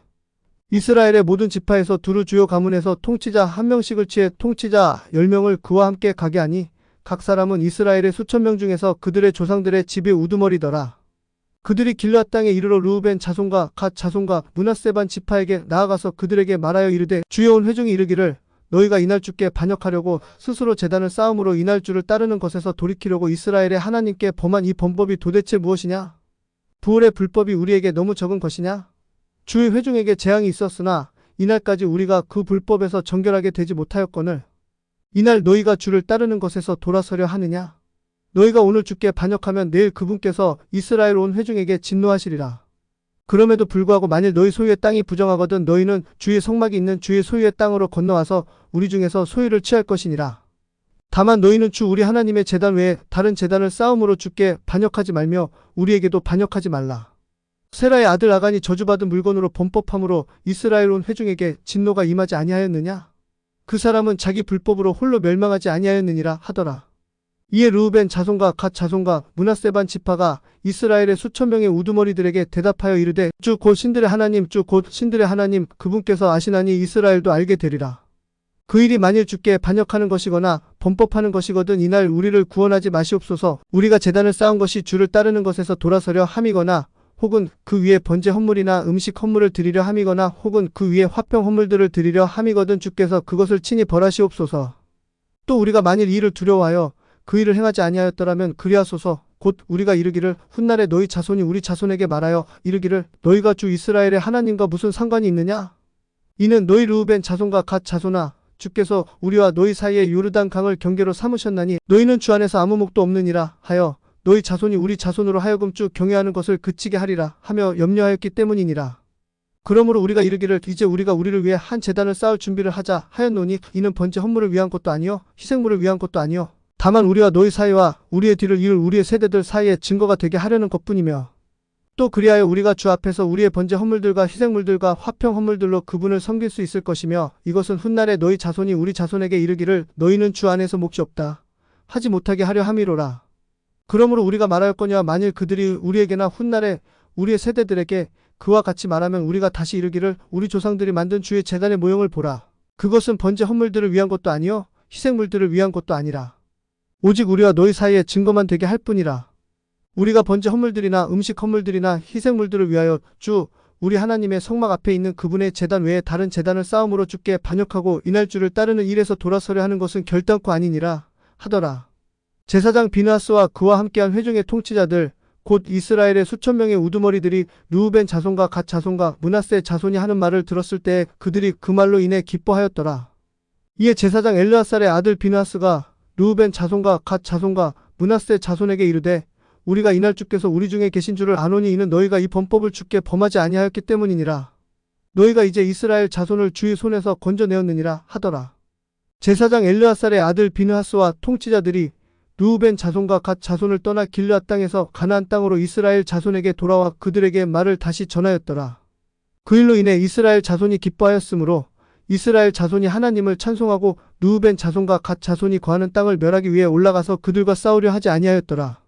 이스라엘의 모든 지파에서 두루 주요 가문에서 통치자 한 명씩을 취해 통치자 10명을 그와 함께 가게 하니 각 사람은 이스라엘의 수천 명 중에서 그들의 조상들의 집의 우두머리더라. 그들이 길르앗 땅에 이르러 르우벤 자손과 갓 자손과 므낫세 반 지파에게 나아가서 그들에게 말하여 이르되 주여 온 회중이 이르기를 너희가 이날 주께 반역하려고 스스로 제단을 쌓음으로 이날 주를 따르는 것에서 돌이키려고 이스라엘의 하나님께 범한 이 범법이 도대체 무엇이냐? 부올의 불법이 우리에게 너무 적은 것이냐? 주의 회중에게 재앙이 있었으나 이날까지 우리가 그 불법에서 정결하게 되지 못하였거늘 이날 너희가 주를 따르는 것에서 돌아서려 하느냐? 너희가 오늘 주께 반역하면 내일 그분께서 이스라엘 온 회중에게 진노하시리라. 그럼에도 불구하고 만일 너희 소유의 땅이 부정하거든 너희는 주의 성막이 있는 주의 소유의 땅으로 건너와서 우리 중에서 소유를 취할 것이니라. 다만 너희는 주 우리 하나님의 제단 외에 다른 제단을 쌓음으로 주께 반역하지 말며 우리에게도 반역하지 말라. 세라의 아들 아간이 저주받은 물건으로 범법함으로 이스라엘 온 회중에게 진노가 임하지 아니하였느냐? 그 사람은 자기 불법으로 홀로 멸망하지 아니하였느니라 하더라. 이에 르우벤 자손과 갓 자손과 므낫세 반 지파가 이스라엘의 수천 명의 우두머리들에게 대답하여 이르되 주 곧 신들의 하나님 주 곧 신들의 하나님 그분께서 아시나니 이스라엘도 알게 되리라. 그 일이 만일 주께 반역하는 것이거나 범법하는 것이거든 이날 우리를 구원하지 마시옵소서. 우리가 제단을 쌓은 것이 주를 따르는 것에서 돌아서려 함이거나 혹은 그 위에 번제 헌물이나 음식 헌물을 드리려 함이거나 혹은 그 위에 화평 헌물들을 드리려 함이거든 주께서 그것을 친히 벌하시옵소서. 또 우리가 만일 이 일을 두려워하여 그 일을 행하지 아니하였더라면 그리하소서. 곧 우리가 이르기를 훗날에 너희 자손이 우리 자손에게 말하여 이르기를 너희가 주 이스라엘의 하나님과 무슨 상관이 있느냐? 이는 너희 르우벤 자손과 갓 자손아 주께서 우리와 너희 사이에 요르단 강을 경계로 삼으셨나니 너희는 주 안에서 아무 목도 없느니라 하여 너희 자손이 우리 자손으로 하여금 주 경외하는 것을 그치게 하리라 하며 염려하였기 때문이니라. 그러므로 우리가 이르기를 이제 우리가 우리를 위해 한 제단을 쌓을 준비를 하자 하였노니 이는 번제 헌물을 위한 것도 아니요 희생물을 위한 것도 아니요 다만 우리와 너희 사이와 우리의 뒤를 이을 우리의 세대들 사이에 증거가 되게 하려는 것뿐이며 또 그리하여 우리가 주 앞에서 우리의 번제 헌물들과 희생물들과 화평 헌물들로 그분을 섬길 수 있을 것이며 이것은 훗날에 너희 자손이 우리 자손에게 이르기를 너희는 주 안에서 몫이 없다 하지 못하게 하려 함이로라. 그러므로 우리가 말하였거니와 만일 그들이 우리에게나 훗날에 우리의 세대들에게 그와 같이 말하면 우리가 다시 이르기를 우리 조상들이 만든 주의 제단의 모형을 보라. 그것은 번제 헌물들을 위한 것도 아니요 희생물들을 위한 것도 아니라 오직 우리와 너희 사이에 증거만 되게 할 뿐이라. 우리가 번제 헌물들이나 음식 헌물들이나 희생물들을 위하여 주 우리 하나님의 성막 앞에 있는 그분의 제단 외에 다른 제단을 쌓음으로 주께 반역하고 이날 주를 따르는 일에서 돌아서려 하는 것은 결단코 아니니라 하더라. 제사장 비느하스와 그와 함께한 회중의 통치자들 곧 이스라엘의 수천 명의 우두머리들이 르우벤 자손과 갓 자손과 므낫세 자손이 하는 말을 들었을 때 그들이 그 말로 인해 기뻐하였더라. 이에 제사장 엘르아살의 아들 비느하스가 르우벤 자손과 갓 자손과 므낫세 자손에게 이르되 우리가 이날 주께서 우리 중에 계신 줄을 아노니 이는 너희가 이 범법을 주께 범하지 아니하였기 때문이니라. 너희가 이제 이스라엘 자손을 주의 손에서 건져내었느니라 하더라. 제사장 엘르아살의 아들 비느하스와 통치자들이 르우벤 자손과 갓 자손을 떠나 길르앗 땅에서 가나안 땅으로 이스라엘 자손에게 돌아와 그들에게 말을 다시 전하였더라. 그 일로 인해 이스라엘 자손이 기뻐하였으므로 이스라엘 자손이 하나님을 찬송하고 르우벤 자손과 갓 자손이 거하는 땅을 멸하기 위해 올라가서 그들과 싸우려 하지 아니하였더라.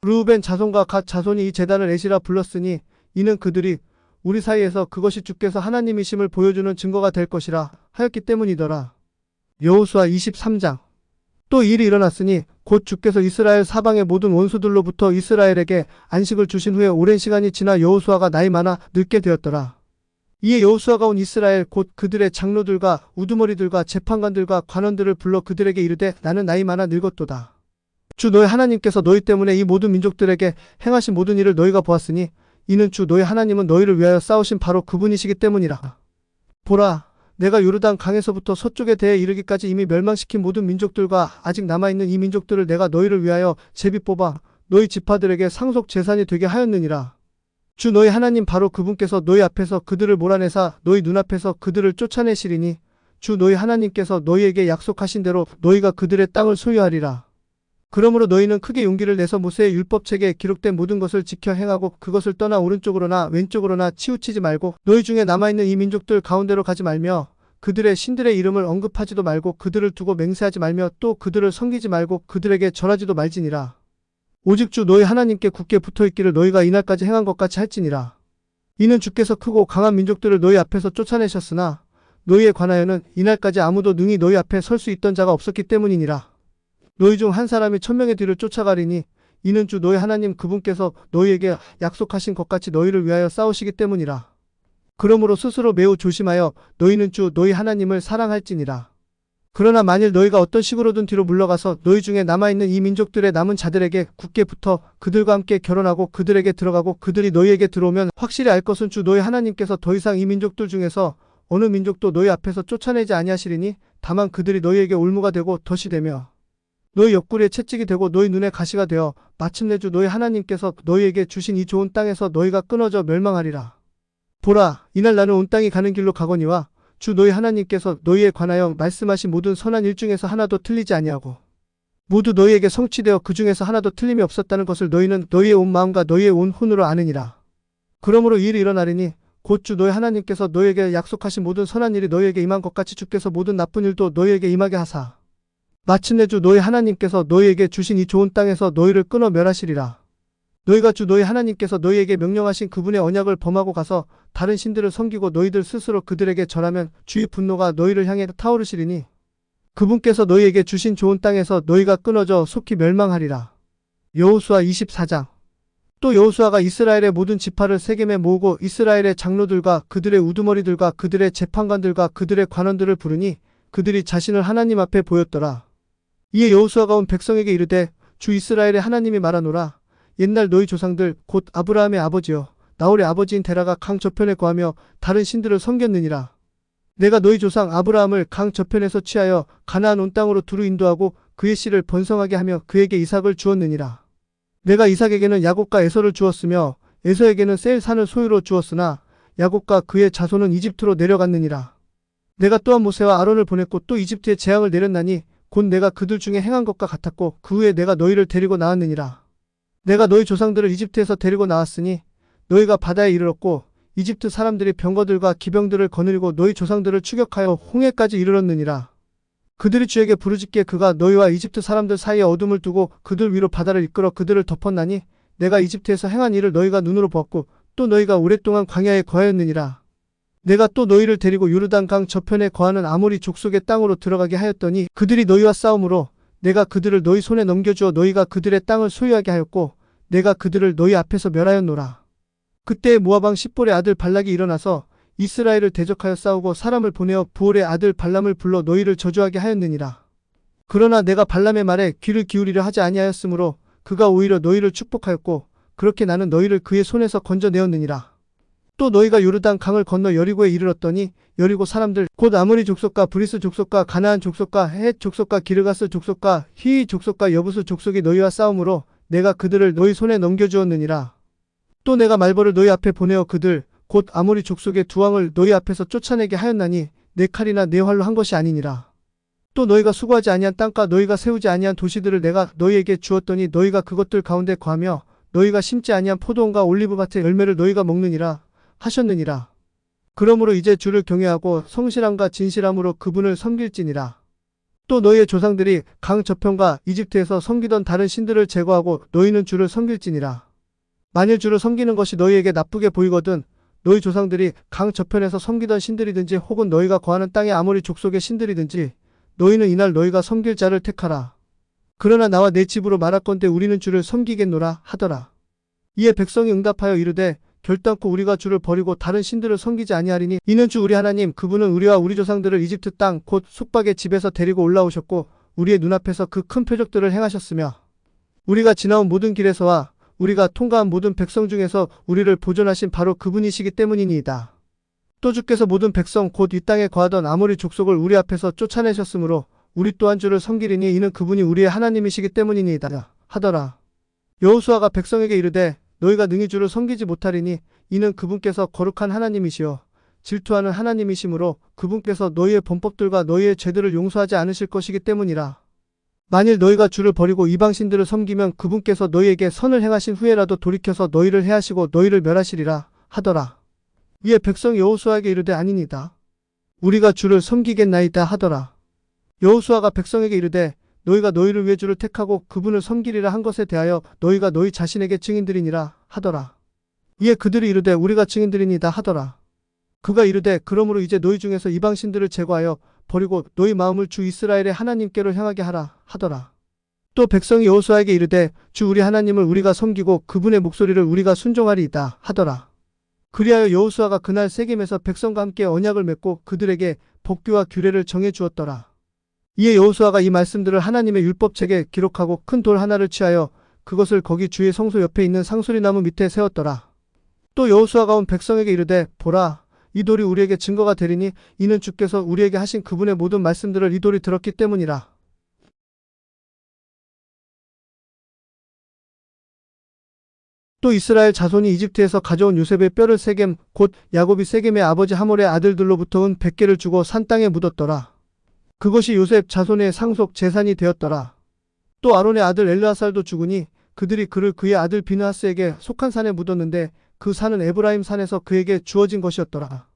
르우벤 자손과 갓 자손이 이 제단을 에시라 불렀으니 이는 그들이 우리 사이에서 그것이 주께서 하나님이심을 보여주는 증거가 될 것이라 하였기 때문이더라. 여호수아 23장. 또 일이 일어났으니 곧 주께서 이스라엘 사방의 모든 원수들로부터 이스라엘에게 안식을 주신 후에 오랜 시간이 지나 여호수아가 나이 많아 늙게 되었더라. 이에 여호수아가 온 이스라엘 곧 그들의 장로들과 우두머리들과 재판관들과 관원들을 불러 그들에게 이르되 나는 나이 많아 늙었도다. 주 너희 하나님께서 너희 때문에 이 모든 민족들에게 행하신 모든 일을 너희가 보았으니 이는 주 너희 하나님은 너희를 위하여 싸우신 바로 그분이시기 때문이라. 보라, 내가 요르단 강에서부터 서쪽에 대해 이르기까지 이미 멸망시킨 모든 민족들과 아직 남아있는 이 민족들을 내가 너희를 위하여 제비 뽑아 너희 지파들에게 상속 재산이 되게 하였느니라. 주 너희 하나님 바로 그분께서 너희 앞에서 그들을 몰아내사 너희 눈앞에서 그들을 쫓아내시리니 주 너희 하나님께서 너희에게 약속하신 대로 너희가 그들의 땅을 소유하리라. 그러므로 너희는 크게 용기를 내서 모세의 율법책에 기록된 모든 것을 지켜 행하고 그것을 떠나 오른쪽으로나 왼쪽으로나 치우치지 말고 너희 중에 남아있는 이 민족들 가운데로 가지 말며 그들의 신들의 이름을 언급하지도 말고 그들을 두고 맹세하지 말며 또 그들을 섬기지 말고 그들에게 절하지도 말지니라. 오직 주 너희 하나님께 굳게 붙어있기를 너희가 이날까지 행한 것 같이 할지니라. 이는 주께서 크고 강한 민족들을 너희 앞에서 쫓아내셨으나 너희에 관하여는 이날까지 아무도 능히 너희 앞에 설 수 있던 자가 없었기 때문이니라. 너희 중 한 사람이 1000명의 뒤를 쫓아가리니 이는 주 너희 하나님 그분께서 너희에게 약속하신 것 같이 너희를 위하여 싸우시기 때문이라. 그러므로 스스로 매우 조심하여 너희는 주 너희 하나님을 사랑할지니라. 그러나 만일 너희가 어떤 식으로든 뒤로 물러가서 너희 중에 남아있는 이 민족들의 남은 자들에게 굳게 붙어 그들과 함께 결혼하고 그들에게 들어가고 그들이 너희에게 들어오면 확실히 알 것은 주 너희 하나님께서 더 이상 이 민족들 중에서 어느 민족도 너희 앞에서 쫓아내지 아니하시리니 다만 그들이 너희에게 올무가 되고 덫이 되며 너희 옆구리에 채찍이 되고 너희 눈에 가시가 되어 마침내 주 너희 하나님께서 너희에게 주신 이 좋은 땅에서 너희가 끊어져 멸망하리라. 보라, 이날 나는 온 땅이 가는 길로 가거니와 주 너희 하나님께서 너희에 관하여 말씀하신 모든 선한 일 중에서 하나도 틀리지 아니하고 모두 너희에게 성취되어 그 중에서 하나도 틀림이 없었다는 것을 너희는 너희의 온 마음과 너희의 온 혼으로 아느니라. 그러므로 이 일이 일어나리니 곧 주 너희 하나님께서 너희에게 약속하신 모든 선한 일이 너희에게 임한 것 같이 주께서 모든 나쁜 일도 너희에게 임하게 하사 마침내 주 너희 하나님께서 너희에게 주신 이 좋은 땅에서 너희를 끊어 멸하시리라. 너희가 주 너희 하나님께서 너희에게 명령하신 그분의 언약을 범하고 가서 다른 신들을 섬기고 너희들 스스로 그들에게 절하면 주의 분노가 너희를 향해 타오르시리니 그분께서 너희에게 주신 좋은 땅에서 너희가 끊어져 속히 멸망하리라. 여호수아 24장. 또 여호수아가 이스라엘의 모든 지파를 세겜에 모으고 이스라엘의 장로들과 그들의 우두머리들과 그들의 재판관들과 그들의 관원들을 부르니 그들이 자신을 하나님 앞에 보였더라. 이에 여호수아가 온 백성에게 이르되 주 이스라엘의 하나님이 말하노라. 옛날 너희 조상들 곧 아브라함의 아버지여 나홀의 아버지인 데라가 강 저편에 거하며 다른 신들을 섬겼느니라. 내가 너희 조상 아브라함을 강 저편에서 취하여 가나안 온 땅으로 두루 인도하고 그의 씨를 번성하게 하며 그에게 이삭을 주었느니라. 내가 이삭에게는 야곱과 에서를 주었으며 에서에게는 셀 산을 소유로 주었으나 야곱과 그의 자손은 이집트로 내려갔느니라. 내가 또한 모세와 아론을 보냈고 또 이집트에 재앙을 내렸나니 곧 내가 그들 중에 행한 것과 같았고 그 후에 내가 너희를 데리고 나왔느니라. 내가 너희 조상들을 이집트에서 데리고 나왔으니 너희가 바다에 이르렀고 이집트 사람들이 병거들과 기병들을 거느리고 너희 조상들을 추격하여 홍해까지 이르렀느니라. 그들이 주에게 부르짖기에 그가 너희와 이집트 사람들 사이에 어둠을 두고 그들 위로 바다를 이끌어 그들을 덮었나니 내가 이집트에서 행한 일을 너희가 눈으로 보았고 또 너희가 오랫동안 광야에 거하였느니라. 내가 또 너희를 데리고 요르단 강 저편에 거하는 아모리 족속의 땅으로 들어가게 하였더니 그들이 너희와 싸우므로 내가 그들을 너희 손에 넘겨주어 너희가 그들의 땅을 소유하게 하였고 내가 그들을 너희 앞에서 멸하였노라. 그때 모압 왕 십볼의 아들 발락이 일어나서 이스라엘을 대적하여 싸우고 사람을 보내어 부올의 아들 발람을 불러 너희를 저주하게 하였느니라. 그러나 내가 발람의 말에 귀를 기울이려 하지 아니하였으므로 그가 오히려 너희를 축복하였고 그렇게 나는 너희를 그의 손에서 건져내었느니라. 또 너희가 요르단 강을 건너 여리고에 이르렀더니 여리고 사람들 곧 아모리 족속과 브리스 족속과 가나안 족속과 헷 족속과 기르가스 족속과 히위 족속과 여부스 족속이 너희와 싸우므로 내가 그들을 너희 손에 넘겨주었느니라. 또 내가 말벌을 너희 앞에 보내어 그들 곧 아모리 족속의 두 왕을 너희 앞에서 쫓아내게 하였나니 내 칼이나 내 활로 한 것이 아니니라. 또 너희가 수고하지 아니한 땅과 너희가 세우지 아니한 도시들을 내가 너희에게 주었더니 너희가 그것들 가운데 거하며 너희가 심지 아니한 포도원과 올리브밭의 열매를 너희가 먹느니라 하셨느니라. 그러므로 이제 주를 경외하고 성실함과 진실함으로 그분을 섬길지니라. 또 너희의 조상들이 강 저편과 이집트에서 섬기던 다른 신들을 제거하고 너희는 주를 섬길지니라. 만일 주를 섬기는 것이 너희에게 나쁘게 보이거든 너희 조상들이 강 저편에서 섬기던 신들이든지 혹은 너희가 거하는 땅의 아모리 족속의 신들이든지 너희는 이날 너희가 섬길 자를 택하라. 그러나 나와 내 집으로 말할건대 우리는 주를 섬기겠노라 하더라. 이에 백성이 응답하여 이르되 결단코 우리가 주를 버리고 다른 신들을 섬기지 아니하리니 이는 주 우리 하나님 그분은 우리와 우리 조상들을 이집트 땅 곧 숙박의 집에서 데리고 올라오셨고 우리의 눈앞에서 그 큰 표적들을 행하셨으며 우리가 지나온 모든 길에서와 우리가 통과한 모든 백성 중에서 우리를 보존하신 바로 그분이시기 때문이니이다. 또 주께서 모든 백성 곧 이 땅에 거하던 아모리 족속을 우리 앞에서 쫓아내셨으므로 우리 또한 주를 섬기리니 이는 그분이 우리의 하나님이시기 때문이니이다 하더라. 여호수아가 백성에게 이르되 너희가 능히 주를 섬기지 못하리니 이는 그분께서 거룩한 하나님이시요 질투하는 하나님이시므로 그분께서 너희의 범법들과 너희의 죄들을 용서하지 않으실 것이기 때문이라. 만일 너희가 주를 버리고 이방신들을 섬기면 그분께서 너희에게 선을 행하신 후에라도 돌이켜서 너희를 해하시고 너희를 멸하시리라 하더라. 이에 백성이 여호수아에게 이르되 아니니이다. 우리가 주를 섬기겠나이다 하더라. 여호수아가 백성에게 이르되 너희가 너희를 위해 주를 택하고 그분을 섬기리라 한 것에 대하여 너희가 너희 자신에게 증인들이니라 하더라. 이에 그들이 이르되 우리가 증인들이니다 하더라. 그가 이르되 그러므로 이제 너희 중에서 이방신들을 제거하여 버리고 너희 마음을 주 이스라엘의 하나님께로 향하게 하라 하더라. 또 백성이 여호수아에게 이르되 주 우리 하나님을 우리가 섬기고 그분의 목소리를 우리가 순종하리이다 하더라. 그리하여 여호수아가 그날 세겜에서 백성과 함께 언약을 맺고 그들에게 법규와 규례를 정해 주었더라. 이에 여호수아가 이 말씀들을 하나님의 율법책에 기록하고 큰 돌 하나를 취하여 그것을 거기 주의 성소 옆에 있는 상수리나무 밑에 세웠더라. 또 여호수아가 온 백성에게 이르되 보라 이 돌이 우리에게 증거가 되리니 이는 주께서 우리에게 하신 그분의 모든 말씀들을 이 돌이 들었기 때문이라. 또 이스라엘 자손이 이집트에서 가져온 요셉의 뼈를 세겜 곧 야곱이 세겜의 아버지 하몰의 아들들로부터 은 100개를 주고 산 땅에 묻었더라. 그것이 요셉 자손의 상속 재산이 되었더라. 또 아론의 아들 엘르아살도 죽으니 그들이 그를 그의 아들 비느하스에게 속한 산에 묻었는데 그 산은 에브라임 산에서 그에게 주어진 것이었더라.